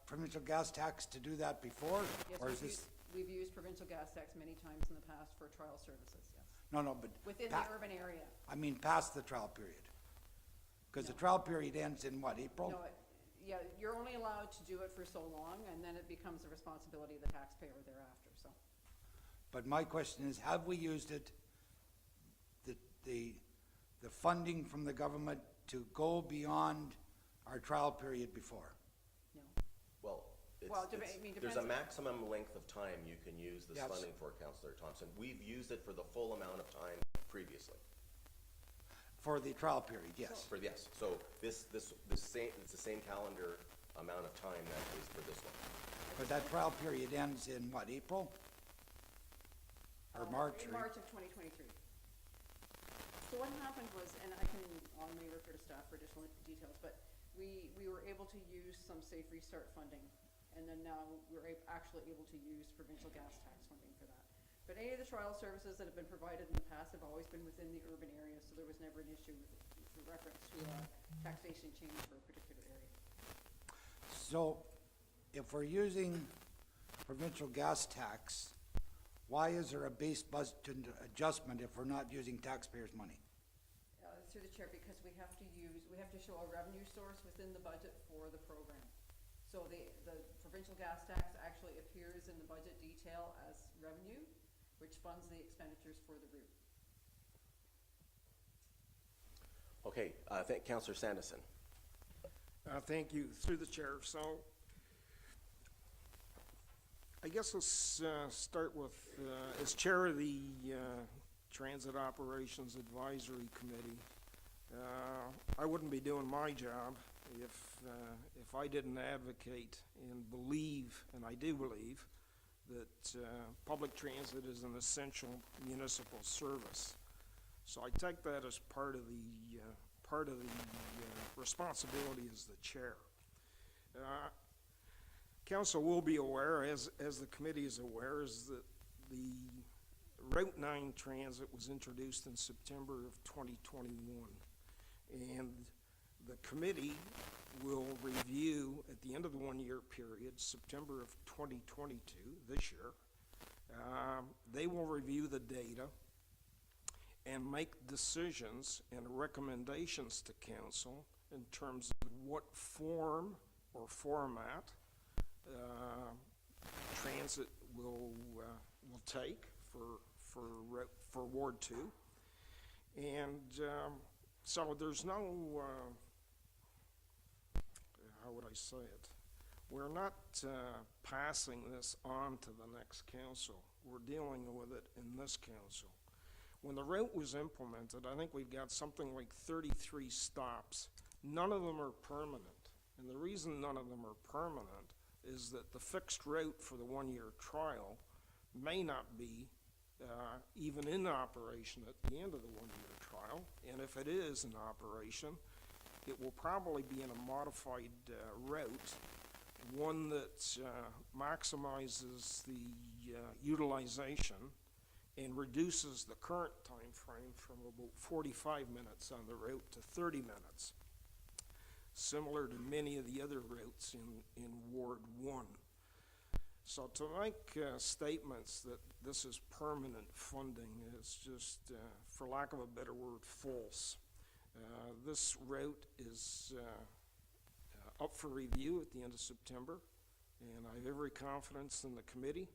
provincial gas tax to do that before? Yes, Or is this? we've used provincial gas tax many times in the past for trial services, yes. No, but. Within the urban area. I mean, past the trial period. Because the trial period ends in what, April? No, yeah, you're only allowed to do it for so long, and then it becomes the responsibility of the taxpayer thereafter, so. But my question is, have we used it, the funding from the government to go beyond our trial period before? No. Well, there's a maximum length of time you can use this Yes. funding for, Councillor Thompson. We've used it for the full amount of time previously. For the trial period, yes. So it's the same calendar amount of time that is for this one. But that trial period ends in what, April? Or March? In March of 2023. So what happened was, and I may refer to staff for additional details, but we were able to use some Safe Restart funding, and then now we're actually able to use provincial gas tax funding for that. But any of the trial services that have been provided in the past have always been within the urban area, so there was never an issue with reference to a taxation change for a particular area. So, if we're using provincial gas tax, why is there a base budget adjustment if we're not using taxpayers' money? Through the chair, because we have to show a revenue source within the budget for the program. So the provincial gas tax actually appears in the budget detail as revenue, which funds the expenditures for the route. Okay, thank Councillor Sanderson. Thank you, through the chair. So, I guess let's start with, as chair of the Transit Operations Advisory Committee, I wouldn't be doing my job if I didn't advocate and believe, and I do believe, that public transit is an essential municipal service. So I take that as part of the responsibility as the chair. Council will be aware, as the committee is aware, is that the Route 9 transit was introduced in September of 2021, and the committee will review at the end of the one-year period, September of 2022, this year, they will review the data and make decisions and recommendations to council in terms of what form or format transit will take for Ward 2. And so there's no, how would I say it? We're not passing this on to the next council. We're dealing with it in this council. When the route was implemented, I think we've got something like 33 stops. None of them are permanent. And the reason none of them are permanent is that the fixed route for the one-year trial may not be even in operation at the end of the one-year trial. And if it is in operation, it will probably be in a modified route, one that maximizes the utilization and reduces the current time frame from about 45 minutes on the route to 30 minutes, similar to many of the other routes in Ward 1. So to make statements that this is permanent funding is just, for lack of a better word, false. This route is up for review at the end of September, and I have every confidence in the committee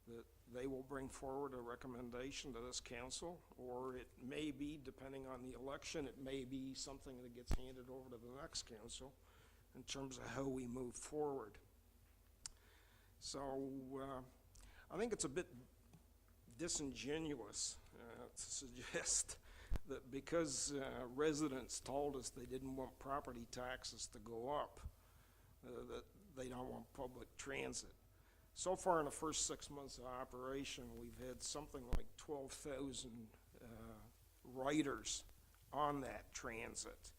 that they will bring forward a recommendation to this council, or it may be, depending on the election, it may be something that gets handed over to the next council in terms of how we move forward. So I think it's a bit disingenuous to suggest that because residents told us they didn't want property taxes to go up, that they don't want public transit. So far in the first 6 months of operation, we've had something like 12,000 riders on that transit.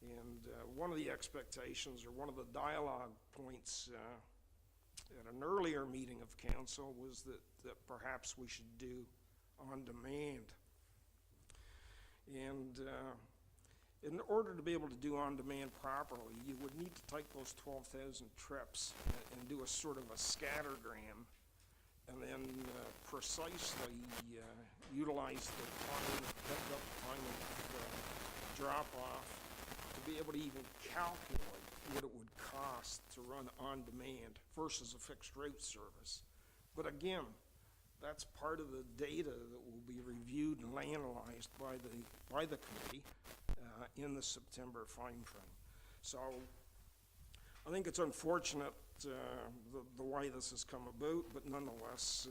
And one of the expectations, or one of the dialogue points at an earlier meeting of council, was that perhaps we should do on demand. And in order to be able to do on demand properly, you would need to take those 12,000 trips and do a sort of a scattergram, and then precisely utilize the time, pickup time of drop off, to be able to even calculate what it would cost to run on demand versus a fixed route service. But again, that's part of the data that will be reviewed and analyzed by the committee in the September timeframe. So I think it's unfortunate the way this has come about, but nonetheless,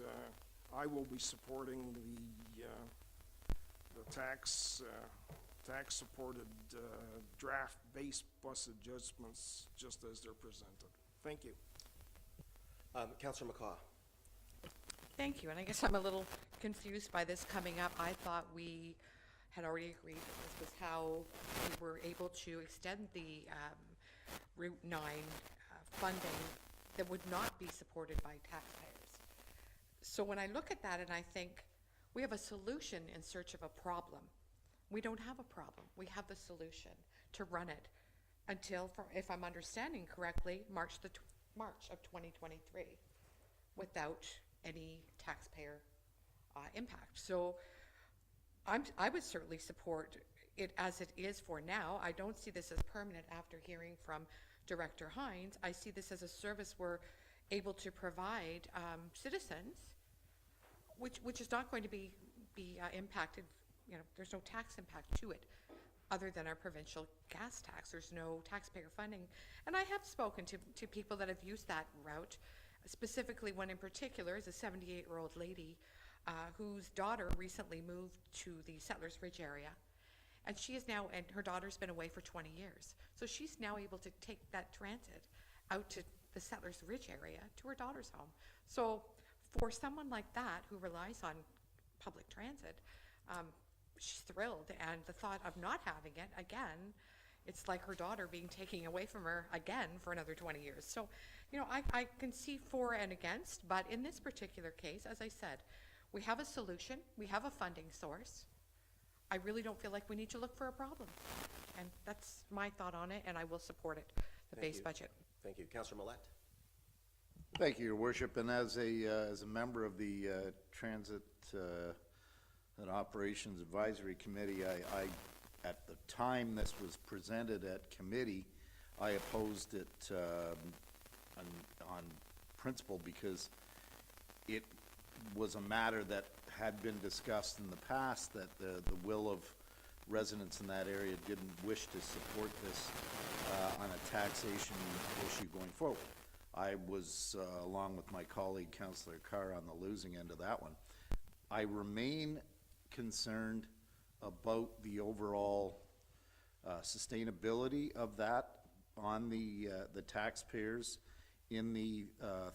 I will be supporting the tax-supported draft-based bus adjustments just as they're presented. Thank you. Councillor McCaw. Thank you, and I guess I'm a little confused by this coming up. I thought we had already agreed that this was how we were able to extend the Route 9 funding that would not be supported by taxpayers. So when I look at that and I think, we have a solution in search of a problem. We don't have a problem. We have the solution to run it until, if I'm understanding correctly, March of 2023, without any taxpayer impact. So I would certainly support it as it is for now. I don't see this as permanent after hearing from Director Hines. I see this as a service we're able to provide citizens, which is not going to be impacted. You know, there's no tax impact to it other than our provincial gas tax. There's no taxpayer funding. And I have spoken to people that have used that route, specifically one in particular is a 78-year-old lady whose daughter recently moved to the Settlers Ridge area. And she is now, and her daughter's been away for 20 years. So she's now able to take that transit out to the Settlers Ridge area to her daughter's home. So for someone like that who relies on public transit, she's thrilled. And the thought of not having it, again, it's like her daughter being taken away from her again for another 20 years. So, you know, I can see for and against, but in this particular case, as I said, we have a solution, we have a funding source. I really don't feel like we need to look for a problem. And that's my thought on it, and I will support it, the base budget. Thank you. Councillor Millette. Thank you, Your Worship. And as a member of the Transit and Operations Advisory Committee, I at the time this was presented at committee, I opposed it on principle because it was a matter that had been discussed in the past, that the will of residents in that area didn't wish to support this on a taxation issue going forward. I was, along with my colleague, Councillor Carr, on the losing end of that one. I remain concerned about the overall sustainability of that on the taxpayers in the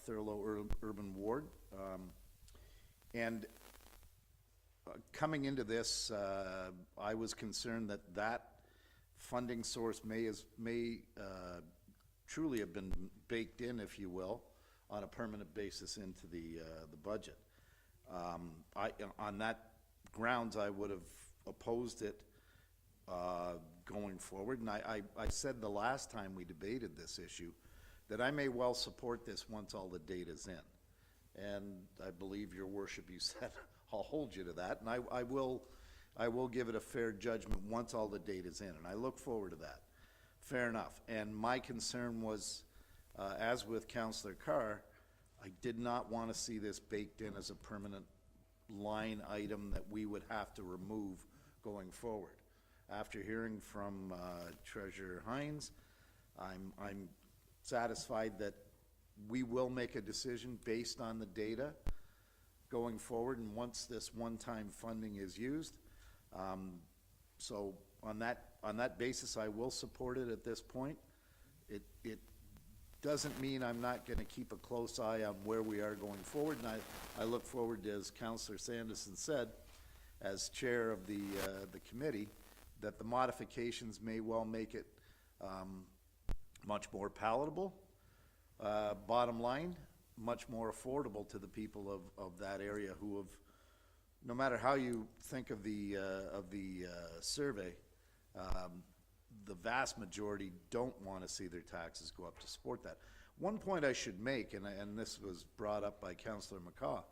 Thurlow Urban Ward. And coming into this, I was concerned that funding source may truly have been baked in, if you will, on a permanent basis into the budget. On that grounds, I would have opposed it going forward, and I said the last time we debated this issue that I may well support this once all the data's in. And I believe, your worship, you said I'll hold you to that, and I will give it a fair judgment once all the data's in, and I look forward to that. Fair enough. And my concern was, as with Councillor Carr, I did not want to see this baked in as a permanent line item that we would have to remove going forward. After hearing from Treasurer Hines, I'm satisfied that we will make a decision based on the data going forward, and once this one-time funding is used. So on that basis, I will support it at this point. It doesn't mean I'm not going to keep a close eye on where we are going forward, and I look forward to, as Councillor Sanderson said, as chair of the committee, that the modifications may well make it much more palatable. Bottom line, much more affordable to the people of that area who have, no matter how you think of the survey, the vast majority don't want to see their taxes go up to support that. One point I should make, and this was brought up by Councillor McCaw,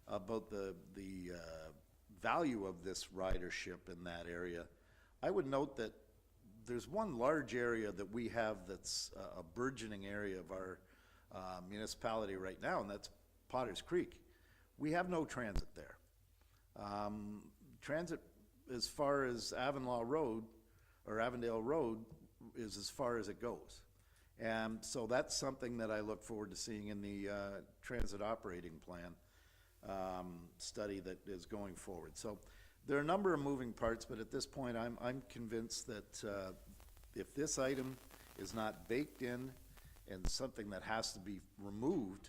about the value of this ridership in that area. I would note that there's one large area that we have that's a burgeoning area of our municipality right now, and that's Potter's Creek. We have no transit there. Transit, as far as Avondale Road, is as far as it goes. And so that's something that I look forward to seeing in the transit operating plan study that is going forward. So there are a number of moving parts, but at this point I'm convinced that if this item is not baked in and something that has to be removed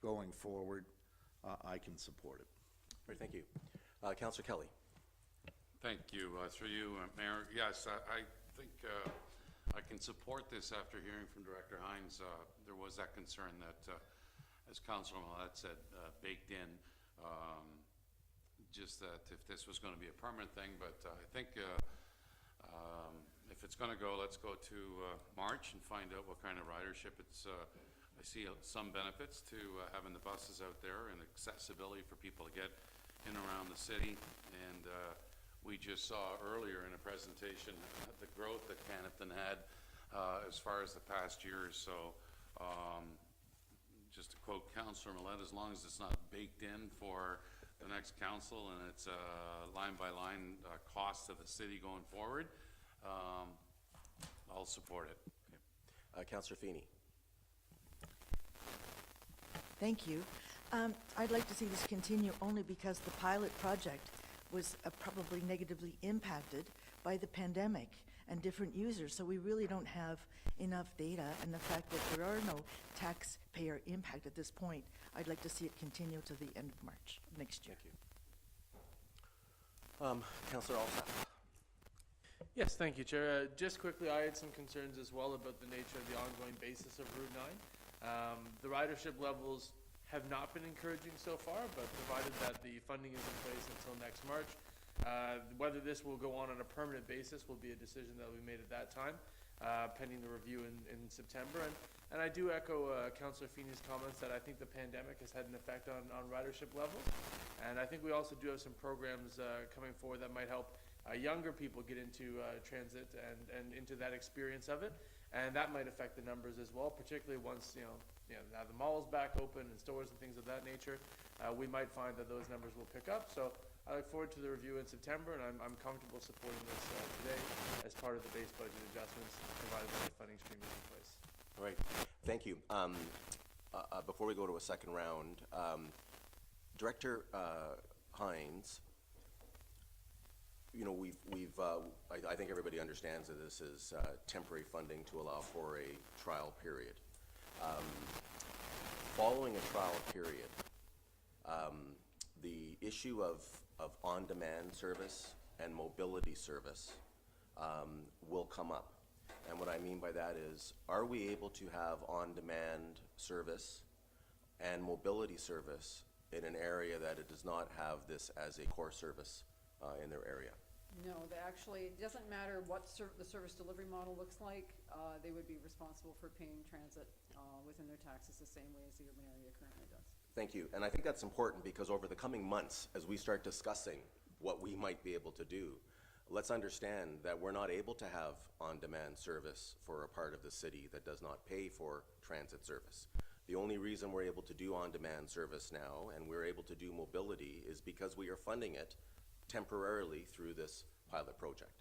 going forward, I can support it. Great, thank you. Councillor Kelly. Thank you. Through you, Mayor. Yes, I think I can support this after hearing from Director Hines. There was that concern that, as Councillor Millett said, baked in, just that if this was going to be a permanent thing, but I think if it's going to go, let's go to March and find out what kind of ridership it's. I see some benefits to having the buses out there and accessibility for people to get in around the city, and we just saw earlier in a presentation the growth that Canopton had as far as the past years. So just to quote Councillor Millett, as long as it's not baked in for the next council and it's line by line cost to the city going forward, I'll support it. Okay. Councillor Feeney. Thank you. I'd like to see this continue only because the pilot project was probably negatively impacted by the pandemic and different users. So we really don't have enough data, and the fact that there are no taxpayer impact at this point, I'd like to see it continue to the end of March of next year. Thank you. Councillor Alsop. Yes, thank you, Chair. Just quickly, I had some concerns as well about the nature of the ongoing basis of Route 9. The ridership levels have not been encouraging so far, but provided that the funding is in place until next March, whether this will go on a permanent basis will be a decision that will be made at that time, pending the review in September. And I do echo Councillor Feeney's comments that I think the pandemic has had an effect on ridership levels. And I think we also do have some programs coming forward that might help younger people get into transit and into that experience of it. And that might affect the numbers as well, particularly once, now the mall's back open and stores and things of that nature. We might find that those numbers will pick up. So I look forward to the review in September, and I'm comfortable supporting this today as part of the base budget adjustments, provided that the funding stream is in place. All right, thank you. Before we go to a second round, Director Hines, I think everybody understands that this is temporary funding to allow for a trial period. Following a trial period, the issue of on-demand service and mobility service will come up. And what I mean by that is, are we able to have on-demand service and mobility service in an area that it does not have this as a core service in their area? No, they actually, it doesn't matter what the service delivery model looks like, they would be responsible for paying transit within their taxes the same way as the urban area currently does. Thank you. And I think that's important because over the coming months, as we start discussing what we might be able to do, let's understand that we're not able to have on-demand service for a part of the city that does not pay for transit service. The only reason we're able to do on-demand service now and we're able to do mobility is because we are funding it temporarily through this pilot project.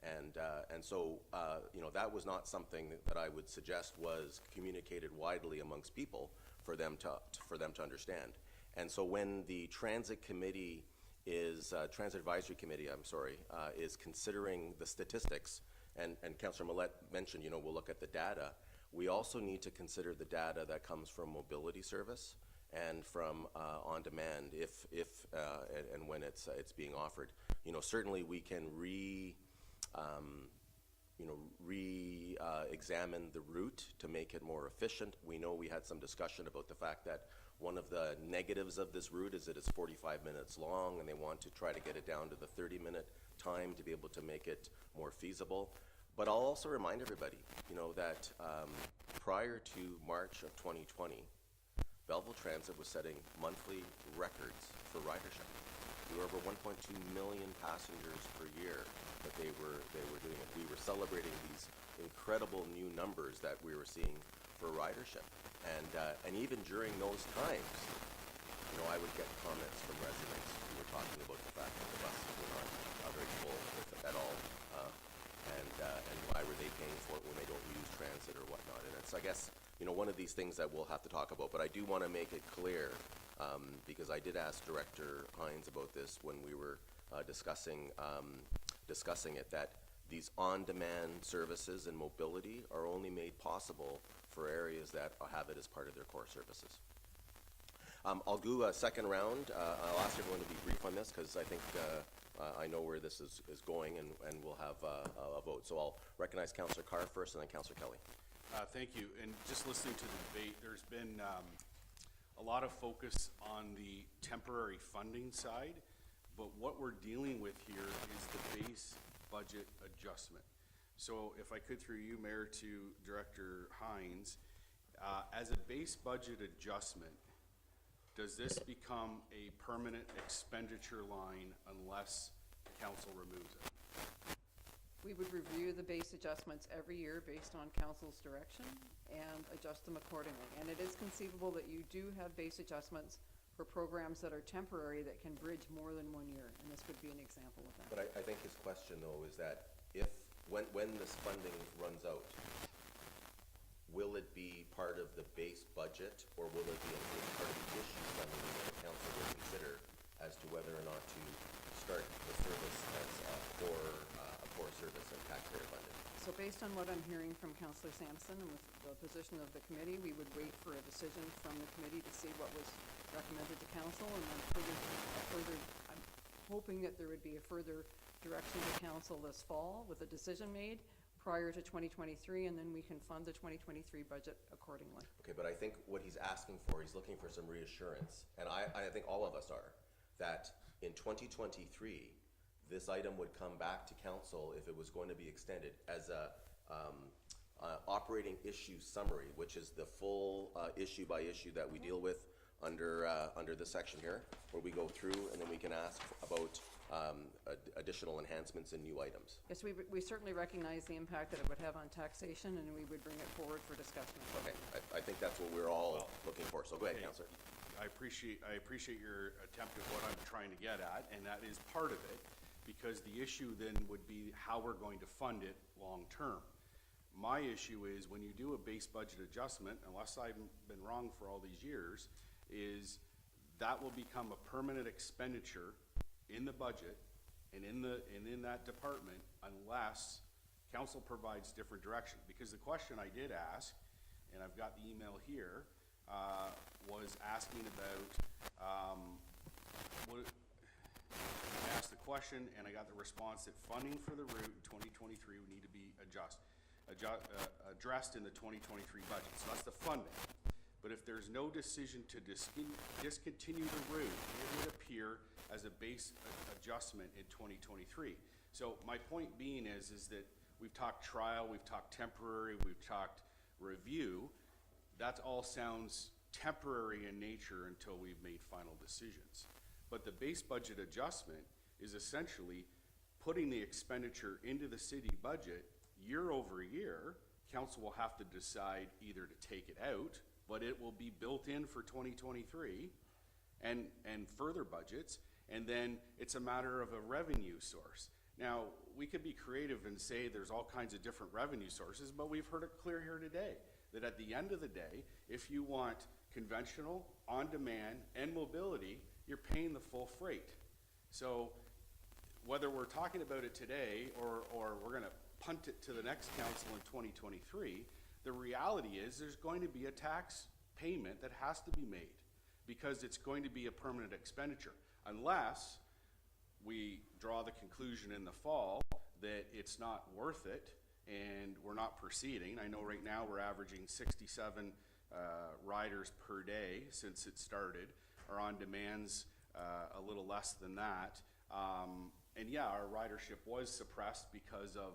And so, you know, that was not something that I would suggest was communicated widely amongst people for them to understand. And so when the transit committee Transit Advisory Committee, is considering the statistics, and Councillor Millette mentioned, you know, we'll look at the data. We also need to consider the data that comes from mobility service and from on-demand, if and when it's being offered. You know, certainly we can examine the route to make it more efficient. We know we had some discussion about the fact that one of the negatives of this route is that it's 45 minutes long, and they want to try to get it down to the 30-minute time to be able to make it more feasible. But I'll also remind everybody, you know, that prior to March of 2020, Belleville Transit was setting monthly records for ridership. There were over 1.2 million passengers per year that they were doing it. We were celebrating these incredible new numbers that we were seeing for ridership. And even during those times, you know, I would get comments from residents who were talking about the fact that the buses were not very full at all, and why were they paying for it when they don't use transit or whatnot. And it's, I guess, you know, one of these things that we'll have to talk about. But I do want to make it clear, because I did ask Director Hines about this when we were discussing it, that these on-demand services and mobility are only made possible for areas that have it as part of their core services. I'll do a second round. I'll ask everyone to be brief on this because I think I know where this is going, and we'll have a vote. So I'll recognize Councillor Carr first and then Councillor Kelly. Thank you. And just listening to the debate, there's been a lot of focus on the temporary funding side, but what we're dealing with here is the base budget adjustment. So if I could, through you, Mayor, to Director Hines, as a base budget adjustment, does this become a permanent expenditure line unless council removes it? We would review the base adjustments every year based on council's direction and adjust them accordingly. And it is conceivable that you do have base adjustments for programs that are temporary that can bridge more than 1 year, and this would be an example of that. But I think his question, though, is that when this funding runs out, will it be part of the base budget, or will it be part of the issue funding that the council will consider as to whether or not to start the service as a core service and taxpayer funded? So based on what I'm hearing from Councillor Sampson and with the position of the committee, we would wait for a decision from the committee to see what was recommended to council, and then further, I'm hoping that there would be a further direction to council this fall with a decision made prior to 2023, and then we can fund the 2023 budget accordingly. Okay, but I think what he's asking for, he's looking for some reassurance, and I think all of us are, that in 2023, this item would come back to council if it was going to be extended as a operating issue summary, which is the full issue by issue that we deal with under this section here, where we go through and then we can ask about additional enhancements and new items. Yes, we certainly recognize the impact that it would have on taxation, and we would bring it forward for discussion. Okay, I think that's what we're all looking for. So go ahead, Councillor. I appreciate your attempt at what I'm trying to get at, and that is part of it, because the issue then would be how we're going to fund it long term. My issue is when you do a base budget adjustment, unless I've been wrong for all these years, is that will become a permanent expenditure in the budget and in that department unless council provides different direction. Because the question I did ask, and I've got the email here, was asking about I asked the question, and I got the response that funding for the route in 2023 would need to be addressed in the 2023 budget. So that's the funding. But if there's no decision to discontinue the route, it would appear as a base adjustment in 2023. So my point being is that we've talked trial, we've talked temporary, we've talked review. That all sounds temporary in nature until we've made final decisions. But the base budget adjustment is essentially putting the expenditure into the city budget year over year. Council will have to decide either to take it out, but it will be built in for 2023 and further budgets, and then it's a matter of a revenue source. Now, we could be creative and say there's all kinds of different revenue sources, but we've heard it clear here today that at the end of the day, if you want conventional, on-demand, and mobility, you're paying the full freight. So whether we're talking about it today or we're gonna punt it to the next council in 2023, the reality is there's going to be a tax payment that has to be made because it's going to be a permanent expenditure, unless we draw the conclusion in the fall that it's not worth it and we're not proceeding. I know right now we're averaging 67 riders per day since it started. Our on-demand's a little less than that. And yeah, our ridership was suppressed because of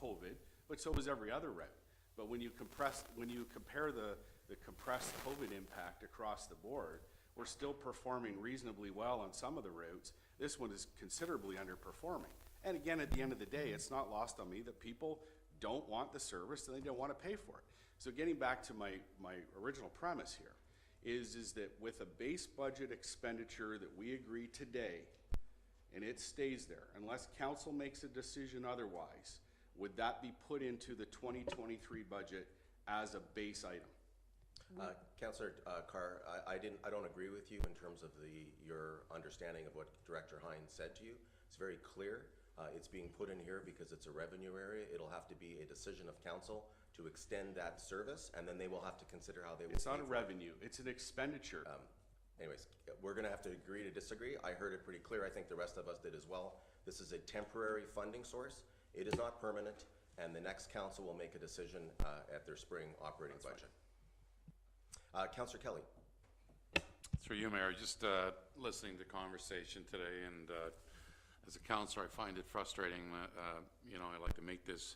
COVID, but so was every other route. But when you compare the compressed COVID impact across the board, we're still performing reasonably well on some of the routes. This one is considerably underperforming. And again, at the end of the day, it's not lost on me that people don't want the service and they don't want to pay for it. So getting back to my original premise here is that with a base budget expenditure that we agree today, and it stays there, unless council makes a decision otherwise, would that be put into the 2023 budget as a base item? Councillor Carr, I don't agree with you in terms of your understanding of what Director Hines said to you. It's very clear. It's being put in here because it's a revenue area. It'll have to be a decision of council to extend that service, and then they will have to consider how they will. It's not a revenue, it's an expenditure. Anyways, we're gonna have to agree to disagree. I heard it pretty clear. I think the rest of us did as well. This is a temporary funding source. It is not permanent, and the next council will make a decision at their spring operating budget. Councillor Kelly. Through you, Mayor, just listening to conversation today, and as a councillor, I find it frustrating. You know, I like to make this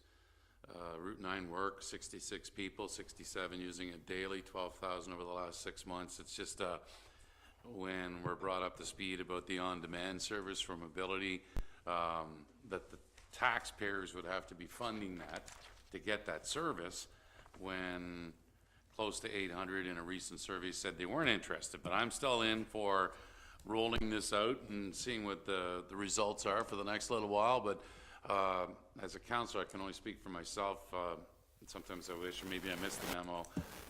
Route 9 work. 66 people, 67 using it daily, 12,000 over the last 6 months. It's just when we're brought up to speed about the on-demand service for mobility, that the taxpayers would have to be funding that to get that service, when close to 800 in a recent survey said they weren't interested. But I'm still in for rolling this out and seeing what the results are for the next little while. But as a councillor, I can only speak for myself. Sometimes I wish, or maybe I missed the memo,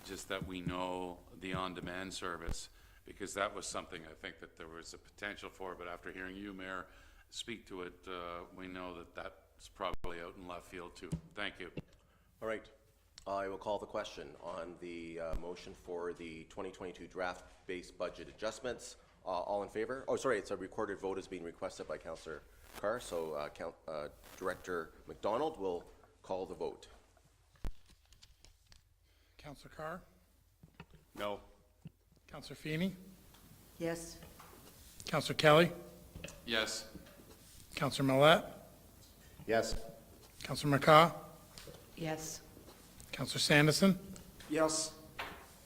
just that we know the on-demand service, because that was something I think that there was a potential for. But after hearing you, Mayor, speak to it, we know that that's probably out in left field too. Thank you. All right. I will call the question on the motion for the 2022 draft base budget adjustments. All in favor? Oh, sorry, it's a recorded vote is being requested by Councillor Carr, so Director Mcdonald will call the vote. Councillor Carr? No. Councillor Feeney? Yes. Councillor Kelly? Yes. Councillor Millette? Yes. Councillor McCaw? Yes. Councillor Sanderson? Yes.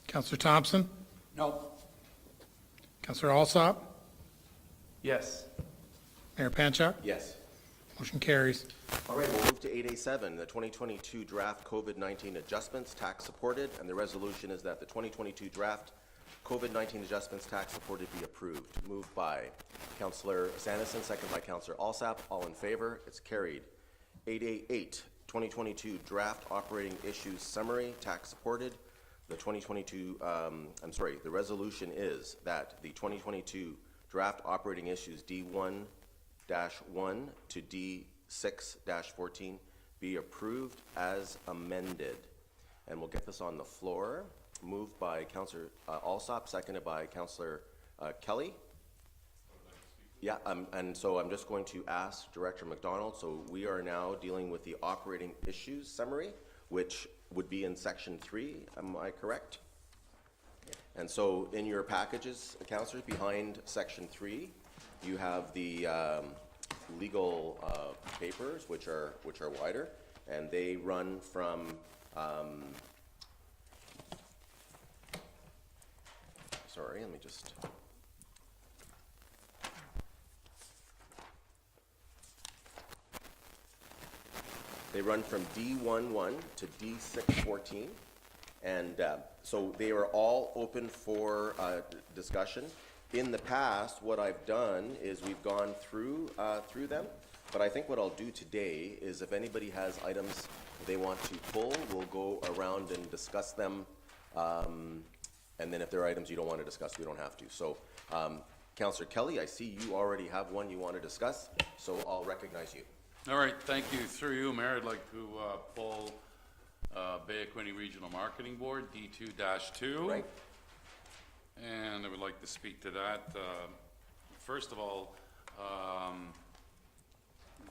Councillor Thompson? No. Councillor Alsop? Yes. Mayor Panchak? Yes. Motion carries. All right, we'll move to 8A7, the 2022 draft COVID-19 adjustments tax supported, and the resolution is that the 2022 draft COVID-19 adjustments tax supported be approved. Moved by Councillor Sanderson, second by Councillor Alsop. All in favor? It's carried. 8A8, 2022 draft operating issues summary tax supported. The 2022, the resolution is that the 2022 draft operating issues D1-1 to D6-14 be approved as amended. And we'll get this on the floor. Moved by Councillor Alsop, seconded by Councillor Kelly. Yeah, and so I'm just going to ask Director Mcdonald, so we are now dealing with the operating issues summary, which would be in section 3, am I correct? And so in your packages, councillors, behind section 3, you have the legal papers, which are wider, and they run from sorry, let me just. They run from D11 to D614, and so they are all open for discussion. In the past, what I've done is we've gone through them, but I think what I'll do today is if anybody has items they want to pull, we'll go around and discuss them, and then if there are items you don't want to discuss, we don't have to. So, Councillor Kelly, I see you already have one you want to discuss, so I'll recognize you. All right, thank you. Through you, Mayor, I'd like to pull Bay of Quinte Regional Marketing Board, D2-2. Right. And I would like to speak to that. First of all,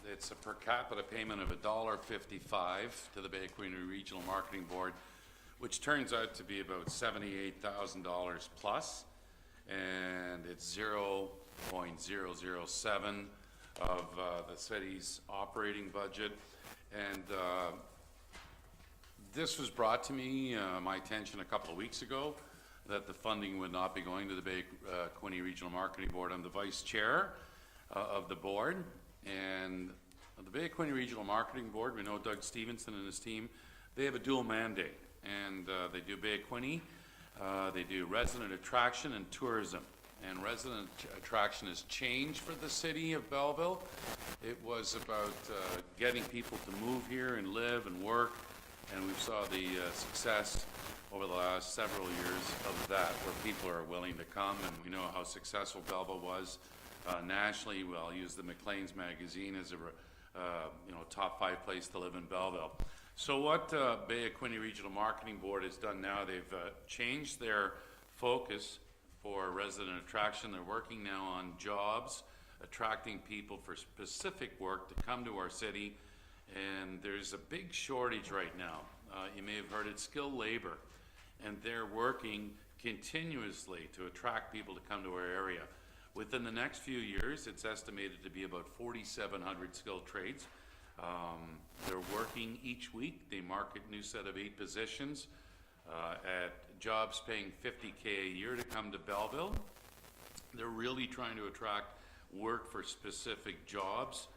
it's a per capita payment of $1.55 to the Bay of Quinte Regional Marketing Board, which turns out to be about $78,000 plus, and it's 0.007 of the city's operating budget. And this was brought to me, my attention a couple of weeks ago, that the funding would not be going to the Bay Quinte Regional Marketing Board. I'm the vice chair of the board, and the Bay Quinte Regional Marketing Board, we know Doug Stevenson and his team, they have a dual mandate, and they do Bay Quinte, they do resident attraction and tourism. And resident attraction has changed for the city of Belleville. It was about getting people to move here and live and work, and we saw the success over the last several years of that, where people are willing to come, and we know how successful Belleville was nationally. Well, I'll use the Maclean's magazine as a top 5 place to live in Belleville. So what Bay of Quinte Regional Marketing Board has done now, they've changed their focus for resident attraction. They're working now on jobs, attracting people for specific work to come to our city, and there's a big shortage right now. You may have heard it, skilled labor, and they're working continuously to attract people to come to our area. Within the next few years, it's estimated to be about 4,700 skilled trades. They're working each week. They market new set of 8 positions at jobs paying $50K a year to come to Belleville. They're really trying to attract work for specific jobs.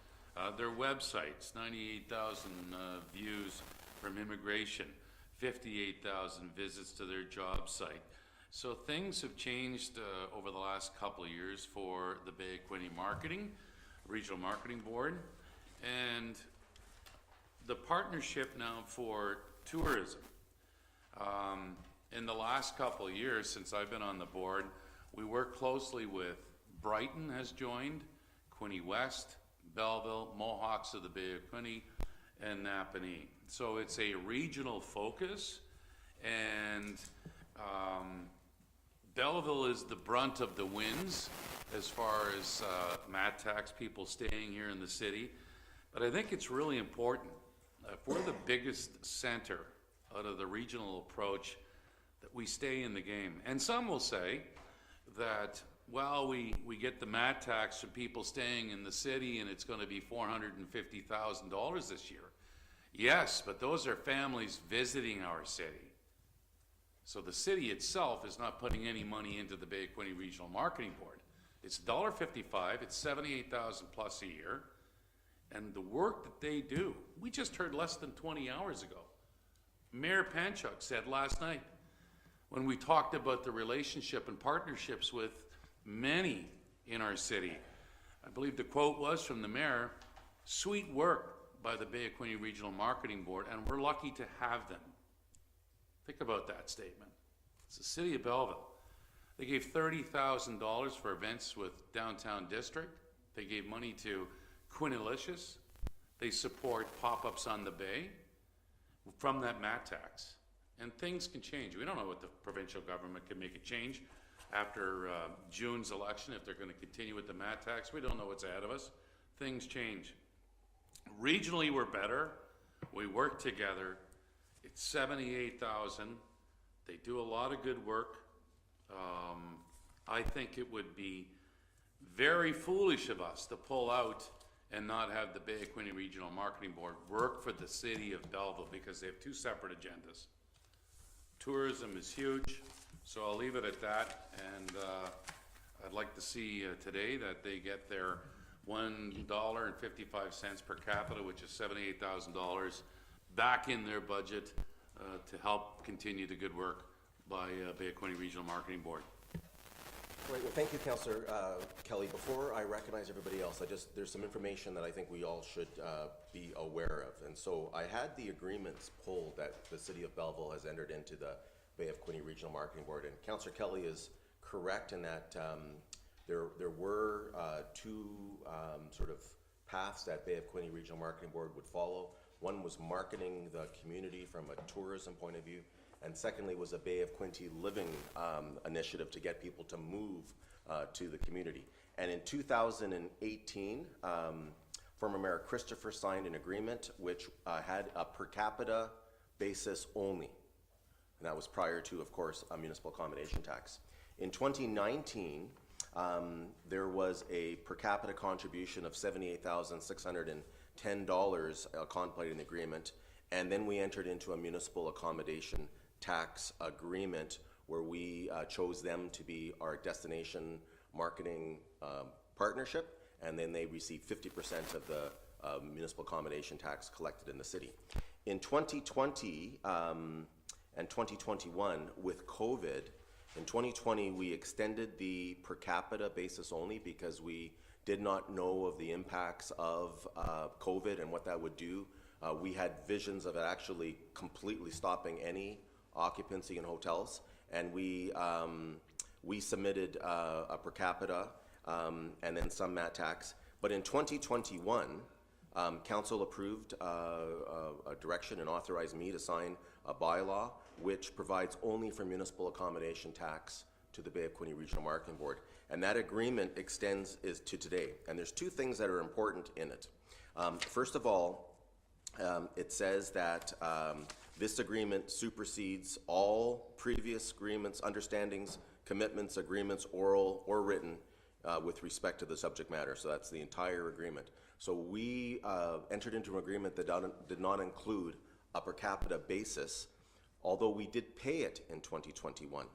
Their websites, 98,000 views from immigration, 58,000 visits to their job site. So things have changed over the last couple of years for the Bay of Quinte Regional Marketing Board, and the partnership now for tourism. In the last couple of years since I've been on the board, we work closely with Brighton has joined, Quinte West, Belleville, Mohawks of the Bay of Quinte, and Napanee. So it's a regional focus, and Belleville is the brunt of the winds as far as mat tax people staying here in the city. But I think it's really important, if we're the biggest center out of the regional approach, that we stay in the game. And some will say that, well, we get the mat tax from people staying in the city and it's going to be $450,000 this year. Yes, but those are families visiting our city. So the city itself is not putting any money into the Bay of Quinte Regional Marketing Board. It's $1.55, it's $78,000 plus a year, and the work that they do, we just heard less than 20 hours ago. Mayor Panchuk said last night, when we talked about the relationship and partnerships with many in our city, I believe the quote was from the mayor, sweet work by the Bay of Quinte Regional Marketing Board, and we're lucky to have them. Think about that statement. It's the city of Belleville. They gave $30,000 for events with Downtown District. They gave money to Quintilicious. They support pop-ups on the Bay from that mat tax. And things can change. We don't know what the provincial government can make a change, after June's election, if they're going to continue with the mat tax. We don't know what's ahead of us. Things change. Regionally, we're better. We work together. It's 78,000. They do a lot of good work. I think it would be very foolish of us to pull out and not have the Bay of Quinte Regional Marketing Board work for the city of Belleville, because they have two separate agendas. Tourism is huge, so I'll leave it at that, and I'd like to see today that they get their $1.55 per capita, which is $78,000, back in their budget to help continue the good work by Bay of Quinte Regional Marketing Board. Great, well, thank you, Councillor Kelly. Before I recognize everybody else, there's some information that I think we all should be aware of. And so I had the agreements pulled that the City of Belleville has entered into the Bay of Quinte Regional Marketing Board. And Councillor Kelly is correct in that there were two sort of paths that Bay of Quinte Regional Marketing Board would follow. One was marketing the community from a tourism point of view, and secondly was a Bay of Quinte living initiative to get people to move to the community. And in 2018, former Mayor Christopher signed an agreement which had a per capita basis only. And that was prior to, of course, a municipal accommodation tax. In 2019, there was a per capita contribution of $78,610 contemplated in the agreement, and then we entered into a municipal accommodation tax agreement where we chose them to be our destination marketing partnership, and then they received 50% of the municipal accommodation tax collected in the city. In 2020 and 2021, with COVID, in 2020 we extended the per capita basis only because we did not know of the impacts of COVID and what that would do. We had visions of it actually completely stopping any occupancy in hotels, and we submitted a per capita and then some mat tax. But in 2021, Council approved a direction and authorized me to sign a bylaw which provides only for municipal accommodation tax to the Bay of Quinte Regional Marketing Board. And that agreement extends to today. And there's two things that are important in it. First of all, it says that this agreement supersedes all previous agreements, understandings, commitments, agreements, oral or written, with respect to the subject matter. So that's the entire agreement. So we entered into an agreement that did not include a per capita basis, although we did pay it in 2021.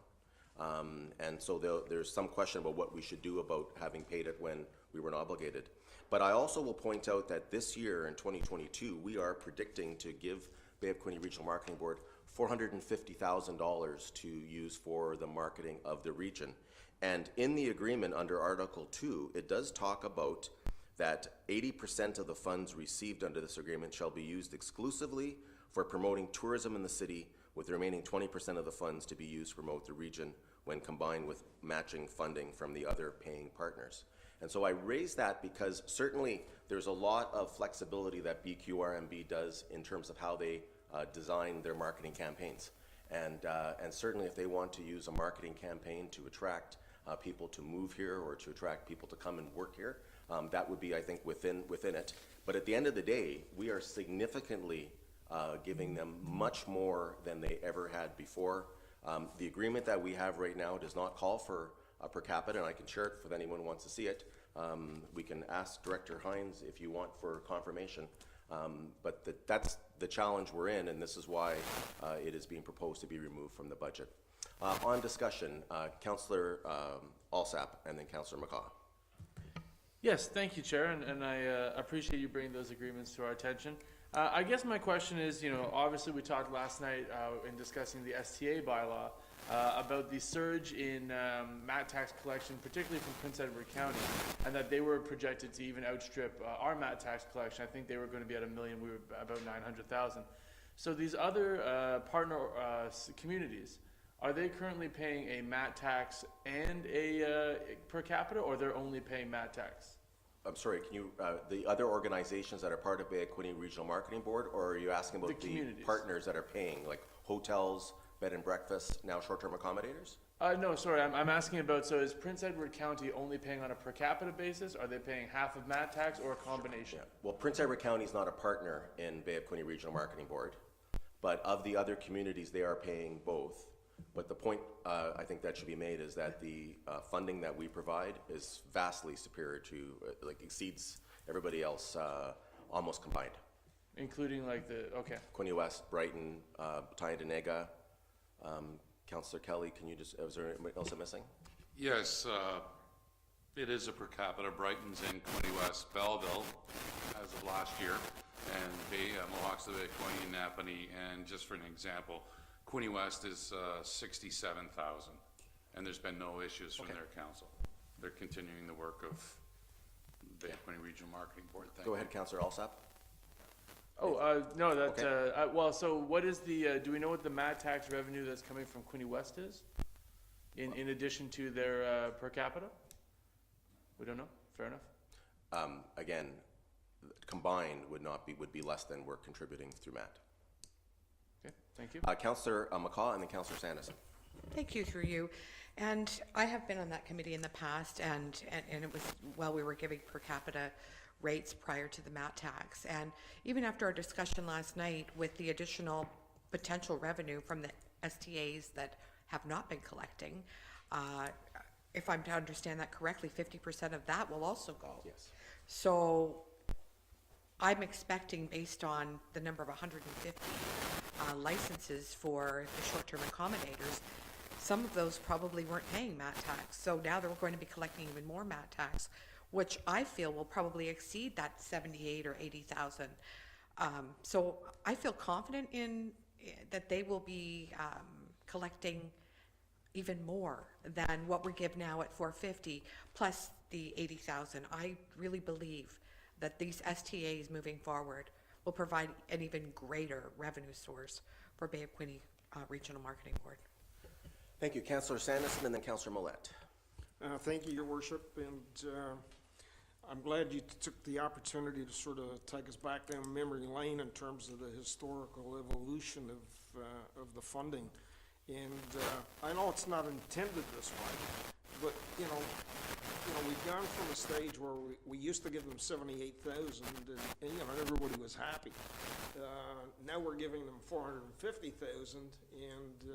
And so there's some question about what we should do about having paid it when we weren't obligated. But I also will point out that this year in 2022, we are predicting to give Bay of Quinte Regional Marketing Board $450,000 to use for the marketing of the region. And in the agreement under Article 2, it does talk about that 80% of the funds received under this agreement shall be used exclusively for promoting tourism in the city, with the remaining 20% of the funds to be used to promote the region when combined with matching funding from the other paying partners. And so I raise that because certainly there's a lot of flexibility that BQRMB does in terms of how they design their marketing campaigns. And certainly if they want to use a marketing campaign to attract people to move here or to attract people to come and work here, that would be, I think, within it. But at the end of the day, we are significantly giving them much more than they ever had before. The agreement that we have right now does not call for per capita, and I can share it if anyone wants to see it. We can ask Director Hines if you want for confirmation. But that's the challenge we're in, and this is why it is being proposed to be removed from the budget. On discussion, Councillor Alsap and then Councillor McCaw. Yes, thank you, Chair, and I appreciate you bringing those agreements to our attention. I guess my question is, obviously we talked last night in discussing the STA bylaw about the surge in mat tax collection, particularly from Prince Edward County, and that they were projected to even outstrip our mat tax collection. I think they were going to be at $1 million, we were about 900,000. So these other partner communities, are they currently paying a mat tax and a per capita, or they're only paying mat tax? I'm sorry, can you, the other organizations that are part of Bay of Quinte Regional Marketing Board, or are you asking about the partners that are paying, like hotels, bed and breakfast, now short-term accommodators? No, sorry, I'm asking about, so is Prince Edward County only paying on a per capita basis? Are they paying half of mat tax or a combination? Well, Prince Edward County is not a partner in Bay of Quinte Regional Marketing Board, but of the other communities, they are paying both. But the point I think that should be made is that the funding that we provide is vastly superior to, like exceeds everybody else almost combined. Including like the, okay. Quinte West, Brighton, Tyendinaga. Councillor Kelly, can you just, is there anything else I'm missing? Yes, it is a per capita. Brighton's in Quinte West, Belleville, as of last year, and Mohawk's the Bay, Quinte, Napanee, and just for an example, Quinte West is 67,000, and there's been no issues from their council. They're continuing the work of Bay of Quinte Regional Marketing Board. Thank you. Go ahead, Councillor Alsop. Oh, no, that, Okay. well, so what is the, do we know what the mat tax revenue that's coming from Quinte West is? In addition to their per capita? We don't know? Fair enough. Again, combined would be less than we're contributing through MAT. Okay, thank you. Councillor McCaw and then Councillor Sanderson. Thank you, through you. And I have been on that committee in the past, and it was while we were giving per capita rates prior to the MAT tax. And even after our discussion last night with the additional potential revenue from the STAs that have not been collecting, if I'm to understand that correctly, 50% of that will also go. Yes. So I'm expecting, based on the number of 150 licenses for the short-term accommodators, some of those probably weren't paying MAT tax. So now they're going to be collecting even more MAT tax, which I feel will probably exceed that 78 or 80,000. So I feel confident in that they will be collecting even more than what we give now at 450 plus the 80,000. I really believe that these STAs moving forward will provide an even greater revenue source for Bay of Quinte Regional Marketing Board. Thank you, Councillor Sanderson and then Councillor Millette. Thank you, Your Worship, and I'm glad you took the opportunity to sort of take us back down memory lane in terms of the historical evolution of the funding. And I know it's not intended this way, but you know, we've gone from a stage where we used to give them 78,000, and you know, everybody was happy. Now we're giving them 450,000, and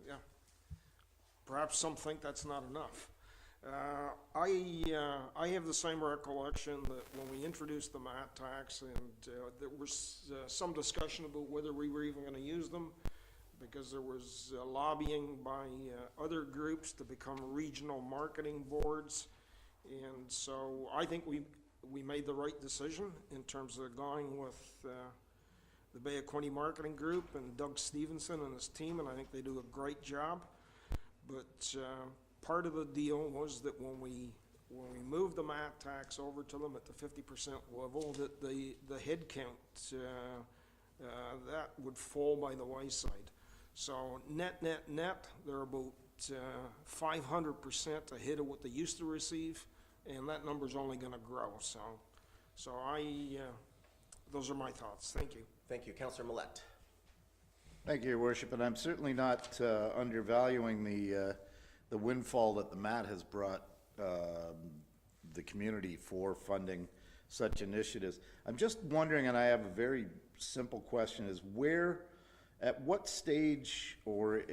yeah, perhaps some think that's not enough. I have the same recollection that when we introduced the MAT tax, and there was some discussion about whether we were even going to use them, because there was lobbying by other groups to become regional marketing boards. And so I think we made the right decision in terms of going with the Bay of Quinte Marketing Group and Doug Stevenson and his team, and I think they do a great job. But part of the deal was that when we moved the MAT tax over to them at the 50% level, that the head count that would fall by the wayside. So net, they're about 500% ahead of what they used to receive, and that number's only going to grow. So those are my thoughts. Thank you. Thank you, Councillor Millette. Thank you, Your Worship, and I'm certainly not undervaluing the windfall that the MAT has brought the community for funding such initiatives. I'm just wondering, and I have a very simple question, is at what stage, or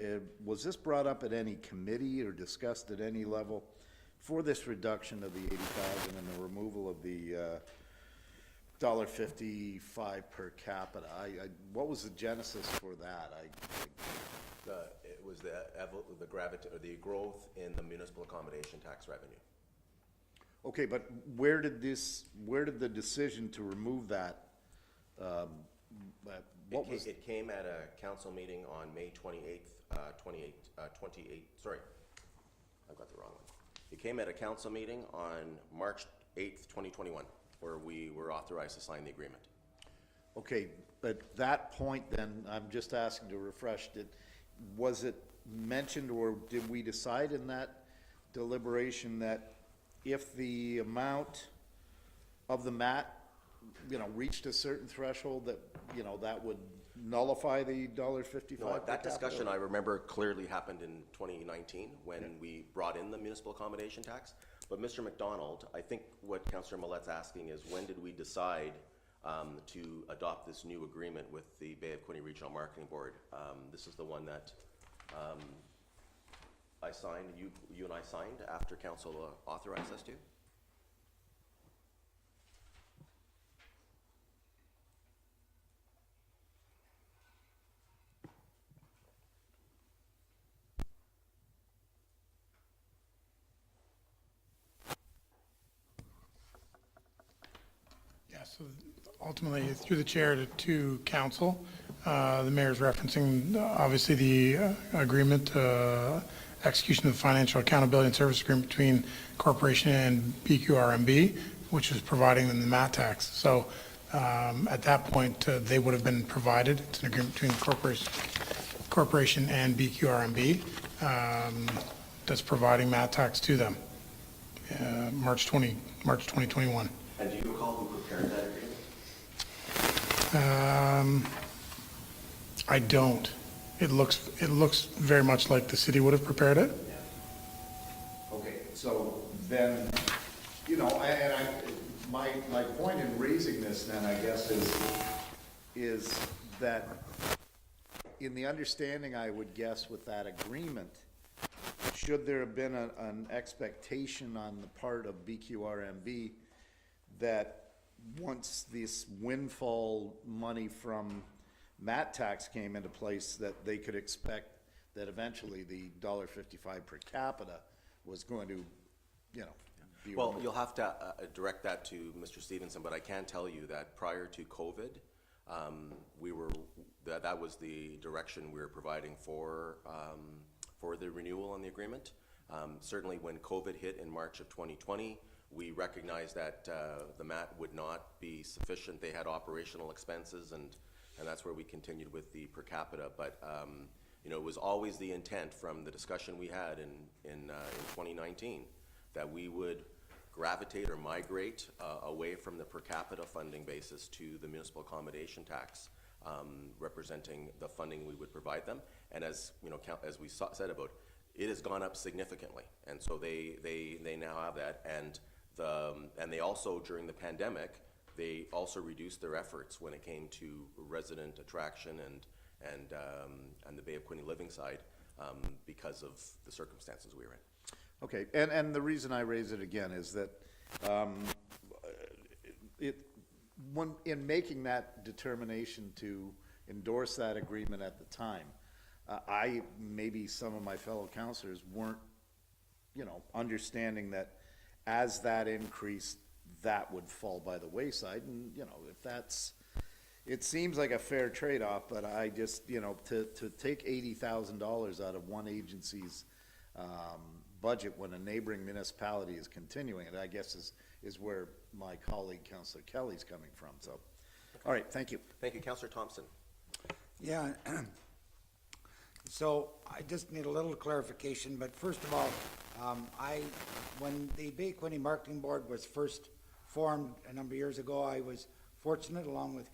was this brought up at any committee or discussed at any level for this reduction of the 80,000 and the removal of the $1.55 per capita? What was the genesis for that? It was the growth in the municipal accommodation tax revenue. Okay, but where did the decision to remove that? It came at a council meeting on May 28th, sorry, I've got the wrong one. It came at a council meeting on March 8th, 2021, where we were authorized to sign the agreement. Okay, at that point then, I'm just asking to refresh, was it mentioned, or did we decide in that deliberation that if the amount of the MAT, reached a certain threshold, that, that would nullify the $1.55 No, per that capita? discussion, I remember clearly happened in 2019 when we brought in the municipal accommodation tax. But Mr. McDonald, I think what Councillor Millet's asking is when did we decide to adopt this new agreement with the Bay of Quinte Regional Marketing Board? This is the one that I signed, you and I signed after council authorized us to. Yeah, so ultimately, through the chair to council, the mayor's referencing, obviously, the agreement, execution of the financial accountability and service agreement between corporation and BQRMB, which is providing them the MAT tax. So at that point, they would have been provided. It's an agreement between the corporation and BQRMB that's providing MAT tax to them, March 2021. And do you recall who prepared that agreement? I don't. It looks very much like the city would have prepared it. Okay, so then, you know, and my point in raising this then, I guess, is that in the understanding, I would guess, with that agreement, should there have been an expectation on the part of BQRMB that once this windfall money from MAT tax came into place, that they could expect that eventually the $1.55 per capita was going to, you know, be Well, removed? you'll have to direct that to Mr. Stevenson, but I can tell you that prior to COVID, that was the direction we were providing for the renewal on the agreement. Certainly when COVID hit in March of 2020, we recognized that the MAT would not be sufficient. They had operational expenses, and that's where we continued with the per capita. But you know, it was always the intent from the discussion we had in 2019 that we would gravitate or migrate away from the per capita funding basis to the municipal accommodation tax, representing the funding we would provide them. And as you know, as we said about, it has gone up significantly, and so they now have that. And they also, during the pandemic, they also reduced their efforts when it came to resident attraction and the Bay of Quinte living side because of the circumstances we were in. Okay, and the reason I raise it again is that in making that determination to endorse that agreement at the time, maybe some of my fellow councillors weren't, you know, understanding that as that increased, that would fall by the wayside. And, you know, if that's, it seems like a fair trade-off, but I just, you know, to take $80,000 out of one agency's budget when a neighboring municipality is continuing it, I guess is where my colleague, Councillor Kelly's coming from. So, all right, thank you. Thank you, Councillor Thompson. Yeah. So I just need a little clarification, but first of all, when the Bay Quinte Marketing Board was first formed a number of years ago, I was fortunate, along with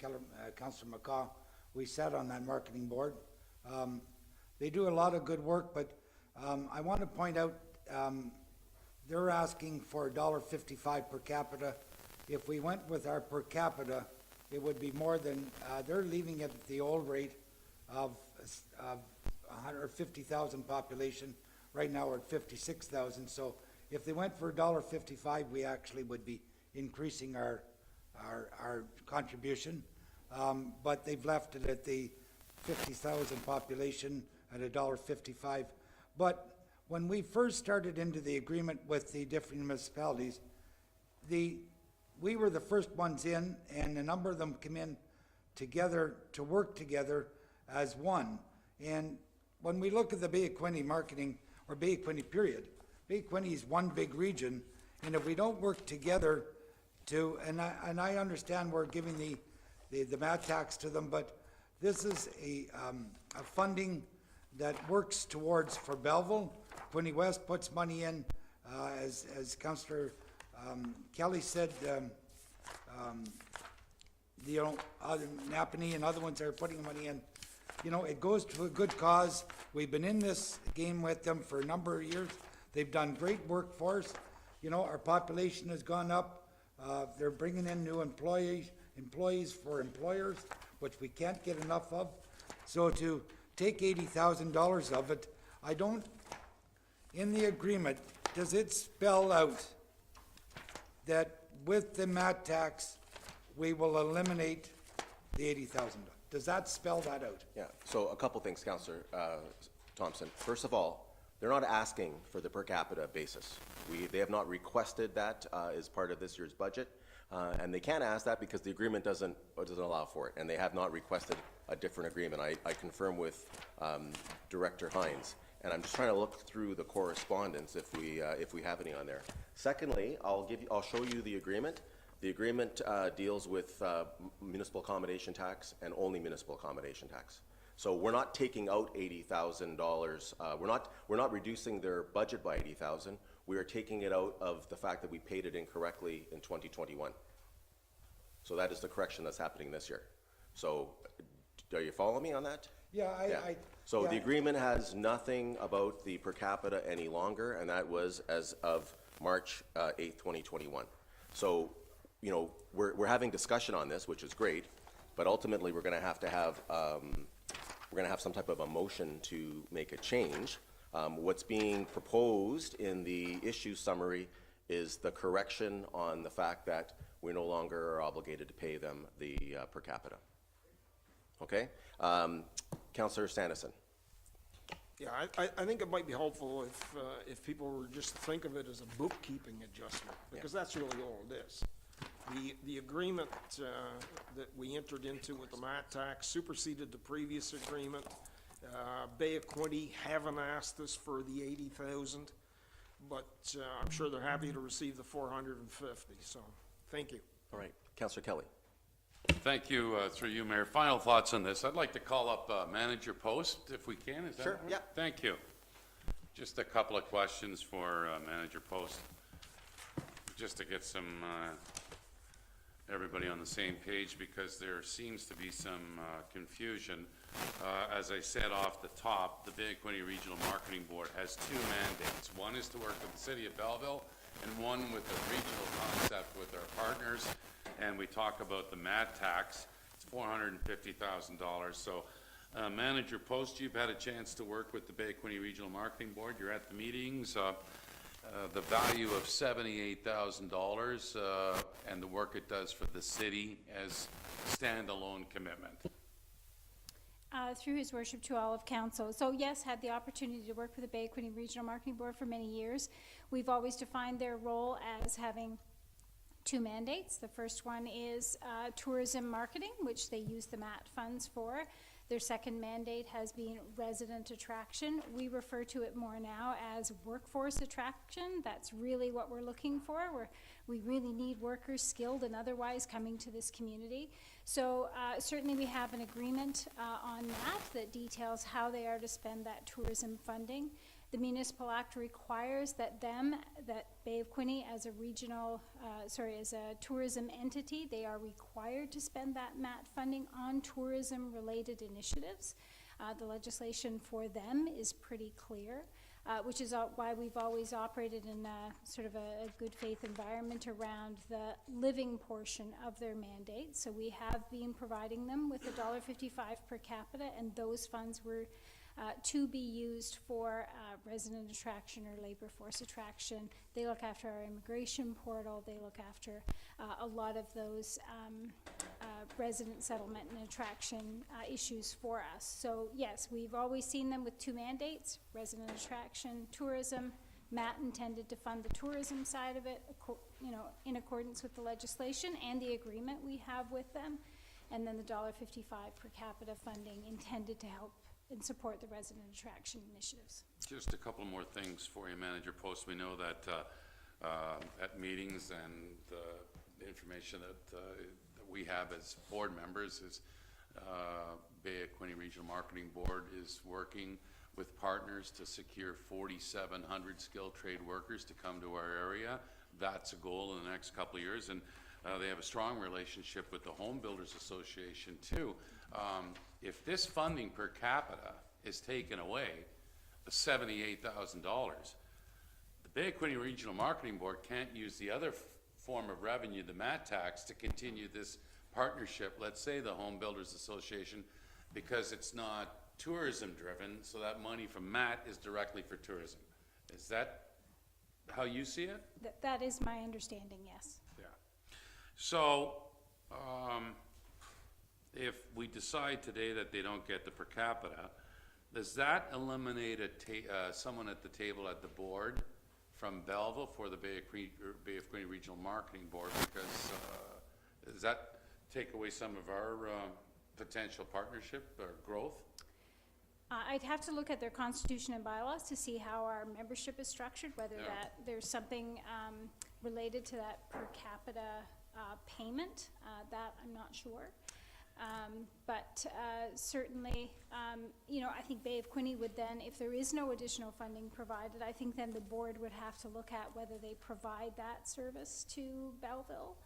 Councillor McCaw, we sat on that marketing board. They do a lot of good work, but I want to point out, they're asking for $1.55 per capita. If we went with our per capita, it would be more than, they're leaving it at the old rate of 150,000 population. Right now we're at 56,000. So if they went for $1.55, we actually would be increasing our contribution. But they've left it at the 50,000 population at $1.55. But when we first started into the agreement with the different municipalities, we were the first ones in, and a number of them came in together to work together as one. And when we look at the Bay of Quinte marketing, or Bay of Quinte period, Bay of Quinte is one big region, and if we don't work together to, and I understand we're giving the MAT tax to them, but this is a funding that works towards for Belleville. Quinte West puts money in, as Councillor Kelly said, you know, Napanee and other ones are putting money in. You know, it goes to a good cause. We've been in this game with them for a number of years. They've done great work for us. You know, our population has gone up. They're bringing in new employees for employers, which we can't get enough of. So to take $80,000 of it, I don't, in the agreement, does it spell out that with the mat tax, we will eliminate the $80,000? Does that spell that out? Yeah, so a couple things, Councillor Thompson. First of all, they're not asking for the per capita basis. They have not requested that as part of this year's budget, and they can't ask that because the agreement doesn't allow for it, and they have not requested a different agreement. I confirm with Director Hines, and I'm just trying to look through the correspondence if we have any on there. Secondly, I'll show you the agreement. The agreement deals with municipal accommodation tax and only municipal accommodation tax. So we're not taking out $80,000. We're not reducing their budget by $80,000. We are taking it out of the fact that we paid it incorrectly in 2021. So that is the correction that's happening this year. So are you following me on that? Yeah, So yeah. the agreement has nothing about the per capita any longer, and that was as of March 8th, 2021. So, you know, we're having discussion on this, which is great, but ultimately we're going to have some type of a motion to make a change. What's being proposed in the issue summary is the correction on the fact that we no longer are obligated to pay them the per capita. Okay? Councillor Sanderson. Yeah, I think it might be helpful if people were just to think of it as a bookkeeping adjustment, because that's really all it is. The agreement that we entered into with the mat tax superseded the previous agreement. Bay of Quinte haven't asked us for the 80,000, but I'm sure they're happy to receive the 450. So, thank you. All right, Councillor Kelly. Thank you, through you, Mayor. Final thoughts on this. I'd like to call up Manager Post, if we can. Is that Sure, all right? yeah. Thank you. Just a couple of questions for Manager Post, just to get some everybody on the same page, because there seems to be some confusion. As I said off the top, the Bay of Quinte Regional Marketing Board has two mandates. One is to work with the City of Belleville, and one with the regional concept with our partners. And we talk about the MAD tax. It's $450,000. So, Manager Post, you've had a chance to work with the Bay of Quinte Regional Marketing Board. You're at the meetings. The value of $78,000 and the work it does for the city as standalone commitment. Through His Worship to all of Council. So yes, had the opportunity to work with the Bay of Quinte Regional Marketing Board for many years. We've always defined their role as having two mandates. The first one is tourism marketing, which they use the MAT funds for. Their second mandate has been resident attraction. We refer to it more now as workforce attraction. That's really what we're looking for. We really need workers, skilled and otherwise, coming to this community. So certainly we have an agreement on that details how they are to spend that tourism funding. The Municipal Act requires that Bay of Quinte as a regional, as a tourism entity, they are required to spend that MAT funding on tourism-related initiatives. The legislation for them is pretty clear, which is why we've always operated in sort of a good faith environment around the living portion of their mandate. So we have been providing them with $1.55 per capita, and those funds were to be used for resident attraction or labor force attraction. They look after our immigration portal. They look after a lot of those resident settlement and attraction issues for us. So yes, we've always seen them with two mandates: resident attraction, tourism. MAT intended to fund the tourism side of it, in accordance with the legislation and the agreement we have with them, and then the $1.55 per capita funding intended to help and support the resident attraction initiatives. Just a couple more things for you, Manager Post. We know that at meetings and the information that we have as board members is Bay of Quinte Regional Marketing Board is working with partners to secure 4,700 skilled trade workers to come to our area. That's a goal in the next couple of years. And They have a strong relationship with the Home Builders Association too. If this funding per capita is taken away, $78,000, the Bay of Quinte Regional Marketing Board can't use the other form of revenue, the MAT tax, to continue this partnership, let's say the Home Builders Association, because it's not tourism driven, so that money from MAT is directly for tourism. Is that how you see it? That is my understanding, yes. Yeah. So, if we decide today that they don't get the per capita, does that eliminate someone at the table at the board from Belleville for the Bay of Quinte Regional Marketing Board? Because does that take away some of our potential partnership or growth? I'd have to look at their constitution and bylaws to see how our membership is structured, whether that there's something related to that per capita payment. That I'm not sure. But certainly, you know, I think Bay of Quinte would then, if there is no additional funding provided, I think then the board would have to look at whether they provide that service to Belleville.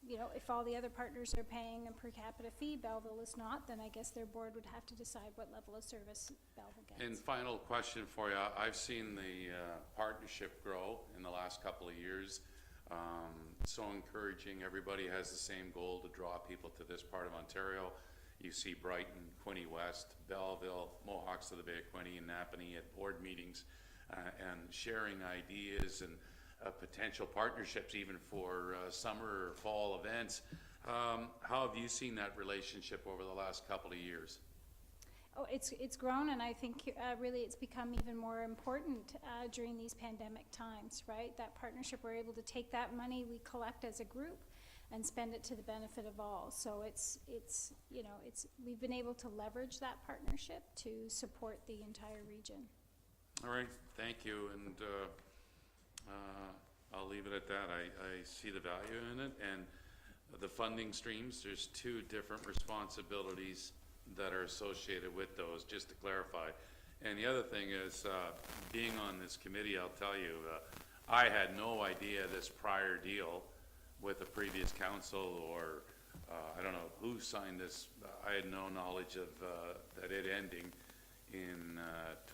You know, if all the other partners are paying a per capita fee, Belleville is not, then I guess their board would have to decide what level of service Belleville gets. And final question for you. I've seen the partnership grow in the last couple of years. So encouraging. Everybody has the same goal to draw people to this part of Ontario. You see Brighton, Quinte West, Belleville, Mohawks of the Bay of Quinte, and Napanee at board meetings and sharing ideas and potential partnerships even for summer or fall events. How have you seen that relationship over the last couple of years? Oh, it's grown, and I think really it's become even more important during these pandemic times, right? That partnership, we're able to take that money we collect as a group and spend it to the benefit of all. So it's you know, we've been able to leverage that partnership to support the entire region. All right, thank you, and I'll leave it at that. I see the value in it, and the funding streams, there's two different responsibilities that are associated with those, just to clarify. And the other thing is, being on this committee, I'll tell you, I had no idea this prior deal with the previous council, or I don't know who signed this. I had no knowledge of that it ending in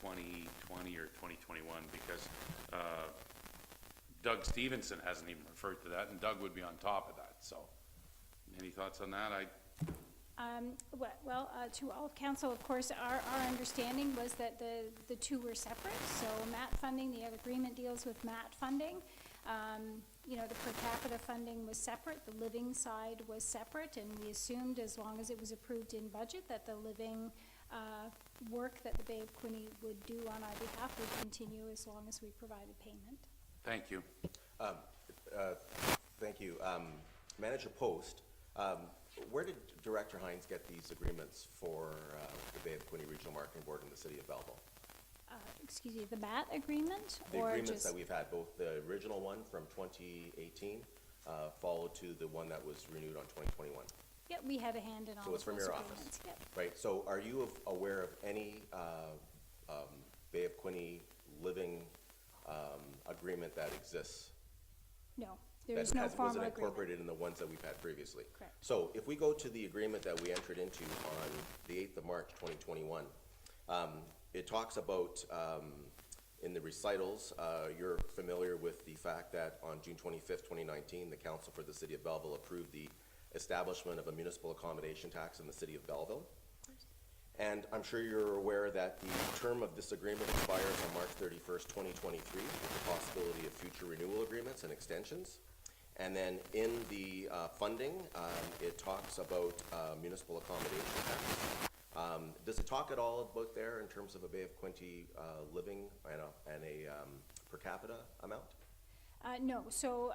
2020 or 2021, because Doug Stevenson hasn't even referred to that, and Doug would be on top of that. So, any thoughts on that? Well, to all of council, of course, our understanding was that the two were separate. So MAT funding, the agreement deals with MAT funding. You know, the per capita funding was separate, the living side was separate, and we assumed as long as it was approved in budget that the living work that the Bay of Quinte would do on our behalf would continue as long as we provided payment. Thank you. Thank you. Manager Post, where did Director Hines get these agreements for the Bay of Quinte Regional Marketing Board in the City of Belleville? Excuse me, the MAT agreement? The or agreements just that we've had, both the original one from 2018 followed to the one that was renewed on 2021. Yeah, we had a hand in all So it's of from those your agreements. office? Yep. Right, so are you aware of any Bay of Quinte living agreement that exists? No, there is no formal wasn't agreement. incorporated in the ones that we've had previously? Correct. So if we go to the agreement that we entered into on the 8th of March, 2021, it talks about, in the recitals, you're familiar with the fact that on June 25th, 2019, the Council for the City of Belleville approved the establishment of a municipal accommodation tax in the City of Belleville. And I'm sure you're aware that the term of this agreement expires on March 31st, 2023, with the possibility of future renewal agreements and extensions. And then in the funding, it talks about municipal accommodation tax. Does it talk at all about there in terms of a Bay of Quinte living and a per capita amount? No, so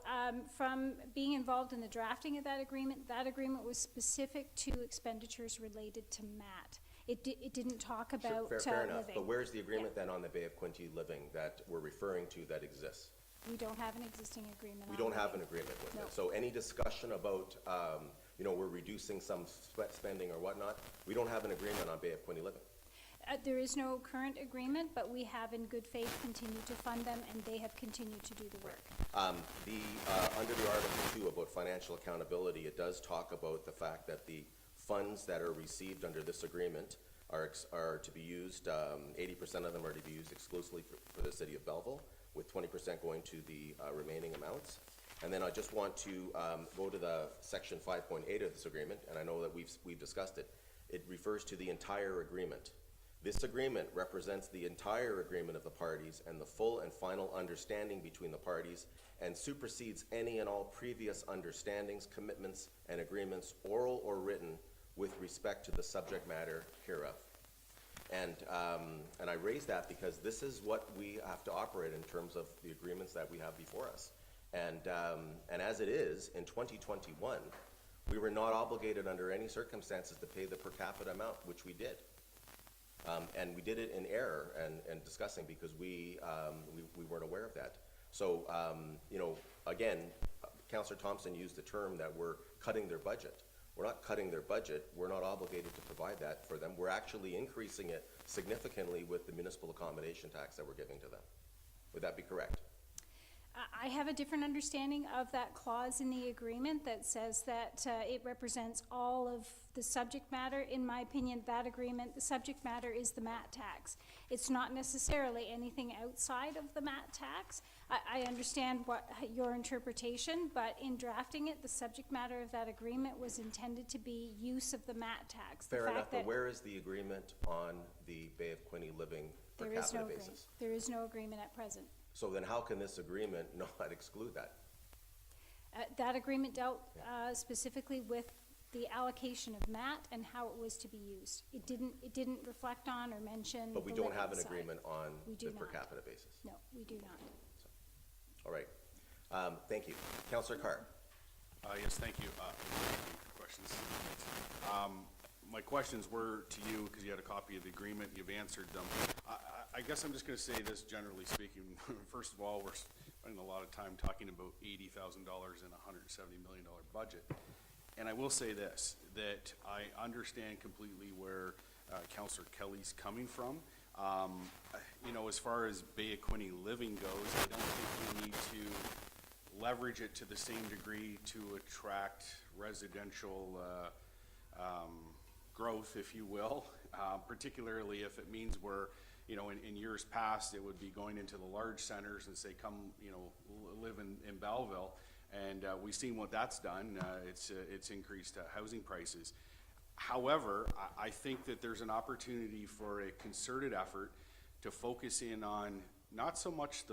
from being involved in the drafting of that agreement was specific to expenditures related to MAT. It didn't talk about Fair enough, living. but where's the agreement then on the Bay of Quinte living that we're referring to that exists? We don't have an existing agreement. We on don't have living. an agreement with No. it. So any discussion about, you know, we're reducing some spending or whatnot, we don't have an agreement on Bay of Quinte living. There is no current agreement, but we have in good faith continued to fund them, and they have continued to do the work. Under the Article 2 about financial accountability, it does talk about the fact that the funds that are received under this agreement are to be used, 80% of them are to be used exclusively for the city of Belleville, with 20% going to the remaining amounts. And then I just want to go to the section 5.8 of this agreement, and I know that we've discussed it. It refers to the entire agreement. This agreement represents the entire agreement of the parties and the full and final understanding between the parties, and supersedes any and all previous understandings, commitments, and agreements, oral or written, with respect to the subject matter hereof. And I raise that because this is what we have to operate in terms of the agreements that we have before us. And as it is, in 2021, we were not obligated under any circumstances to pay the per capita amount, which we did. And we did it in error and discussing because we weren't aware of that. So, you know, again, Councillor Thompson used the term that we're cutting their budget. We're not cutting their budget. We're not obligated to provide that for them. We're actually increasing it significantly with the municipal accommodation tax that we're giving to them. Would that be correct? I have a different understanding of that clause in the agreement that says that it represents all of the subject matter. In my opinion, that agreement, the subject matter is the MAT tax. It's not necessarily anything outside of the MAT tax. I understand your interpretation, but in drafting it, the subject matter of that agreement was intended to be use of the MAT tax. Fair enough, but where is the agreement on the Bay of Quinte living per capita basis? There is no agreement at present. So then how can this agreement not exclude that? That agreement dealt specifically with the allocation of MAT and how it was to be used. It didn't reflect on or mention. But we don't have an agreement on the per capita basis. No, we do not. So, all right. Thank you. Councillor Carr. Yes, thank you. Questions? My questions were to you because you had a copy of the agreement. You've answered them. I guess I'm just going to say this, generally speaking. First of all, we're spending a lot of time talking about $80,000 in a $170 million budget. And I will say this, that I understand completely where Councillor Kelly's coming from. You know, as far as Bay of Quinte living goes, I don't think we need to leverage it to the same degree to attract residential growth, if you will, particularly if it means we're, you know, in years past, it would be going into the large centers and say, come, you know, live in Belleville. And we've seen what that's done. It's increased housing prices. However, I think that there's an opportunity for a concerted effort to focus in on not so much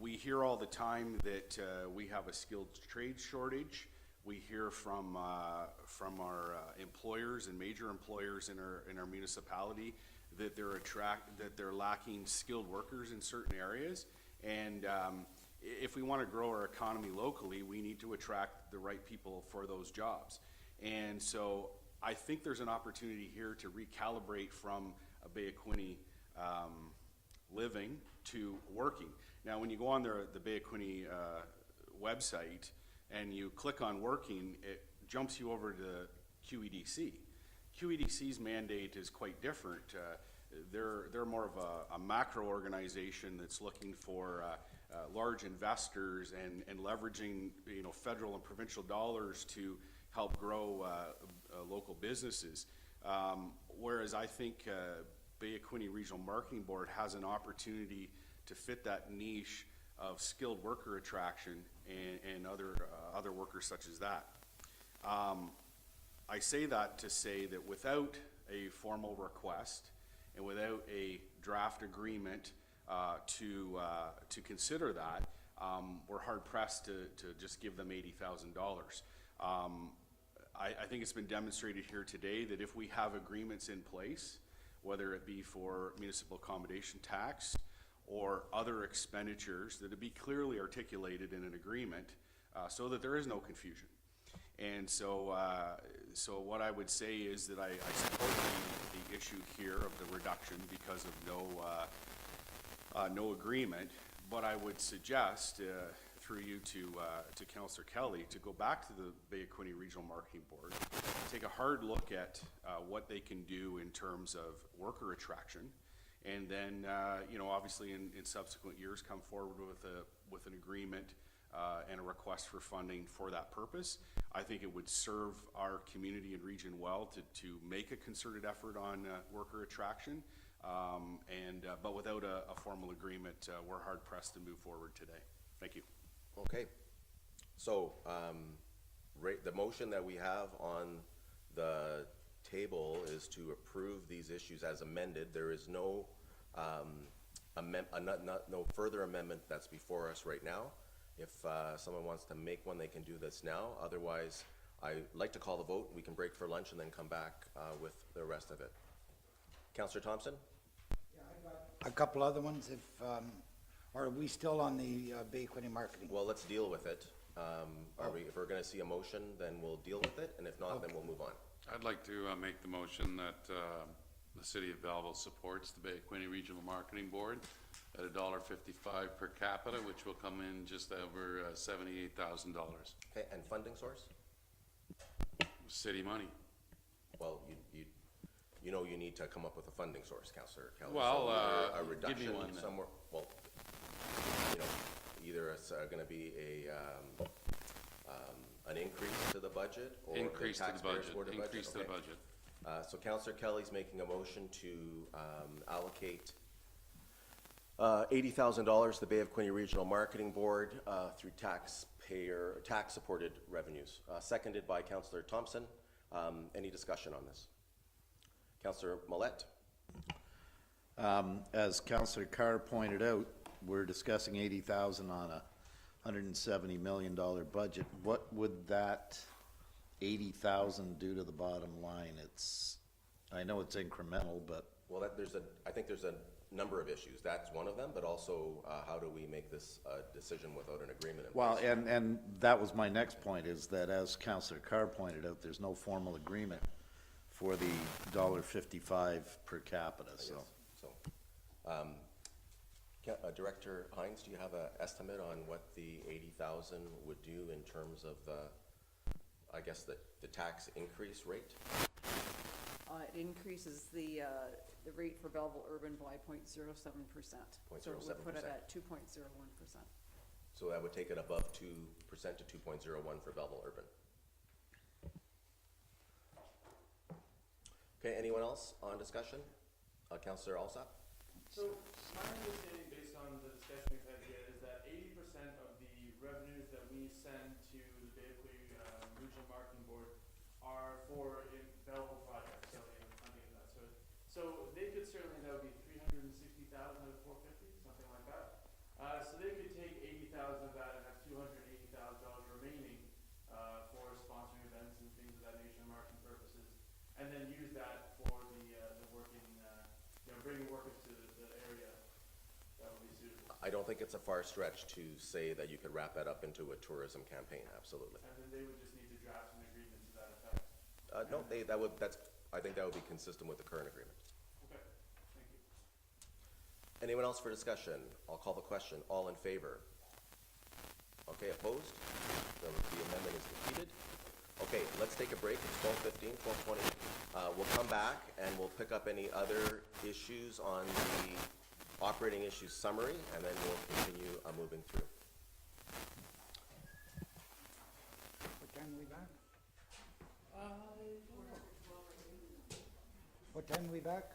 we hear all the time that we have a skilled trade shortage. We hear from our employers and major employers in our municipality that they're lacking skilled workers in certain areas. And if we want to grow our economy locally, we need to attract the right people for those jobs. And so I think there's an opportunity here to recalibrate from a Bay of Quinte living to working. Now, when you go on the Bay of Quinte website and you click on working, it jumps you over to QEDC. QEDC's mandate is quite different. They're more of a macro organization that's looking for large investors and leveraging, you know, federal and provincial dollars to help grow local businesses. Whereas I think Bay of Quinte Regional Marketing Board has an opportunity to fit that niche of skilled worker attraction and other workers such as that. I say that to say that without a formal request and without a draft agreement to consider that, we're hard pressed to just give them $80,000. I think it's been demonstrated here today that if we have agreements in place, whether it be for municipal accommodation tax or other expenditures, that it be clearly articulated in an agreement so that there is no confusion. And so what I would say is that I support the issue here of the reduction because of no agreement, but I would suggest through you to Councillor Kelly, to go back to the Bay of Quinte Regional Marketing Board, take a hard look at what they can do in terms of worker attraction, and then, you know, obviously in subsequent years come forward with an agreement and a request for funding for that purpose. I think it would serve our community and region well to make a concerted effort on worker attraction, but without a formal agreement, we're hard pressed to move forward today. Thank you. Okay. So, the motion that we have on the table is to approve these issues as amended. There is no no further amendment that's before us right now. If someone wants to make one, they can do this now. Otherwise, I'd like to call the vote. We can break for lunch and then come back with the rest of it. Councillor Thompson? Yeah, I've got a couple other ones. If are we still on the Bay Quinte marketing? Well, let's deal with it. If we're going to see a motion, then we'll deal with it, and if not, then we'll move on. I'd like to make the motion that the City of Belleville supports the Bay of Quinte Regional Marketing Board at $1.55 per capita, which will come in just over $78,000. Okay, and funding source? City money. Well, you know you need to come up with a funding source, Councillor Kelly. Well, so a reduction give me one then. somewhere. Well, you know, either it's going to be an increase to the budget, or Increase the to the taxpayers budget. support a Increase to the Okay. budget. So Councillor Kelly's making a motion to allocate $80,000 to the Bay of Quinte Regional Marketing Board through tax-supported revenues. Seconded by Councillor Thompson. Any discussion on this? Councillor Millette? As Councillor Carr pointed out, we're discussing $80,000 on a $170 million budget. What would that $80,000 do to the bottom line? I know it's incremental, but. Well, I think there's a number of issues. That's one of them, but also how do we make this decision without an agreement in Well, place? and that was my next point, is that as Councillor Carr pointed out, there's no formal agreement for the $1.55 per capita, so. Director Hines, do you have an estimate on what the $80,000 would do in terms of I guess the tax increase rate? It increases the rate for Belleville Urban by 0.07%. So it would put it at 2.01%. So that would take it above 2% to 2.01 for Belleville Urban. Okay, anyone else on discussion? Councillor Alsop? So my understanding, based on the discussion we've had here, is that 80% of the revenues that we send to the Bay of Quinte Regional Marketing Board are for Belleville projects, so in funding of that sort. So they could certainly, that would be 360,000 out of 450, something like that. So they could take 80,000 of that and have $280,000 remaining for sponsoring events and things of that nature, marketing purposes, and then use that for the working, bringing workers to the area that would be suitable. I don't think it's a far stretch to say that you could wrap that up into a tourism campaign, absolutely. And then they would just need to draft an agreement to that effect. No, I think that would be consistent with the current agreement. Okay, thank you. Anyone else for discussion? I'll call the question. All in favor? Okay, opposed? The amendment is defeated. Okay, let's take a break. It's 12:15, 12:20. We'll come back and we'll pick up any other issues on the operating issues summary, and then we'll continue moving through. What time are we back? What time are we back?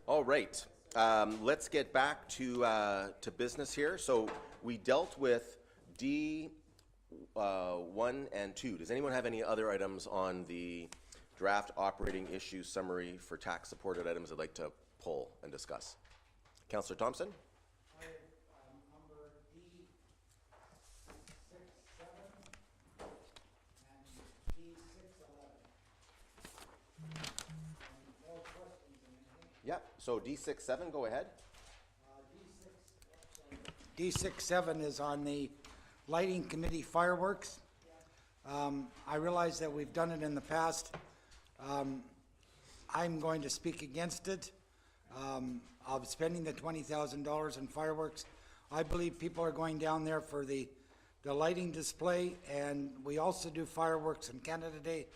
All right, let's get back to business here. So we dealt with D 1 and 2. Does anyone have any other items on the draft operating issue summary for tax supported items they'd like to pull and discuss? Councillor Thompson? I have number D 6, 7, and D 6, 11. All questions and anything? Yep, so D6-7, go ahead. D6-7 is on the Lighting Committee fireworks. I realize that we've done it in the past. I'm going to speak against it, of spending the $20,000 in fireworks. I believe people are going down there for the lighting display, and we also do fireworks in Canada Day.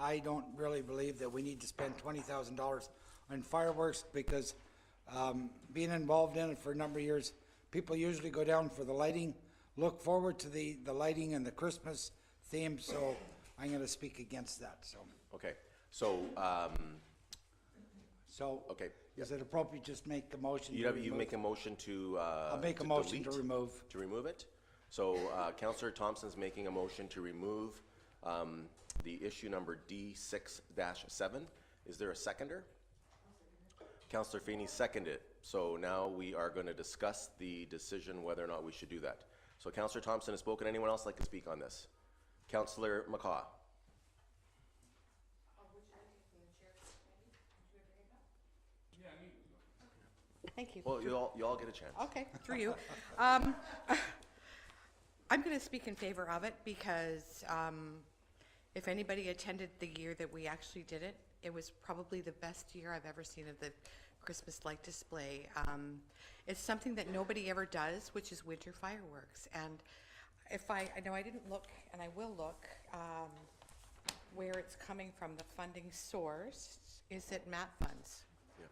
I don't really believe that we need to spend $20,000 on fireworks because being involved in it for a number of years, people usually go down for the lighting, look forward to the lighting and the Christmas theme, so I'm going to speak against that. So, Okay, so, okay. is it appropriate just make a motion? to You remove? make a motion to, I'll make a to motion to delete? remove. To remove it? So, Councillor Thompson's making a motion to remove, the issue number D6-7. Is there a seconder? Councillor Feeney seconded it. So now we are going to discuss the decision whether or not we should do that. So Councillor Thompson has spoken. Anyone else like to speak on this? Councillor McCaw. Thank you. Well, you all get a chance. Okay, through you. I'm going to speak in favor of it because if anybody attended the year that we actually did it, it was probably the best year I've ever seen of the Christmas light display. It's something that nobody ever does, which is winter fireworks. And if I know I didn't look, and I will look, where it's coming from, the funding source, is it MAT funds? Yeah.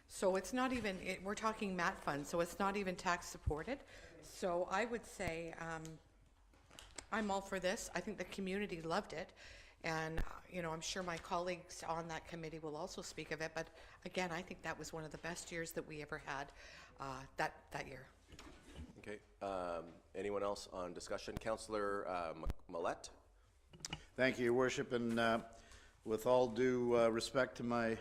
So it's not even, we're talking MAT funds, so it's not even tax supported. So I would say, I'm all for this. I think the community loved it. And, you know, I'm sure my colleagues on that committee will also speak of it. But again, I think that was one of the best years that we ever had that year. Okay. Anyone else on discussion? Councillor Millette? Thank you, Your Worship, and with all due respect to my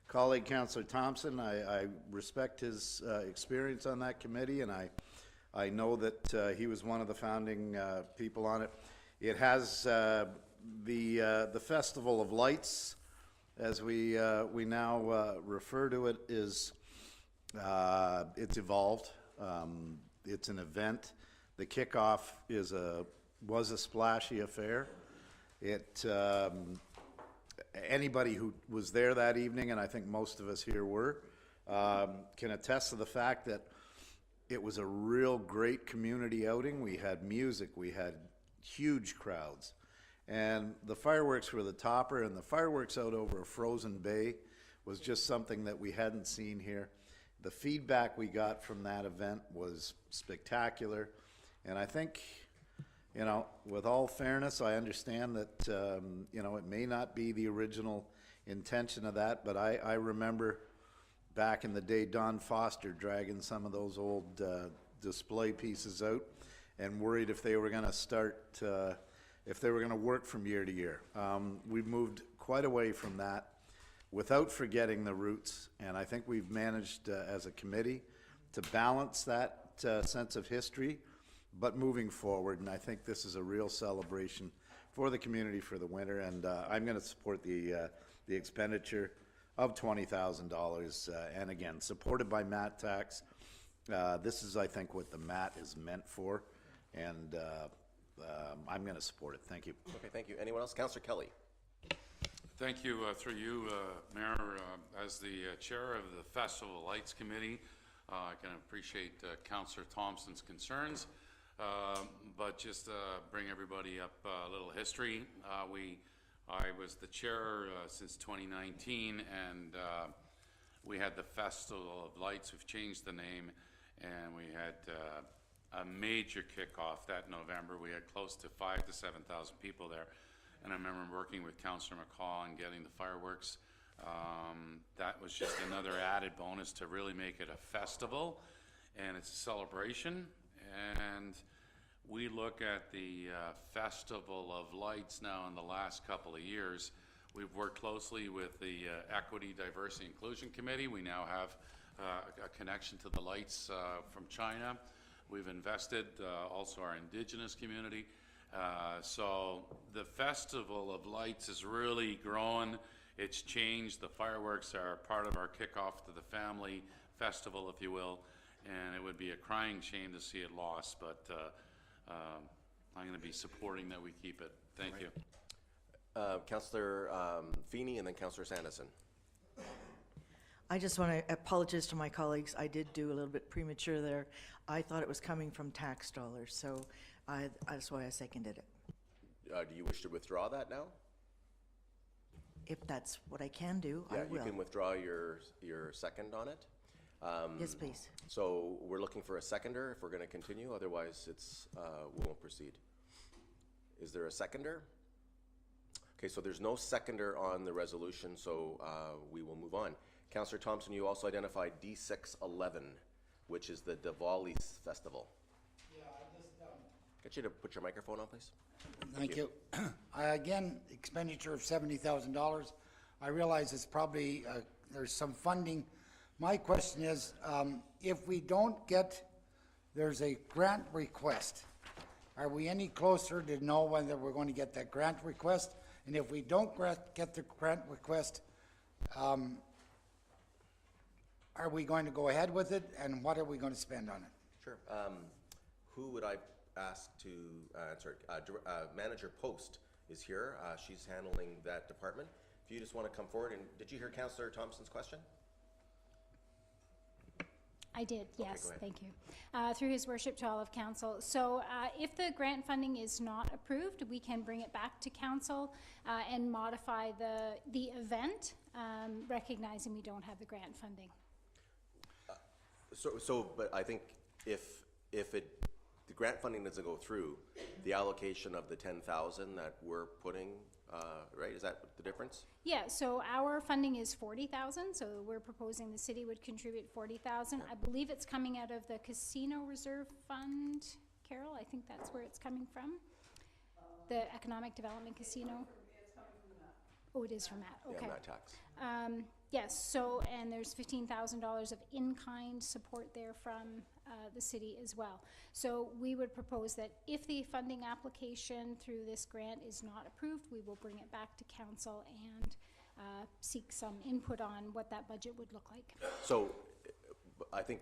colleague, Councillor Thompson, I respect his experience on that committee, and I know that he was one of the founding people on it. It has the Festival of Lights, as we now refer to it, is it's evolved. It's an event. The kickoff was a splashy affair. It anybody who was there that evening, and I think most of us here were, can attest to the fact that it was a real great community outing. We had music, we had huge crowds, and the fireworks were the topper, and the fireworks out over a frozen bay was just something that we hadn't seen here. The feedback we got from that event was spectacular, and I think, you know, with all fairness, I understand that, you know, it may not be the original intention of that, but I remember back in the day, Don Foster dragging some of those old display pieces out and worried if they were going to start, if they were going to work from year to year. We've moved quite away from that without forgetting the roots, and I think we've managed as a committee to balance that sense of history, but moving forward, and I think this is a real celebration for the community for the winter, and I'm going to support the expenditure of $20,000, and again, supported by MAT tax. This is, I think, what the MAT is meant for, and I'm going to support it. Thank you. Okay, thank you. Anyone else? Councillor Kelly. Thank you, through you, Mayor. As the chair of the Festival of Lights Committee, I can appreciate Councillor Thompson's concerns, but just bring everybody up a little history. I was the chair since 2019, and we had the Festival of Lights. We've changed the name, and we had a major kickoff that November. We had close to 5,000 to 7,000 people there, and I remember working with Councillor McCaw and getting the fireworks That was just another added bonus to really make it a festival, and it's a celebration. And we look at the Festival of Lights now in the last couple of years. We've worked closely with the Equity, Diversity, Inclusion Committee. We now have a connection to the lights from China. We've invested also our Indigenous community. So the Festival of Lights is really growing. It's changed. The fireworks are part of our kickoff to the family festival, if you will, and it would be a crying shame to see it lost, but I'm going to be supporting that we keep it. Thank you. Councillor Feeney and then Councillor Sanderson. I just want to apologize to my colleagues. I did do a little bit premature there. I thought it was coming from tax dollars, so that's why I seconded it. Do you wish to withdraw that now? If that's what I can do, I Yeah, will. you can withdraw your second on it. Yes, please. So we're looking for a seconder if we're going to continue, otherwise it's, we won't proceed. Is there a seconder? Okay, so there's no seconder on the resolution, so we will move on. Councillor Thompson, you also identified D611, which is the Diwali Festival. Yeah, I just, Get you to put your microphone on, please. Thank you. Again, expenditure of $70,000. I realize it's probably, there's some funding. My question is, if we don't get, there's a grant request, are we any closer to know whether we're going to get that grant request? And if we don't get the grant request, are we going to go ahead with it, and what are we going to spend on it? Sure. Who would I ask to answer? Manager Post is here. She's handling that department. If you just want to come forward, and did you hear Councillor Thompson's question? I did, yes, go ahead. thank you. Through His Worship to all of Council. So if the grant funding is not approved, we can bring it back to Council and modify the event, recognizing we don't have the grant funding. But I think if the grant funding doesn't go through, the allocation of the 10,000 that we're putting, right, is that the difference? Yeah, so our funding is 40,000, so we're proposing the city would contribute 40,000. I believe it's coming out of the Casino Reserve Fund, Carol, I think that's where it's coming from. The Economic Development Casino. Oh, it is from that, okay. Yeah, not tax. Yes, so, and there's $15,000 of in-kind support there from the city as well. So we would propose that if the funding application through this grant is not approved, we will bring it back to council and seek some input on what that budget would look like. So I think,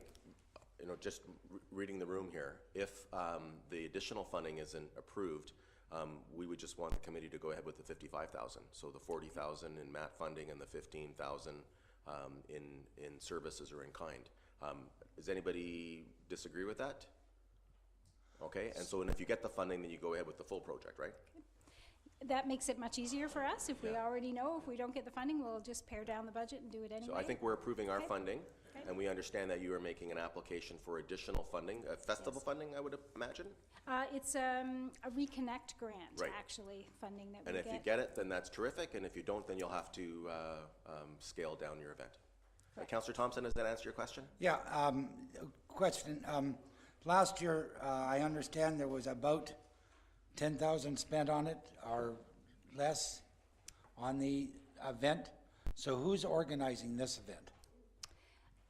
just reading the room here, if the additional funding isn't approved, we would just want the committee to go ahead with the 55,000. So the 40,000 in MAT funding and the 15,000 in services or in kind. Does anybody disagree with that? Okay, and so if you get the funding, then you go ahead with the full project, right? That makes it much easier for us. If we already know, if we don't get the funding, we'll just pare down the budget and do it anyway. So I think we're approving our Okay. funding, Okay. and we understand that you are making an application for additional funding, festival funding, I would imagine? It's a Reconnect grant, Right. actually, funding that we And get. if you get it, then that's terrific, and if you don't, then you'll have to scale down your event. Councillor Thompson, does that answer your question? Yeah, question. Last year, I understand there was about 10,000 spent on it or less on the event. So who's organizing this event?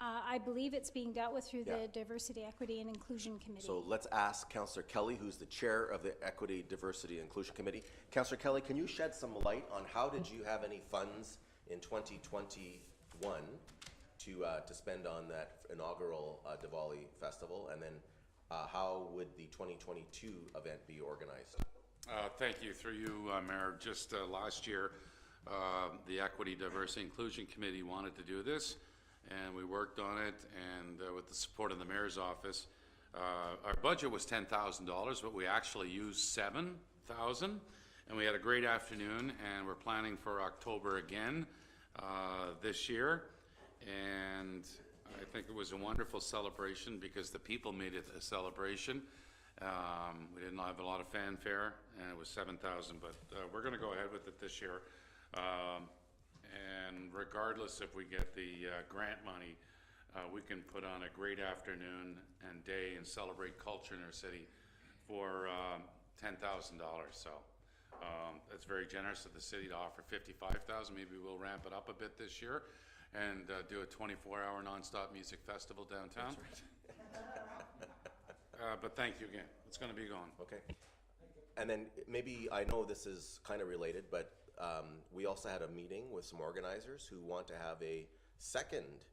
I believe it's being dealt with through Yeah. the Diversity, Equity, and Inclusion Committee. So let's ask Councillor Kelly, who's the chair of the Equity, Diversity, and Inclusion Committee. Councillor Kelly, can you shed some light on how did you have any funds in 2021 to spend on that inaugural Diwali festival, and then how would the 2022 event be organized? Thank you. Through you, Mayor, just last year, the Equity, Diversity, Inclusion Committee wanted to do this, and we worked on it, and with the support of the Mayor's office, our budget was $10,000, but we actually used $7,000, and we had a great afternoon, and we're planning for October again this year, and I think it was a wonderful celebration because the people made it a celebration. We didn't have a lot of fanfare, and it was $7,000, but we're going to go ahead with it this year. and regardless if we get the grant money, we can put on a great afternoon and day and celebrate culture in our city for $10,000. So that's very generous of the city to offer $55,000. Maybe we'll ramp it up a bit this year and do a 24-hour nonstop music festival downtown. But thank you again. It's going to be going. Okay. And then maybe, I know this is kind of related, but we also had a meeting with some organizers who want to have a second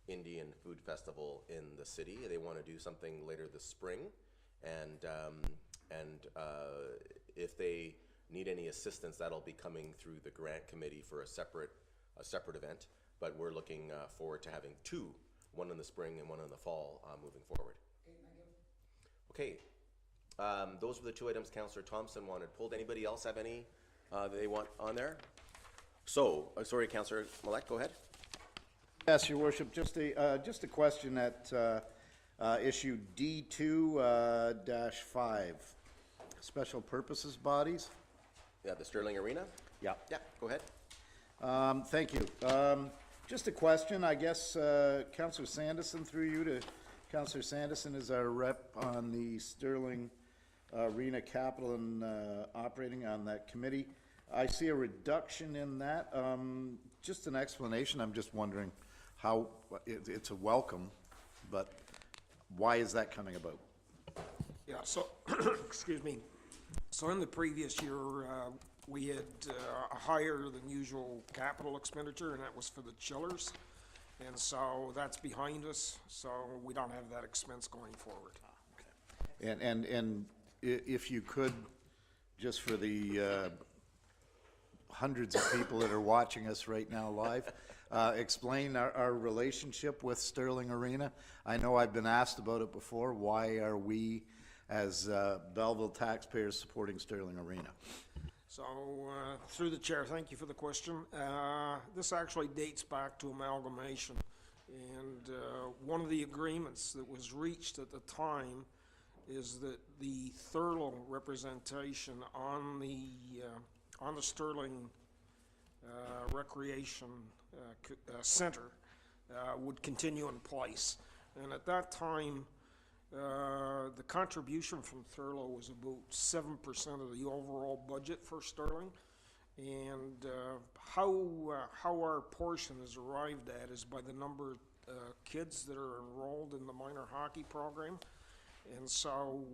Indian food festival in the city. They want to do something later this spring, and if they need any assistance, that'll be coming through the grant committee for a separate event. But we're looking forward to having two, one in the spring and one in the fall, moving forward. Okay, those were the two items Councillor Thompson wanted pulled. Anybody else have any that they want on there? So, sorry, Councillor Malek, go ahead. Yes, Your Worship, just a question at issue D2-5, special purposes bodies. Yeah, the Sterling Arena? Yeah. Yeah, go ahead. Thank you. Just a question, I guess, Councillor Sanderson, through you to Councillor Sanderson is our rep on the Sterling Arena Capital and operating on that committee. I see a reduction in that. Just an explanation. I'm just wondering how, it's a welcome, but why is that coming about? Yeah, so, excuse me. So in the previous year, we had a higher than usual capital expenditure, and that was for the chillers. And so that's behind us, so we don't have that expense going forward. And if you could, just for the hundreds of people that are watching us right now live, explain our relationship with Sterling Arena. I know I've been asked about it before. Why are we, as Belleville taxpayers, supporting Sterling Arena? So, through the chair, thank you for the question. This actually dates back to amalgamation. And one of the agreements that was reached at the time is that the Thurlow representation on the Sterling Recreation Center would continue in place. And at that time, the contribution from Thurlow was about 7% of the overall budget for Sterling. And how our portion is arrived at is by the number of kids that are enrolled in the minor hockey program. And so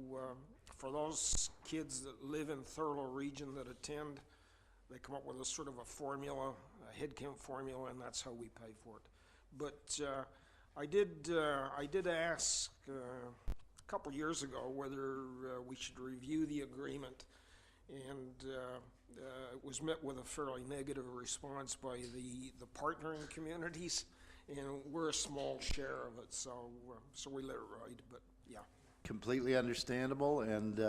for those kids that live in Thurlow region that attend, they come up with a sort of a formula, a headcount formula, and that's how we pay for it. But I did ask a couple years ago whether we should review the agreement, and it was met with a fairly negative response by the partnering communities, and we're a small share of it, so we let it ride. But yeah, completely understandable. And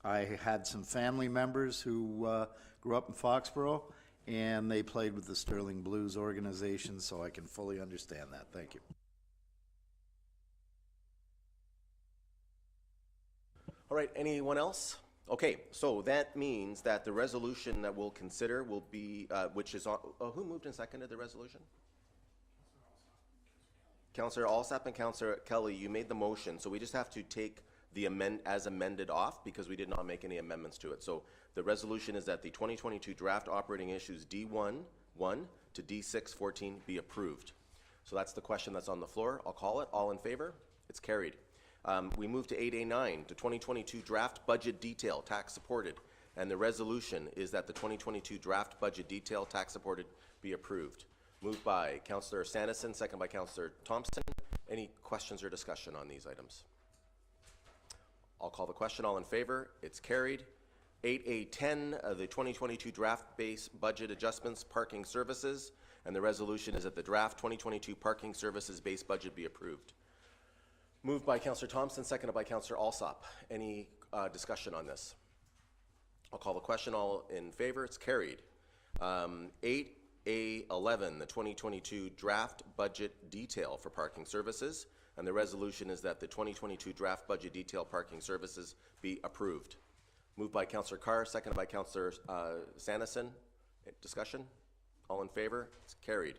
I had some family members who grew up in Foxborough, and they played with the Sterling Blues organization, so I can fully understand that. Thank you. All right, anyone else? Okay, so that means that the resolution that we'll consider will be, which is on, who moved and seconded the resolution? Councillor Alsop and Councillor Kelly, you made the motion, so we just have to take the as amended off because we did not make any amendments to it. So the resolution is that the 2022 draft operating issues D1 to D6 14 be approved. So that's the question that's on the floor. I'll call it. All in favor? It's carried. We move to 8A9, to 2022 draft budget detail, tax supported. And the resolution is that the 2022 draft budget detail, tax supported, be approved. Moved by Councillor Sanderson, second by Councillor Thompson. Any questions or discussion on these items? I'll call the question. All in favor? It's carried. 8A10, the 2022 draft base budget adjustments, parking services. And the resolution is that the draft 2022 parking services base budget be approved. Moved by Councillor Thompson, seconded by Councillor Alsop. Any discussion on this? I'll call the question. All in favor? It's carried. 8A11, the 2022 draft budget detail for parking services. And the resolution is that the 2022 draft budget detail parking services be approved. Moved by Councillor Carr, seconded by Councillor Sanderson. Discussion? All in favor? It's carried.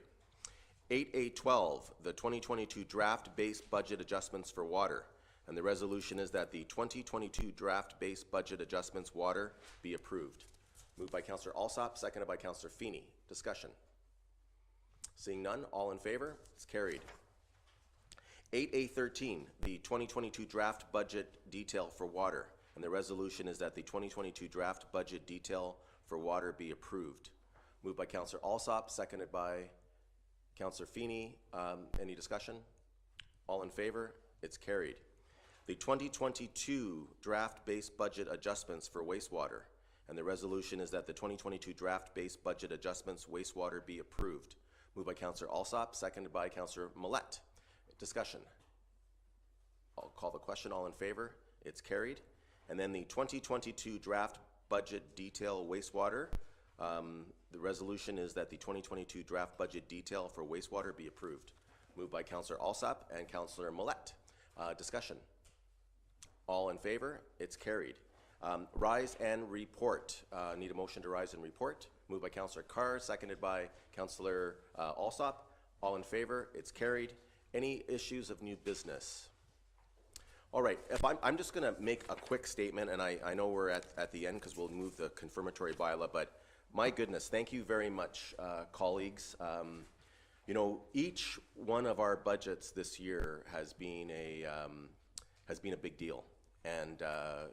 8A12, the 2022 draft-based budget adjustments for water. And the resolution is that the 2022 draft-based budget adjustments water be approved. Moved by Councillor Alsop, seconded by Councillor Feeney. Discussion. Seeing none, all in favor? It's carried. 8A13, the 2022 draft budget detail for water. And the resolution is that the 2022 draft budget detail for water be approved. Moved by Councillor Alsop, seconded by Councillor Feeney. Any discussion? All in favor? It's carried. The 2022 draft-based budget adjustments for wastewater. And the resolution is that the 2022 draft-based budget adjustments wastewater be approved. Moved by Councillor Alsop, seconded by Councillor Millette. Discussion. I'll call the question. All in favor? It's carried. And then the 2022 draft budget detail wastewater. The resolution is that the 2022 draft budget detail for wastewater be approved. Moved by Councillor Alsop and Councillor Millette. Discussion. All in favor? It's carried. Rise and report. Need a motion to rise and report. Moved by Councillor Carr, seconded by Councillor Alsop. All in favor? It's carried. Any issues of new business? All right, if I'm just going to make a quick statement, and I know we're at the end because we'll move the confirmatory bylaw, but my goodness, thank you very much, colleagues. You know, each one of our budgets this year has been a big deal. And,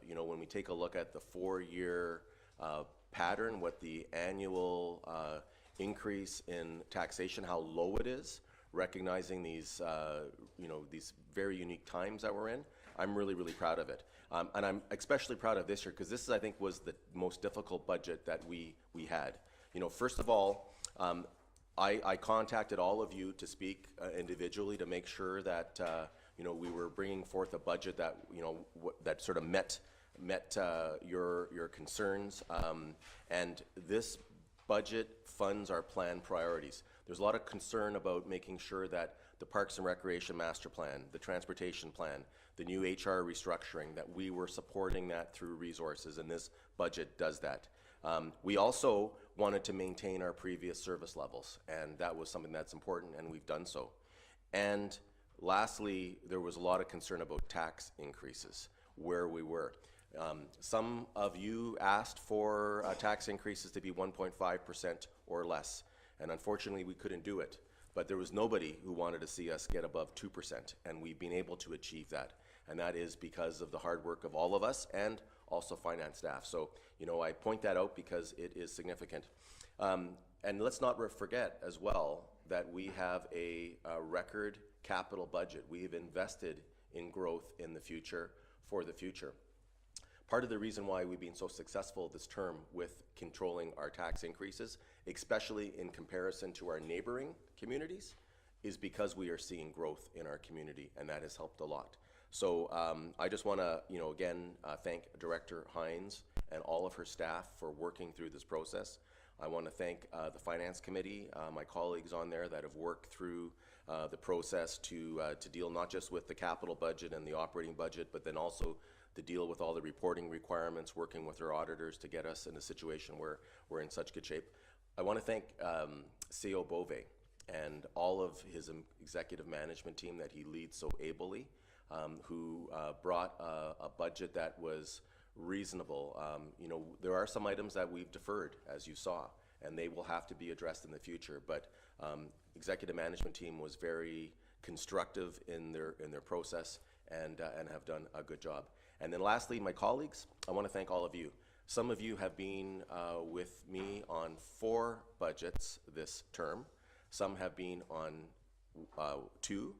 you know, when we take a look at the 4-year pattern, what the annual increase in taxation, how low it is, recognizing these, you know, these very unique times that we're in, I'm really, really proud of it. And I'm especially proud of this year because this, I think, was the most difficult budget that we had. You know, first of all, I contacted all of you to speak individually to make sure that, you know, we were bringing forth a budget that, you know, that sort of met your concerns. And this budget funds our planned priorities. There's a lot of concern about making sure that the Parks and Recreation Master Plan, the Transportation Plan, the new HR restructuring, that we were supporting that through resources, and this budget does that. We also wanted to maintain our previous service levels, and that was something that's important, and we've done so. And lastly, there was a lot of concern about tax increases, where we were. Some of you asked for tax increases to be 1.5% or less, and unfortunately we couldn't do it. But there was nobody who wanted to see us get above 2%, and we've been able to achieve that. And that is because of the hard work of all of us and also finance staff. So, you know, I point that out because it is significant. And let's not forget as well that we have a record capital budget. We have invested in growth in the future for the future. Part of the reason why we've been so successful this term with controlling our tax increases, especially in comparison to our neighboring communities, is because we are seeing growth in our community, and that has helped a lot. So I just want to, you know, again, thank Director Hines and all of her staff for working through this process. I want to thank the Finance Committee, my colleagues on there that have worked through the process to deal not just with the capital budget and the operating budget, but then also to deal with all the reporting requirements, working with our auditors to get us in a situation where we're in such good shape. I want to thank CEO Bove and all of his executive management team that he leads so ably, who brought a budget that was reasonable. You know, there are some items that we've deferred, as you saw, and they will have to be addressed in the future, but executive management team was very constructive in their process and have done a good job. And then lastly, my colleagues, I want to thank all of you. Some of you have been with me on 4 budgets this term. Some have been on 2,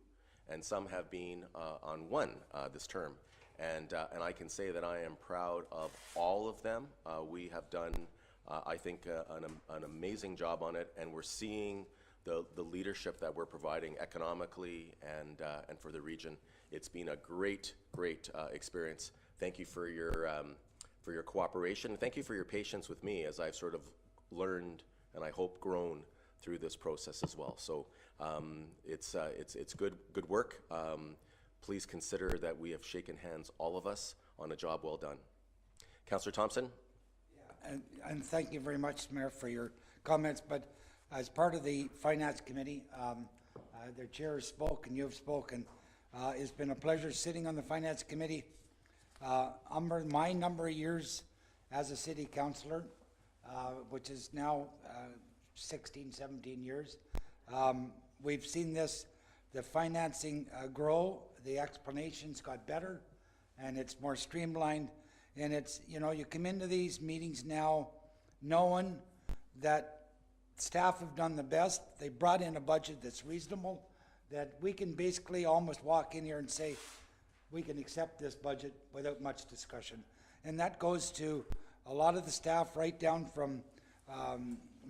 and some have been on 1 this term. And I can say that I am proud of all of them. We have done, I think, an amazing job on it, and we're seeing the leadership that we're providing economically and for the region. It's been a great experience. Thank you for your cooperation. Thank you for your patience with me as I've sort of learned and I hope grown through this process as well. So it's good work. Please consider that we have shaken hands, all of us, on a job well done. Councillor Thompson? Yeah, and thank you very much, Mayor, for your comments, but as part of the Finance Committee, their chair spoke and you have spoken. It's been a pleasure sitting on the Finance Committee. My number of years as a city councillor, which is now 16, 17 years. We've seen the financing grow, the explanations got better, and it's more streamlined. And it's, you come into these meetings now knowing that staff have done the best. They brought in a budget that's reasonable, that we can basically almost walk in here and say, we can accept this budget without much discussion. And that goes to a lot of the staff, right down from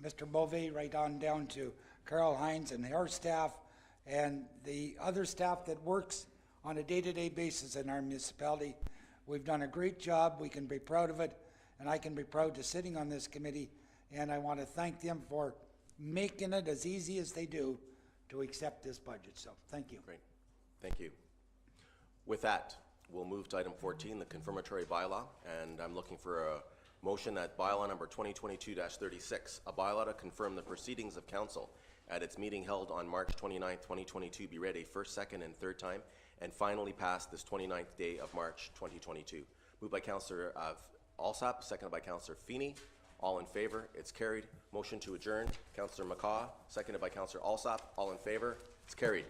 Mr. Bove, right on down to Carol Hines and her staff, and the other staff that works on a day-to-day basis in our municipality. We've done a great job. We can be proud of it, and I can be proud to sitting on this committee, and I want to thank them for making it as easy as they do to accept this budget. So, thank you. Great. Thank you. With that, we'll move to item 14, the confirmatory bylaw, and I'm looking for a motion that bylaw number 2022-36, a bylaw to confirm the proceedings of council at its meeting held on March 29, 2022, be read a first, second, and third time, and finally passed this 29th day of March 2022. Moved by Councillor Alsop, seconded by Councillor Feeney. All in favor? It's carried. Motion to adjourn. Councillor McCaw, seconded by Councillor Alsop. All in favor? It's carried.